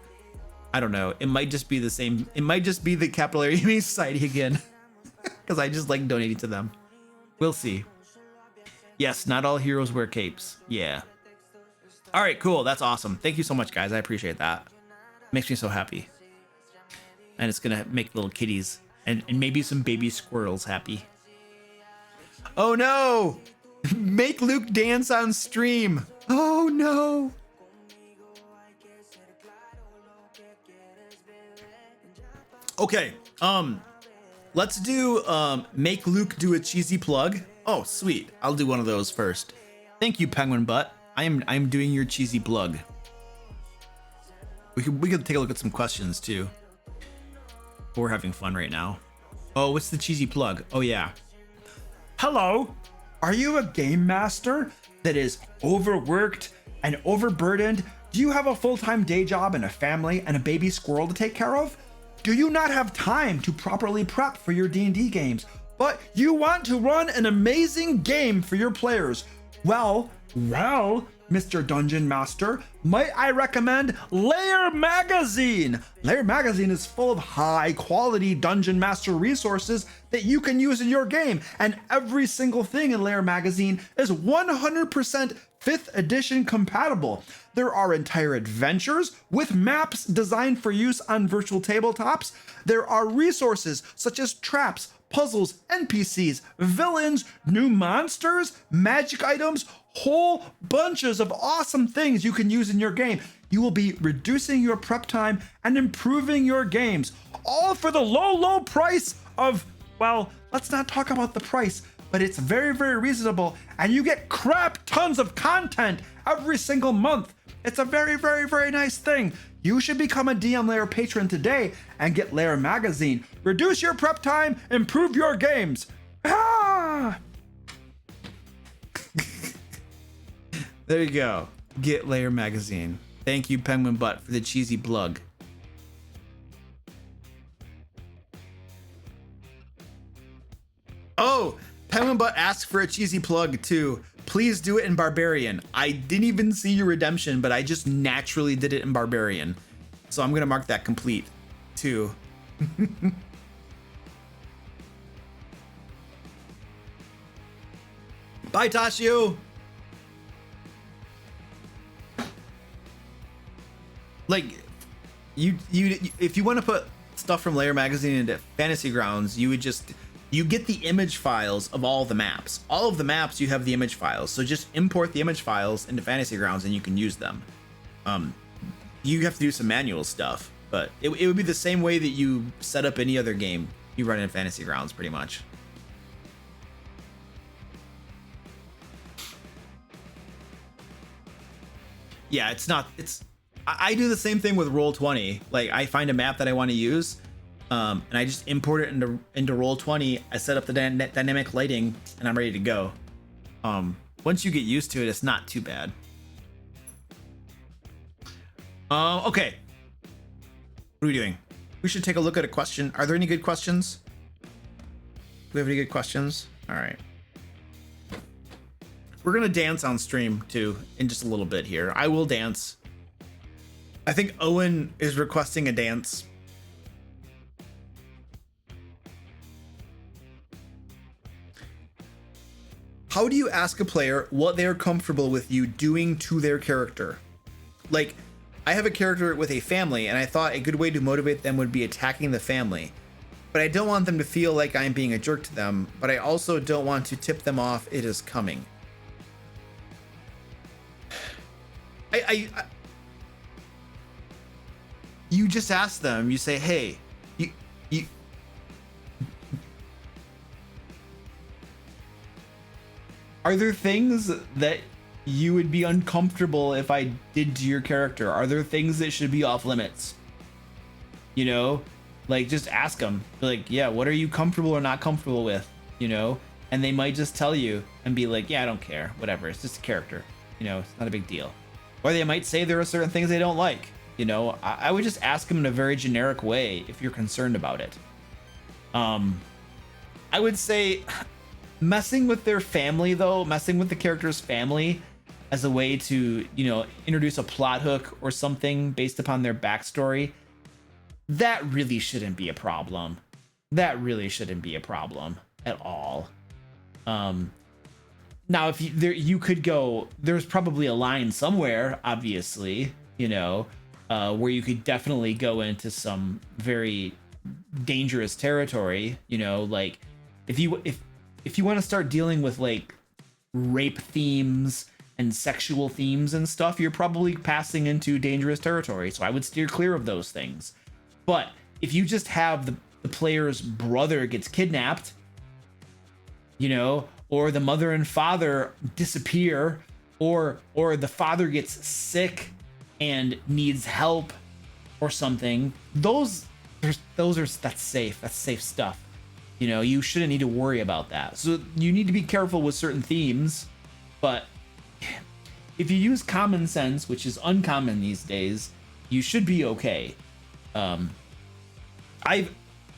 A: I don't know. It might just be the same. It might just be the Capital Area Humane Society again, because I just like donating to them. We'll see. Yes, not all heroes wear capes. Yeah. All right, cool. That's awesome. Thank you so much, guys. I appreciate that. Makes me so happy. And it's gonna make little kitties and maybe some baby squirrels happy. Oh no! Make Luke dance on stream. Oh no. Okay, let's do make Luke do a cheesy plug. Oh, sweet. I'll do one of those first. Thank you, Penguin Butt. I'm doing your cheesy plug. We could take a look at some questions too. We're having fun right now. Oh, what's the cheesy plug? Oh yeah. Hello. Are you a game master that is overworked and overburdened? Do you have a full-time day job and a family and a baby squirrel to take care of? Do you not have time to properly prep for your D&D games, but you want to run an amazing game for your players? Well, Mr. Dungeon Master, might I recommend Layer Magazine? Layer Magazine is full of high-quality Dungeon Master resources that you can use in your game, and every single thing in Layer Magazine is 100% 5th edition compatible. There are entire adventures with maps designed for use on virtual tabletops. There are resources such as traps, puzzles, NPCs, villains, new monsters, magic items, whole bunches of awesome things you can use in your game. You will be reducing your prep time and improving your games, all for the low price of, well, let's not talk about the price, but it's very, very reasonable, and you get crap tons of content every single month. It's a very, very, very nice thing. You should become a DM Layer patron today and get Layer Magazine. Reduce your prep time, improve your games. Ah! There you go. Get Layer Magazine. Thank you, Penguin Butt, for the cheesy plug. Oh, Penguin Butt asked for a cheesy plug too. Please do it in Barbarian. I didn't even see your redemption, but I just naturally did it in Barbarian. So I'm gonna mark that complete too. Bye, Tashio. Like, you if you want to put stuff from Layer Magazine into Fantasy Grounds, you get the image files of all the maps. All of the maps, you have the image files. So just import the image files into Fantasy Grounds and you can use them. You have to do some manual stuff, but it would be the same way that you set up any other game you run in Fantasy Grounds, pretty much. Yeah, I do the same thing with Roll20. Like, I find a map that I want to use, and I just import it into Roll20. I set up the dynamic lighting, and I'm ready to go. Once you get used to it, it's not too bad. Okay. What are we doing? We should take a look at a question. Are there any good questions? Do we have any good questions? All right. We're gonna dance on stream too in just a little bit here. I will dance. I think Owen is requesting a dance. How do you ask a player what they are comfortable with you doing to their character? Like, I have a character with a family, and I thought a good way to motivate them would be attacking the family.
B: but I don't want them to feel like I'm being a jerk to them, but I also don't want to tip them off it is coming. You just ask them, you say, hey, you are there things that you would be uncomfortable if I did to your character? Are there things that should be off limits? You know, like just ask them, like, yeah, what are you comfortable or not comfortable with? You know, and they might just tell you and be like, yeah, I don't care, whatever, it's just a character, you know, it's not a big deal. Or they might say there are certain things they don't like. You know, I would just ask them in a very generic way if you're concerned about it. I would say messing with their family, though, messing with the character's family as a way to, you know, introduce a plot hook or something based upon their backstory, that really shouldn't be a problem. That really shouldn't be a problem at all. Now, if you could go, there's probably a line somewhere, obviously, you know, where you could definitely go into some very dangerous territory, you know, like if you want to start dealing with like rape themes and sexual themes and stuff, you're probably passing into dangerous territory. So I would steer clear of those things. But if you just have the player's brother gets kidnapped, you know, or the mother and father disappear, or the father gets sick and needs help or something, that's safe. That's safe stuff. You know, you shouldn't need to worry about that. So you need to be careful with certain themes, but if you use common sense, which is uncommon these days, you should be okay. I've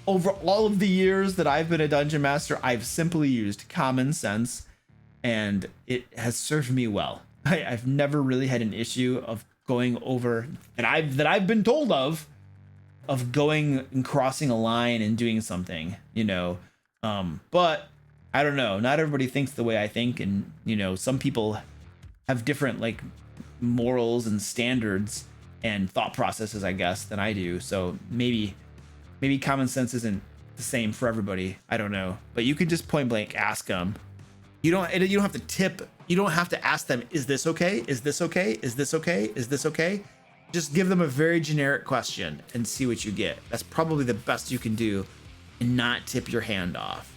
B: over all of the years that I've been a dungeon master, I've simply used common sense, and it has served me well. I've never really had an issue of going over that I've been told of going and crossing a line and doing something, you know. But I don't know, not everybody thinks the way I think, and you know, some people have different like morals and standards and thought processes, I guess, than I do. So maybe common sense isn't the same for everybody. I don't know, but you can just point blank ask them. You don't have to tip. You don't have to ask them, is this okay? Is this okay? Is this okay? Is this okay? Just give them a very generic question and see what you get. That's probably the best you can do and not tip your hand off.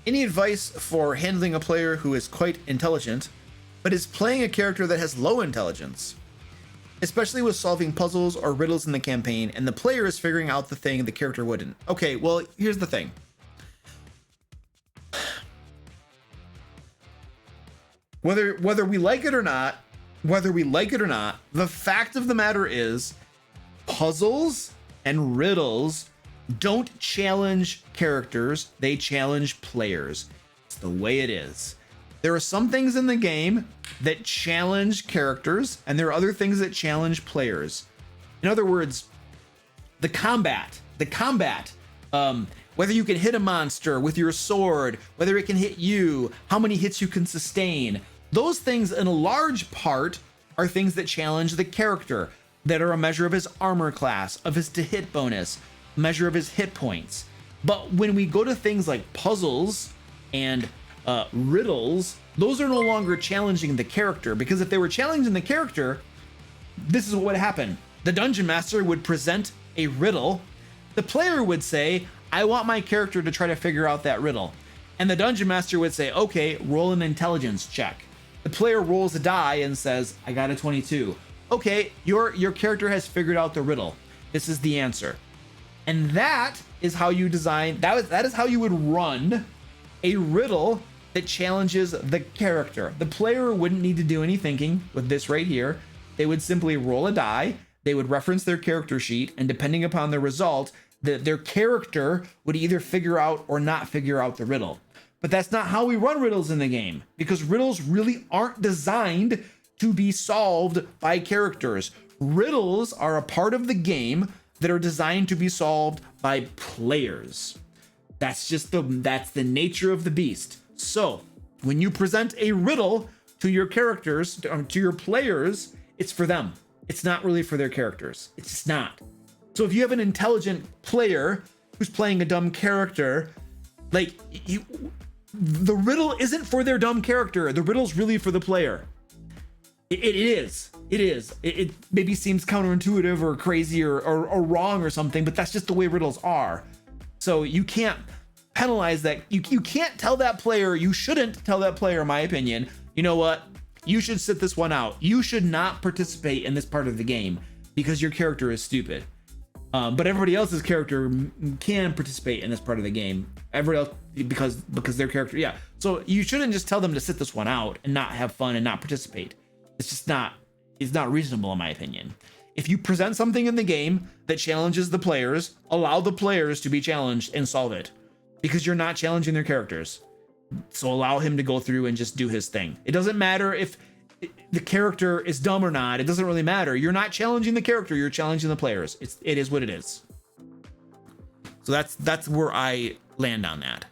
B: Any advice for handling a player who is quite intelligent, but is playing a character that has low intelligence? Especially with solving puzzles or riddles in the campaign, and the player is figuring out the thing the character wouldn't. Okay, well, here's the thing. Whether we like it or not, the fact of the matter is, puzzles and riddles don't challenge characters, they challenge players. It's the way it is. There are some things in the game that challenge characters, and there are other things that challenge players. In other words, the combat, whether you can hit a monster with your sword, whether it can hit you, how many hits you can sustain, those things in a large part are things that challenge the character, that are a measure of his armor class, of his to hit bonus, measure of his hit points. But when we go to things like puzzles and riddles, those are no longer challenging the character, because if they were challenging the character, this is what would happen. The dungeon master would present a riddle. The player would say, I want my character to try to figure out that riddle. And the dungeon master would say, okay, roll an intelligence check. The player rolls a die and says, I got a 22. Okay, your character has figured out the riddle. This is the answer. And that is how you design, that is how you would run a riddle that challenges the character. The player wouldn't need to do any thinking with this right here. They would simply roll a die, they would reference their character sheet, and depending upon the result, their character would either figure out or not figure out the riddle. But that's not how we run riddles in the game, because riddles really aren't designed to be solved by characters. Riddles are a part of the game that are designed to be solved by players. That's the nature of the beast. So when you present a riddle
A: to your characters, to your players, it's for them. It's not really for their characters. It's just not. So if you have an intelligent player who's playing a dumb character, like the riddle isn't for their dumb character. The riddle's really for the player. It is. It maybe seems counterintuitive or crazy or wrong or something, but that's just the way riddles are. So you can't penalize that. You can't tell that player, you shouldn't tell that player, in my opinion, you know what? You should sit this one out. You should not participate in this part of the game because your character is stupid. But everybody else's character can participate in this part of the game. Everybody else, because their character, yeah. So you shouldn't just tell them to sit this one out and not have fun and not participate. It's not reasonable in my opinion. If you present something in the game that challenges the players, allow the players to be challenged and solve it, because you're not challenging their characters. So allow him to go through and just do his thing. It doesn't matter if the character is dumb or not. It doesn't really matter. You're not challenging the character. You're challenging the players. It is what it is. So that's where I land on that.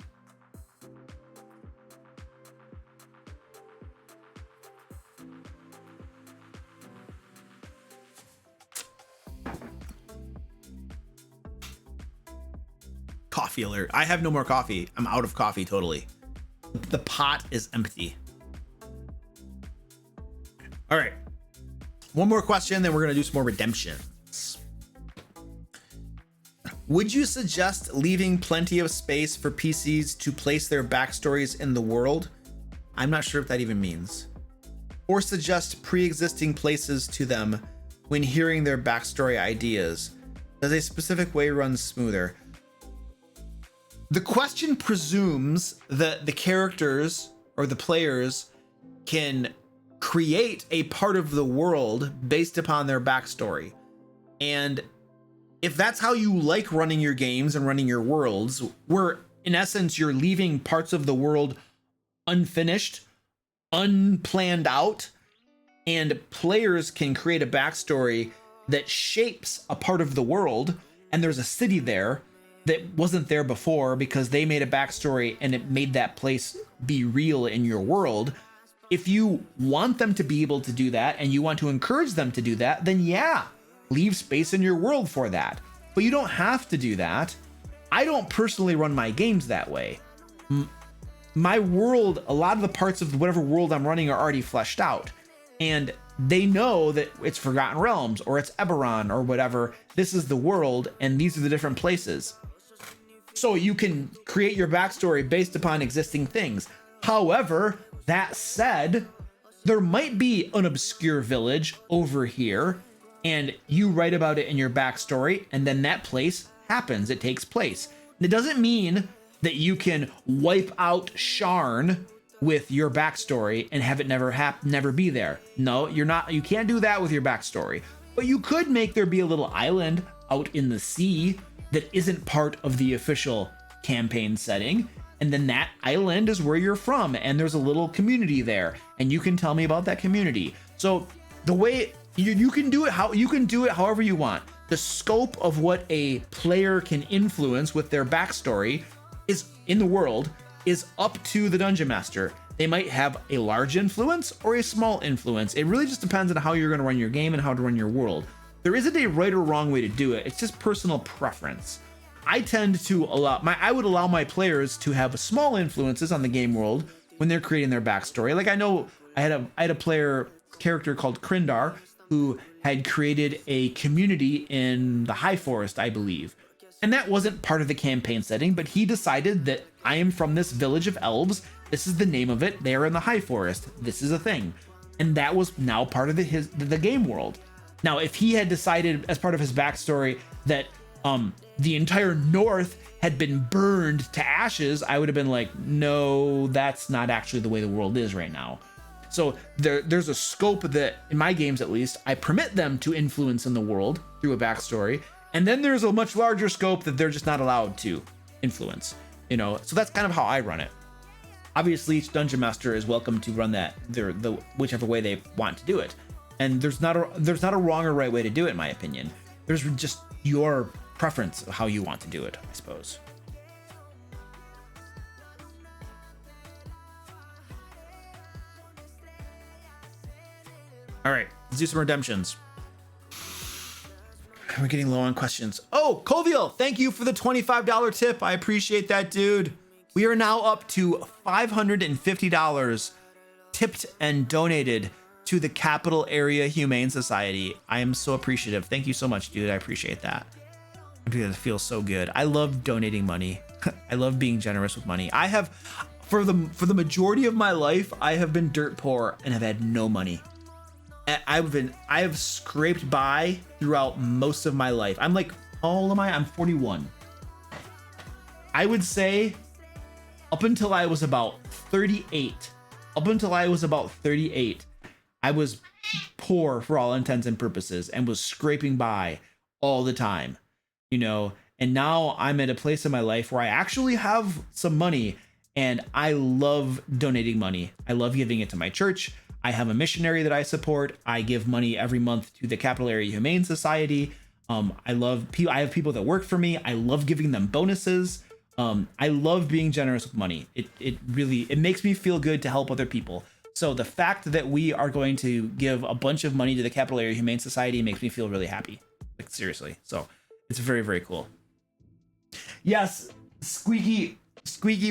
B: Coffee alert. I have no more coffee. I'm out of coffee totally. The pot is empty. All right. One more question, then we're going to do some more redemptions. Would you suggest leaving plenty of space for PCs to place their backstories in the world? I'm not sure what that even means. Or suggest pre-existing places to them when hearing their backstory ideas? Does a specific way run smoother? The question presumes that the characters or the players can create a part of the world based upon their backstory. And if that's how you like running your games and running your worlds, where in essence you're leaving parts of the world unfinished, unplanned out, and players can create a backstory that shapes a part of the world, and there's a city there that wasn't there before because they made a backstory and it made that place be real in your world. If you want them to be able to do that and you want to encourage them to do that, then yeah, leave space in your world for that. But you don't have to do that. I don't personally run my games that way. My world, a lot of the parts of whatever world I'm running are already fleshed out. And they know that it's Forgotten Realms or it's Eberron or whatever. This is the world and these are the different places. So you can create your backstory based upon existing things. However, that said, there might be an obscure village over here and you write about it in your backstory and then that place happens, it takes place. And it doesn't mean that you can wipe out Sharn with your backstory and have it never be there. No, you can't do that with your backstory. But you could make there be a little island out in the sea that isn't part of the official campaign setting, and then that island is where you're from and there's a little community there and you can tell me about that community. So the way you can do it however you want. The scope of what a player can influence with their backstory is in the world is up to the dungeon master. They might have a large influence or a small influence. It really just depends on how you're going to run your game and how to run your world. There isn't a right or wrong way to do it. It's just personal preference. I tend to I would allow my players to have small influences on the game world when they're creating their backstory. Like I know I had a player character called Krindar who had created a community in the High Forest, I believe. And that wasn't part of the campaign setting, but he decided that I am from this village of elves. This is the name of it. They're in the High Forest. This is a thing. And that was now part of the game world. Now, if he had decided as part of his backstory that the entire North had been burned to ashes, I would have been like, no, that's not actually the way the world is right now. So there's a scope that, in my games at least, I permit them to influence in the world through a backstory. And then there's a much larger scope that they're just not allowed to influence, So that's kind of how I run it. Obviously, each dungeon master is welcome to run that the whichever way they want to do it. And there's not a wrong or right way to do it, in my opinion. There's just your preference of how you want to do it, I suppose. All right, let's do some redemptions. We're getting low on questions. Oh, 𝐂𝐒𝐿, thank you for the $25 tip. I appreciate that, dude. We are now up to $550 tipped and donated to the Capital Area Humane Society. I am so appreciative. Thank you so much, dude. I appreciate that. Dude, it feels so good. I love donating money. I love being generous with money. I have, for the majority of my life, I have been dirt poor and have had no money. I have scraped by throughout most of my life. I'm like, how old am I? I'm 41. I would say up until I was about 38, I was poor for all intents and purposes and was scraping by all the time, you know, and now I'm at a place in my life where I actually have some money and I love donating money. I love giving it to my church. I have a missionary that I support. I give money every month to the Capital Area Humane Society. I have people that work for me. I love giving them bonuses. I love being generous with money. It really makes me feel good to help other people. So the fact that we are going to give a bunch of money to the Capital Area Humane Society makes me feel really happy. Like, seriously. So it's very, very cool. Yes, Squeaky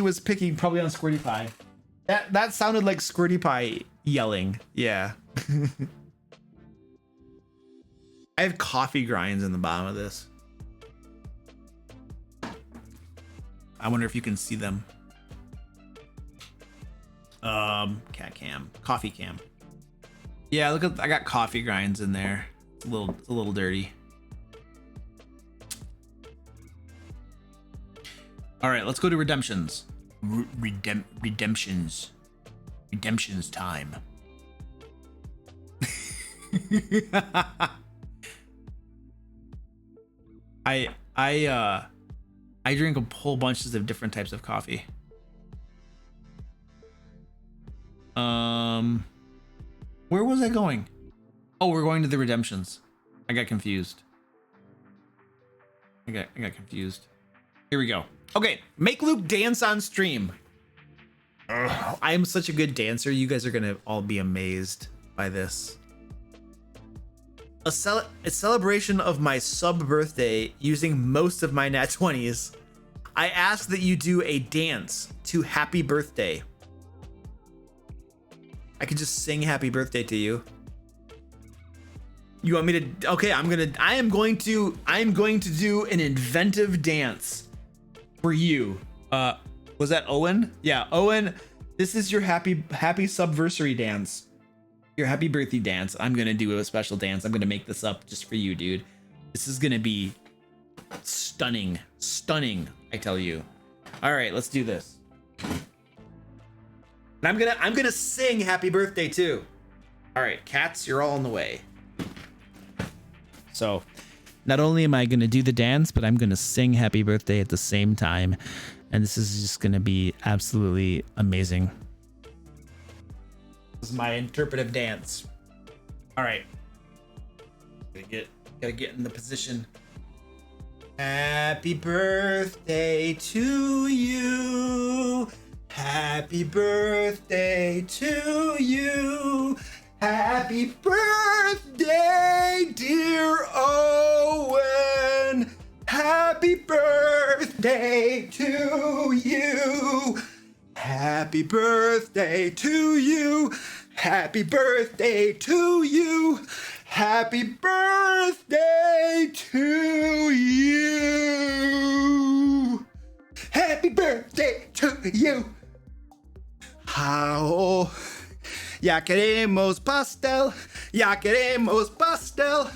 B: was picking probably on Squirty Pie. That sounded like Squirty Pie yelling. Yeah. I have coffee grinds in the bottom of this. I wonder if you can see them. Cat cam, coffee cam. Yeah, look at, I got coffee grinds in there. It's a little dirty. All right, let's go to redemptions. Redemptions time. I drink a whole bunches of different types of coffee. Where was I going? Oh, we're going to the redemptions. I got confused. I got confused. Here we go. Okay, make Luke dance on stream. Ugh, I am such a good dancer. You guys are gonna all be amazed by this. A celebration of my sub birthday using most of my nat 20s. I ask that you do a dance to Happy Birthday. I could just sing Happy Birthday to you. You want me to? Okay, I am going to do an inventive dance for you. Was that Owen? Yeah, Owen, this is your happy subversary dance. Your happy birthday dance. I'm gonna do a special dance. I'm gonna make this up just for you, dude. This is gonna be stunning, I tell you. All right, let's do this. And I'm gonna sing Happy Birthday too. All right, cats, you're all in the way. So, not only am I gonna do the dance, but I'm gonna sing Happy Birthday at the same time. And this is just gonna be absolutely amazing. This is my interpretive dance. All right. Gotta get in the position. Happy birthday to you. Happy birthday to you. Happy birthday, dear Owen. Happy birthday to you. Happy birthday to you. Happy birthday to you. Happy birthday to you. Happy birthday to you. How? Ya queremos pastel. Ya queremos pastel.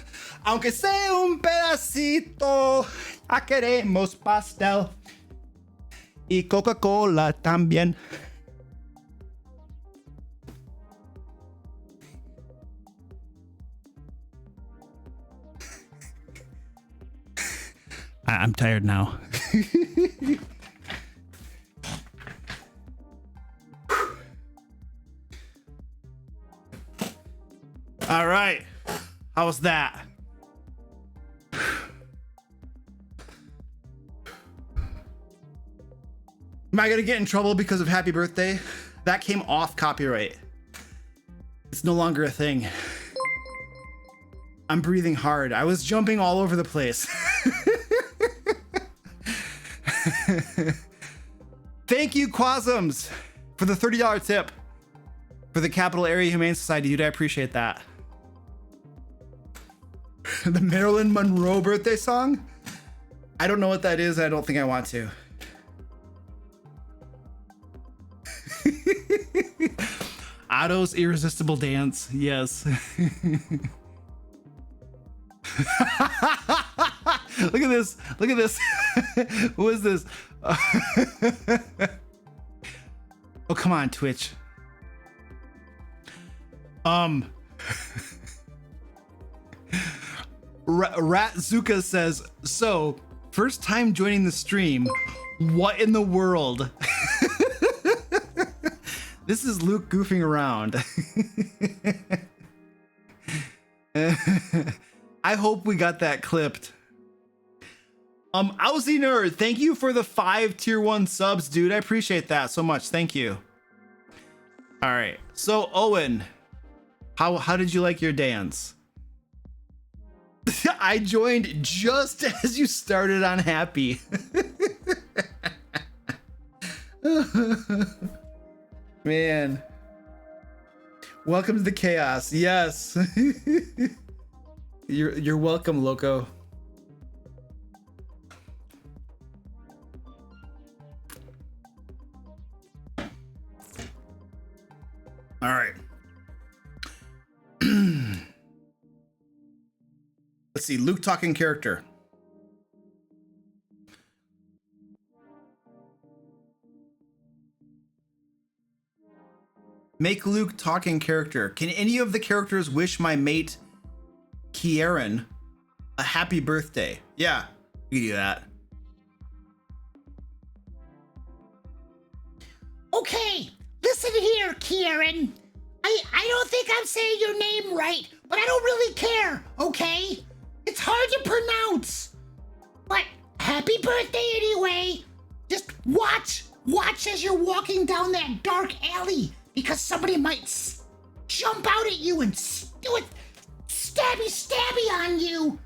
B: Aunque sea un pedacito. Ya queremos pastel. Y Coca-Cola también. I'm tired now. All right. How was that? Am I gonna get in trouble because of Happy Birthday? That came off copyright. It's no longer a thing.
A: I'm breathing hard. I was jumping all over the place. Thank you, Quasums, for the $30 tip for the Capital Area Humane Society, dude. I appreciate that. The Marilyn Monroe birthday song? I don't know what that is. I don't think I want to. Otto's irresistible dance. Yes. Look at this. Look at this. Who is this? Oh, come on, Twitch. Ratzuka says, so first time joining the stream. What in the world? This is Luke goofing around. I hope we got that clipped. Owsy Nerd, thank you for the 5 tier 1 subs, dude. I appreciate that so much. Thank you. All right. So Owen, how did you like your dance? I joined just as you started on Happy. Man. Welcome to the chaos. Yes. You're welcome, Loco. All right. Let's see, Luke talking character. Make Luke talking character. Can any of the characters wish my mate Kieran a happy birthday? Yeah, you can do that.
D: Okay, listen here, Kieran. I don't think I'm saying your name right, but I don't really care, okay? It's hard to pronounce. But happy birthday anyway. Just watch as you're walking down that dark alley, because somebody might jump out at you and do it stabby on you.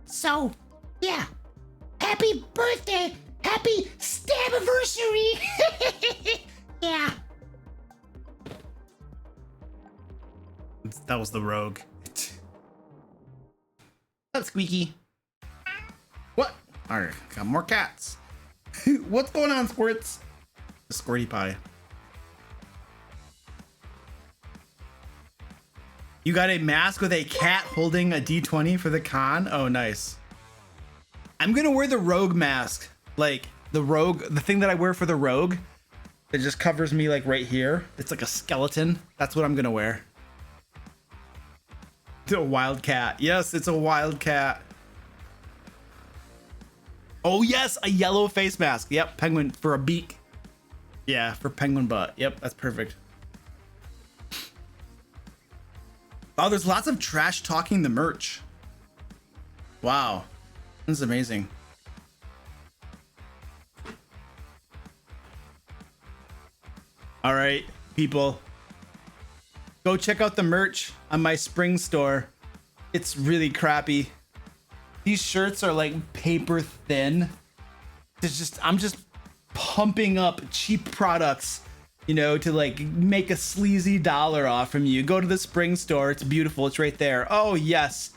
D: So, yeah. Happy birthday. Happy stabiversary. Yeah.
A: That was the rogue. That's Squeaky. What? All right, got more cats. What's going on, Squirts? The Squirty Pie. You got a mask with a cat holding a D20 for the con? Oh, nice. I'm gonna wear the rogue mask. Like the thing that I wear for the rogue. It just covers me like right here. It's like a skeleton. That's what I'm gonna wear. A wild cat. Yes, it's a wild cat. Oh yes, a yellow face mask. Yep, penguin for a beak. Yeah, for penguin butt. Yep, that's perfect. Oh, there's lots of trash talking the merch. Wow, this is amazing. All right, people. Go check out the merch on my spring store. It's really crappy. These shirts are like paper thin. I'm just pumping up cheap products, you know, to like make a sleazy dollar off from you. Go to the spring store. It's beautiful. It's right there. Oh yes.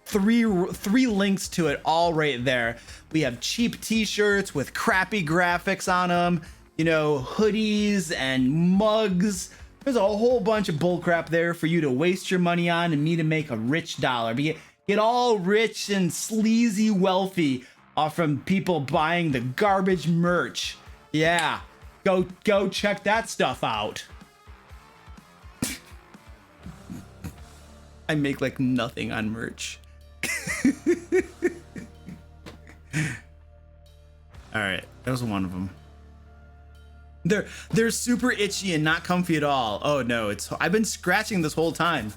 A: Three links to it all right there. We have cheap t-shirts with crappy graphics on them, you know, hoodies and mugs. There's a whole bunch of bullcrap there for you to waste your money on and me to make a rich dollar. Get all rich and sleazy wealthy off from people buying the garbage merch. Yeah, go check that stuff out. I make like nothing on merch. All right, that was one of them. They're super itchy and not comfy at all. Oh no, I've been scratching this whole time.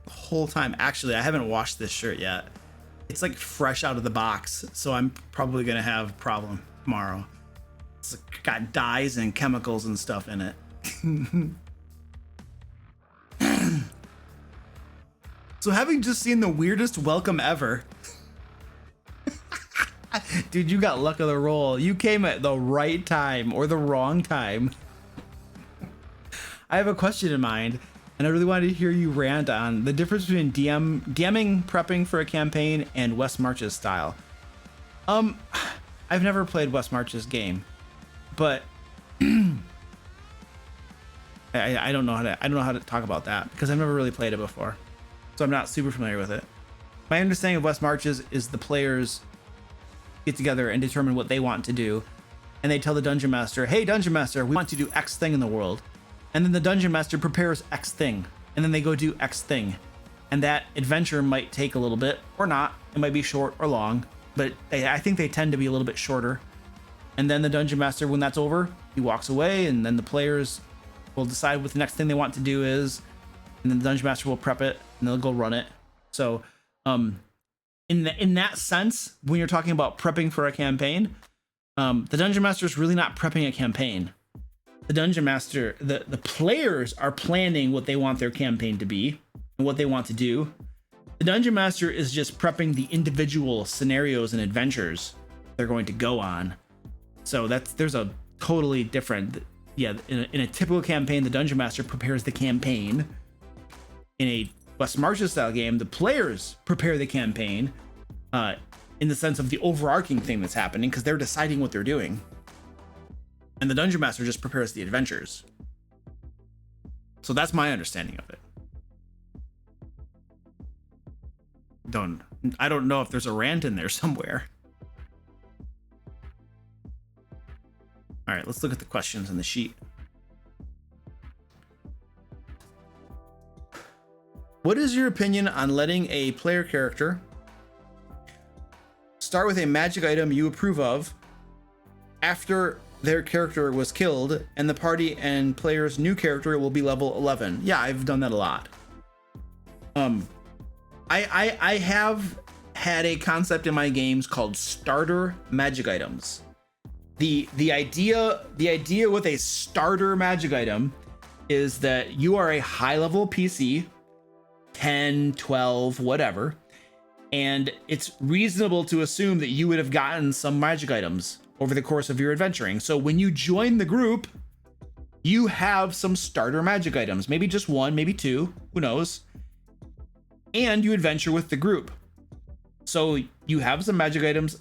A: The whole time. Actually, I haven't washed this shirt yet. It's like fresh out of the box, so I'm probably gonna have a problem tomorrow. It's got dyes and chemicals and stuff in it. So having just seen the weirdest welcome ever, dude, you got luck of the roll. You came at the right time or the wrong time. I have a question in mind, and I really wanted to hear you rant on the difference between DMing prepping for a campaign and Wes March's style. I've never played Wes March's game, but I don't know how to talk about that because I've never really played it before, so I'm not super familiar with it. My understanding of Wes March's is the players get together and determine what they want to do, and they tell the dungeon master, "Hey, dungeon master, we want to do X thing in the world," and then the dungeon master prepares X thing, and then they go do X thing, and that adventure might take a little bit or not. It might be short or long, but I think they tend to be a little bit shorter. And then the dungeon master, when that's over, he walks away, and then the players will decide what the next thing they want to do is, and then the dungeon master will prep it, and they'll go run it. So, in that sense, when you're talking about prepping for a campaign, the dungeon master is really not prepping a campaign. The dungeon master, the players are planning what they want their campaign to be and what they want to do. The dungeon master is just prepping the individual scenarios and adventures they're going to go on. So there's a totally different, in a typical campaign, the dungeon master prepares the campaign. In a Wes March's style game, the players prepare the campaign in the sense of the overarching thing that's happening because they're deciding what they're doing. And the dungeon master just prepares the adventures. So that's my understanding of it. I don't know if there's a rant in there somewhere. All right, let's look at the questions in the sheet. What is your opinion on letting a player character start with a magic item you approve of after their character was killed, and the party and player's new character will be level 11? Yeah, I've done that a lot. I have had a concept in my games called starter magic items. The idea with a starter magic item is that you are a high level PC, 10, 12, whatever, and it's reasonable to assume that you would have gotten some magic items over the course of your adventuring. So when you join the group, you have some starter magic items, maybe just one, maybe two, who knows, and you adventure with the group. So you have some magic items.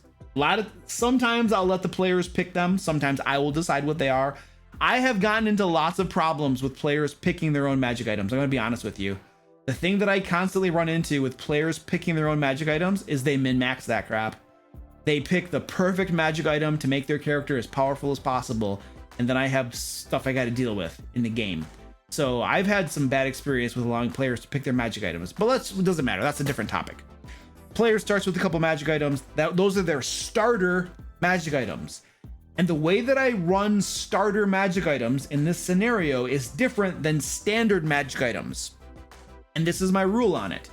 A: Sometimes I'll let the players pick them. Sometimes I will decide what they are. I have gotten into lots of problems with players picking their own magic items. I'm going to be honest with you. The thing that I constantly run into with players picking their own magic items is they min-max that crap. They pick the perfect magic item to make their character as powerful as possible, and then I have stuff I got to deal with in the game. So I've had some bad experience with allowing players to pick their magic items, but it doesn't matter. That's a different topic. Player starts with a couple magic items. Those are their starter magic items. And the way that I run starter magic items in this scenario is different than standard magic items. And this is my rule on it.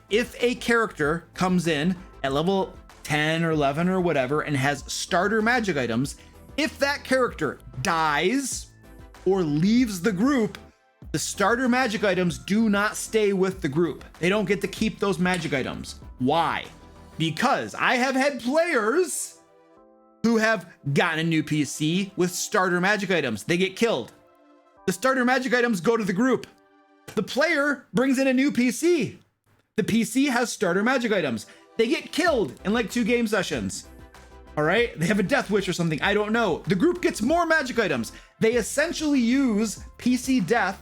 A: If a character comes in at level 10 or 11 or whatever and has starter magic items, if that character dies or leaves the group, the starter magic items do not stay with the group. They don't get to keep those magic items. Why? Because I have had players who have gotten a new PC with starter magic items. They get killed. The starter magic items go to the group. The player brings in a new PC. The PC has starter magic items. They get killed in like 2 game sessions. All right, they have a death wish or something, I don't know. The group gets more magic items. They essentially use PC death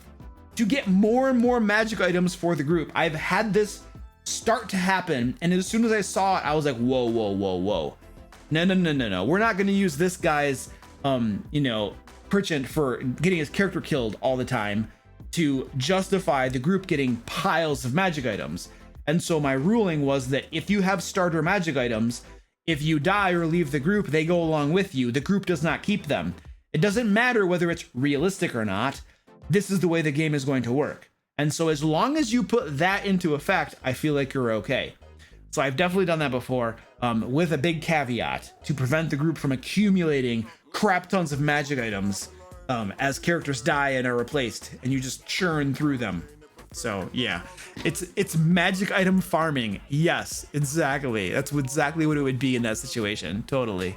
A: to get more and more magic items for the group. I've had this start to happen, and as soon as I saw it, I was like, whoa. No. We're not gonna use this guy's, perchant for getting his character killed all the time to justify the group getting piles of magic items. And so my ruling was that if you have starter magic items, if you die or leave the group, they go along with you. The group does not keep them. It doesn't matter whether it's realistic or not. This is the way the game is going to work. And so as long as you put that into effect, I feel like you're okay. So I've definitely done that before, with a big caveat to prevent the group from accumulating crap tons of magic items as characters die and are replaced, and you just churn through them. So yeah, it's magic item farming. Yes, exactly. That's exactly what it would be in that situation. Totally.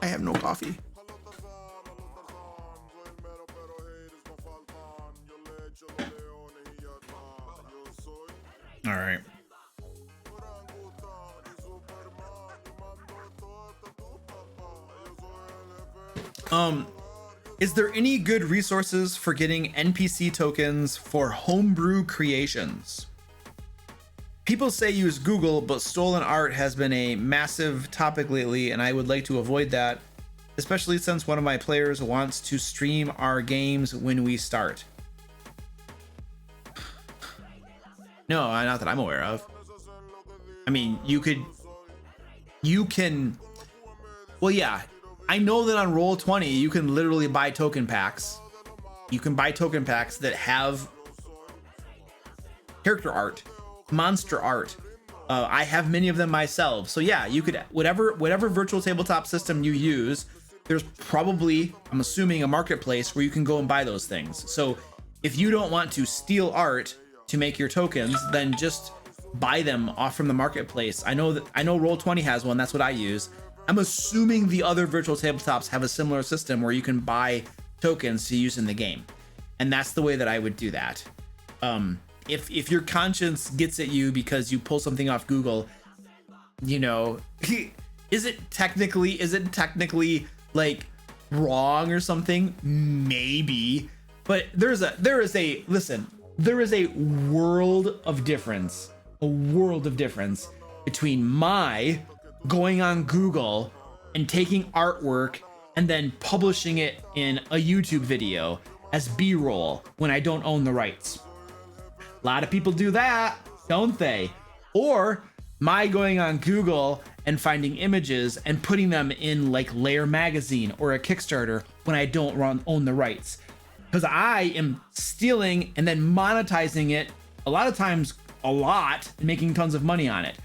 B: I have no coffee.
A: All right.
B: Is there any good resources for getting NPC tokens for homebrew creations? People say use Google, but stolen art has been a massive topic lately, and I would like to avoid that, especially since one of my players wants to stream our games when we start. No, not that I'm aware of. I mean, you can, well, yeah, I know that on Roll20, you can literally buy token packs. You can buy token packs that have character art, monster art. I have many of them myself. So yeah, you could, whatever virtual tabletop system you use, there's probably, I'm assuming, a marketplace where you can go and buy those things. So if you don't want to steal art to make your tokens, then just buy them off from the marketplace. I know Roll20 has one. That's what I use. I'm assuming the other virtual tabletops have a similar system where you can buy tokens to use in the game, and that's the way that I would do that. If your conscience gets at you because you pull something off Google, you know, is it technically like wrong or something? Maybe, but there is a world of difference between my going on Google and taking artwork and then publishing it in a YouTube video as B-roll when I don't own the rights. A lot of people do that, don't they? Or my going on Google and finding images and putting them in like Layer magazine or a Kickstarter when I don't own the rights. Because I am stealing and then monetizing it, a lot of times a lot, and making tons of money on it.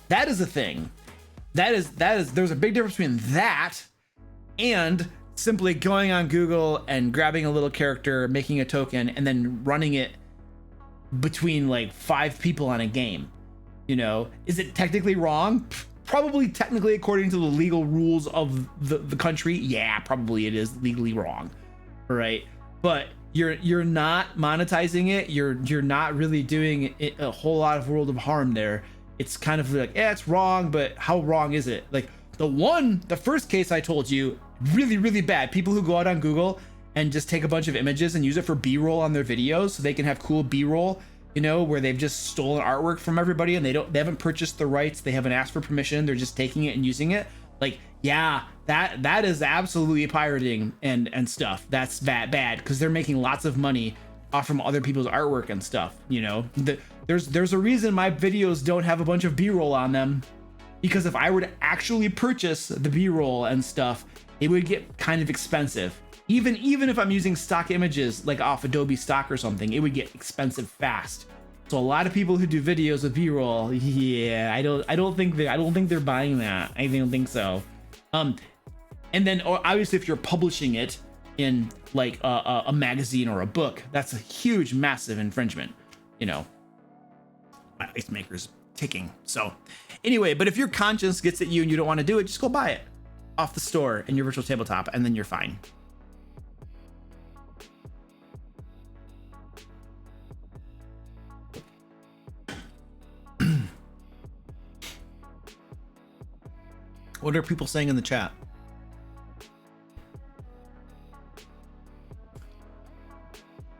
B: That is a thing. There's a big difference between that and simply going on Google and grabbing a little character, making a token, and then running it between like 5 people on a game. You know, is it technically wrong? Probably technically, according to the legal rules of the country. Yeah, probably it is legally wrong. Right? But you're not monetizing it. You're not really doing a whole lot of world of harm there. It's kind of like, yeah, it's wrong, but how wrong is it? Like the first case I told you, really, really bad. People who go out on Google and just take a bunch of images and use it for B-roll on their videos so they can have cool B-roll, you know, where they've just stolen artwork from everybody and they haven't purchased the rights. They haven't asked for permission. They're just taking it and using it. Like, yeah, that is absolutely pirating and stuff. That's bad because they're making lots of money off from other people's artwork and stuff. You know, there's a reason my videos don't have a bunch of B-roll on them, because if I were to actually purchase the B-roll and stuff, it would get kind of expensive. Even if I'm using stock images like off Adobe stock or something, it would get expensive fast. So a lot of people who do videos with B-roll, yeah, I don't think they're buying that. I don't think so. And then obviously if you're publishing it in like a magazine or a book, that's a huge, massive infringement. You know, my ice maker's ticking. So anyway, but if your conscience gets at you and you don't want to do it, just go buy it off the store in your virtual tabletop, and then you're fine. What are people saying in the chat?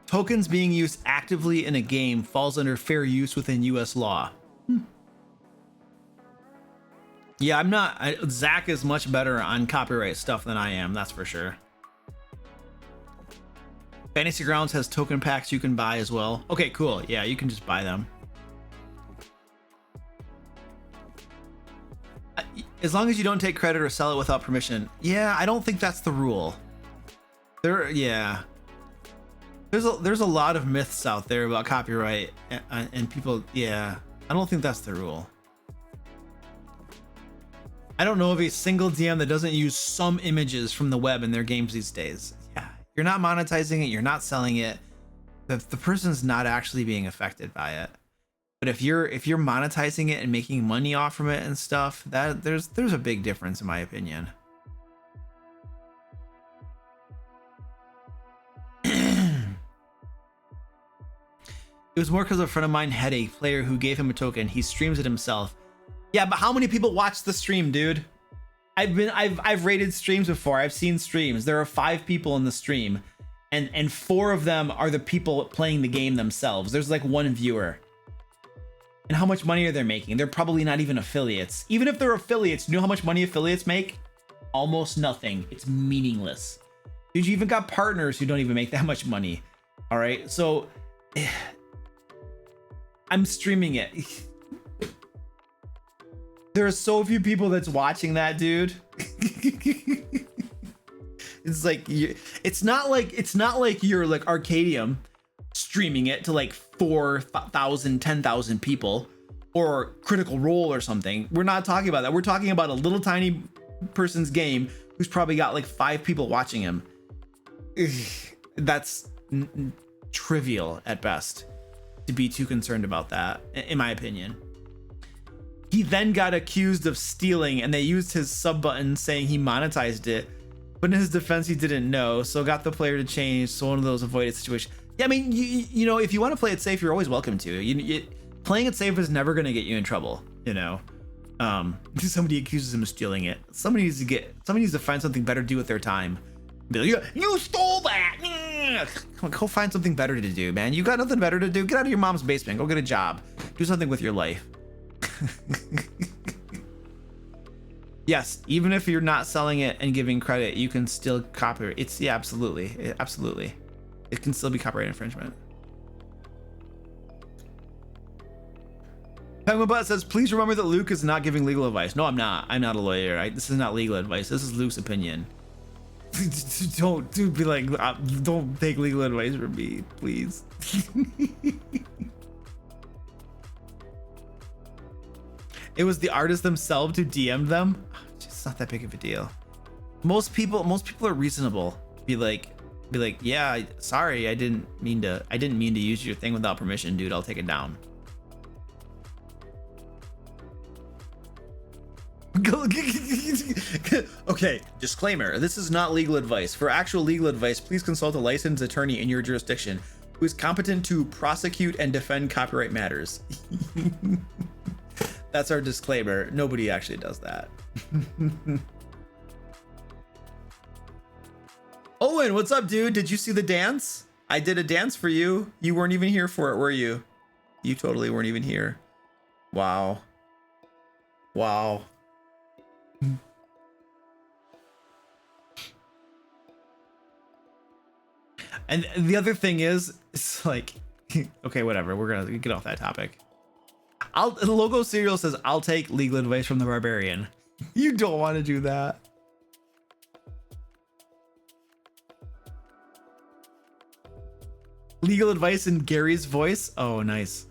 B: Tokens being used actively in a game falls under fair use within US law. Yeah, I'm not. Zack is much better on copyright stuff than I am, that's for sure. Fantasy Grounds has token packs you can buy as well. Okay, cool. Yeah, you can just buy them. As long as you don't take credit or sell it without permission. Yeah, I don't think that's the rule. Yeah. There's a lot of myths out there about copyright and people, yeah. I don't think that's the rule. I don't know of a single DM that doesn't use some images from the web in their games these days. Yeah, you're not monetizing it, you're not selling it. The person's not actually being affected by it. But if you're monetizing it and making money off from it and stuff, that there's a big difference in my opinion. It was more because a friend of mine had a player who gave him a token. He streams it himself. Yeah, but how many people watch the stream, dude? I've rated streams before. I've seen streams. There are 5 people in the stream, and 4 of them are the people playing the game themselves. There's like 1 viewer. And how much money are they making? They're probably not even affiliates. Even if they're affiliates, you know how much money affiliates make? Almost nothing. It's meaningless. Dude, you even got partners who don't even make that much money. All right, so I'm streaming it. There are so few people that's watching that, dude. It's like it's not like you're like Arcadium streaming it to like 4,000, 10,000 people, or Critical Role or something. We're not talking about that. We're talking about a little tiny person's game who's probably got like 5 people watching him. That's trivial at best to be too concerned about that, in my opinion. He then got accused of stealing, and they used his sub button saying he monetized it, but in his defense he didn't know, so got the player to change. So one of those avoided situations. Yeah, I mean, you know, if you want to play it safe, you're always welcome to. Playing it safe is never going to get you in trouble, you know. Somebody accuses him of stealing it. Somebody needs to find something better to do with their time. Be like, you stole that. Come on, go find something better to do, man. You got nothing better to do? Get out of your mom's basement. Go get a job. Do something with your life. Yes, even if you're not selling it and giving credit, you can still copyright. It's absolutely. It can still be copyright infringement. Penguin says, please remember that Luke is not giving legal advice. No, I'm not. I'm not a lawyer. This is not legal advice. This is Luke's opinion. Don't be like, don't take legal advice from me, please. It was the artists themselves who DM'd them. It's not that big of a deal. Most people are reasonable. Be like, yeah, sorry, I didn't mean to use your thing without permission, dude. I'll take it down. Okay, disclaimer, this is not legal advice. For actual legal advice, please consult a licensed attorney in your jurisdiction who is competent to prosecute and defend copyright matters. That's our disclaimer. Nobody actually does that. Owen, what's up, dude? Did you see the dance? I did a dance for you. You weren't even here for it, were you? You totally weren't even here. Wow. Wow. And the other thing is, it's like, okay, whatever. We're gonna get off that topic. The logo serial says, I'll take legal advice from the barbarian. You don't want to do that. Legal advice in Gary's voice. Oh, nice.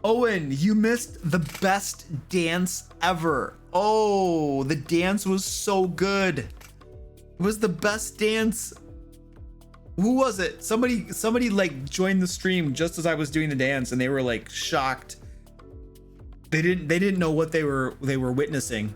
B: Owen, you missed the best dance ever. Oh, the dance was so good. It was the best dance. Who was it? Somebody like joined the stream just as I was doing the dance, and they were like shocked. They didn't know what they were witnessing.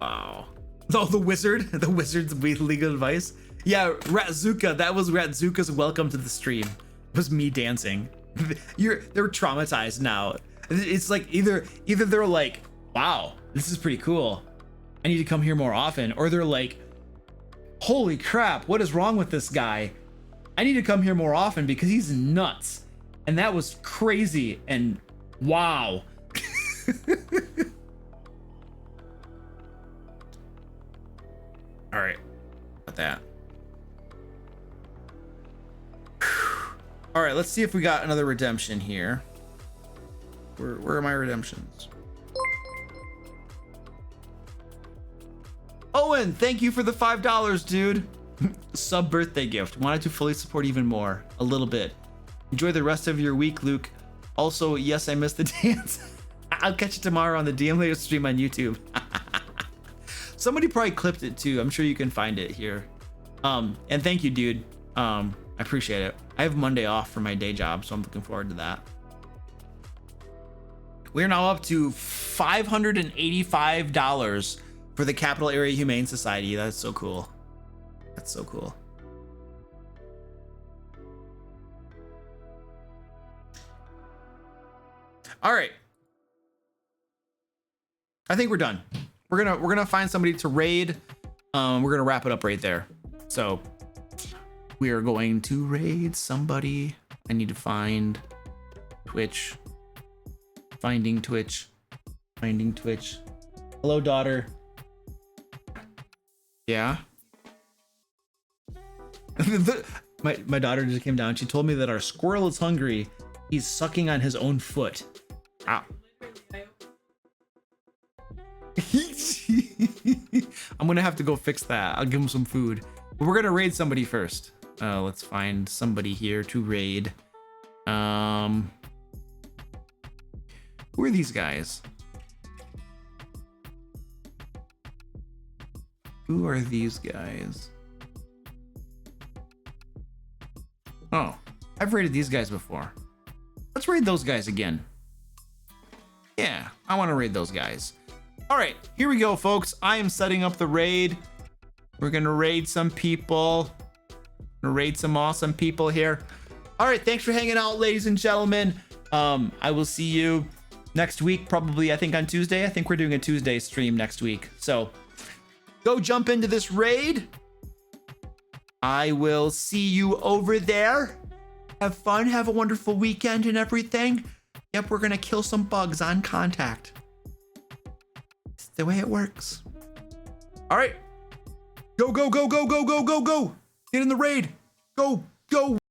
B: Wow. Oh, the wizard's legal advice. Yeah, Ratzuka, that was Ratzuka's welcome to the stream. It was me dancing. They're traumatized now. It's like either they're like, wow, this is pretty cool, I need to come here more often, or they're like, holy crap, what is wrong with this guy? I need to come here more often because he's nuts. And that was crazy and wow. All right, about that. All right, let's see if we got another redemption here. Where are my redemptions?
A: Owen, thank you for the $5, dude. Sub birthday gift. Wanted to fully support even more. A little bit. Enjoy the rest of your week, Luke. Also, yes, I missed the dance. I'll catch you tomorrow on the DM later stream on YouTube. Somebody probably clipped it too. I'm sure you can find it here. And thank you, dude. I appreciate it. I have Monday off for my day job, so I'm looking forward to that. We're now up to $585 for the Capital Area Humane Society. That's so cool. That's so cool. All right. I think we're done. We're gonna find somebody to raid. We're gonna wrap it up right there. So we are going to raid somebody. I need to find Twitch. Finding Twitch. Finding Twitch. Hello, daughter. Yeah. My daughter just came down. She told me that our squirrel is hungry. He's sucking on his own foot. Ow. I'm gonna have to go fix that. I'll give him some food. But we're gonna raid somebody first. Let's find somebody here to raid. Who are these guys? Who are these guys? Oh, I've raided these guys before. Let's raid those guys again. Yeah, I want to raid those guys. All right, here we go, folks. I am setting up the raid. We're gonna raid some people. Gonna raid some awesome people here. All right, thanks for hanging out, ladies and gentlemen. I will see you next week, probably, I think on Tuesday. I think we're doing a Tuesday stream next week. So go jump into this raid. I will see you over there. Have fun, have a wonderful weekend and everything. Yep, we're gonna kill some bugs on contact. It's the way it works. All right. Go, go, go, go, go, go, go, go. Get in the raid. Go, go.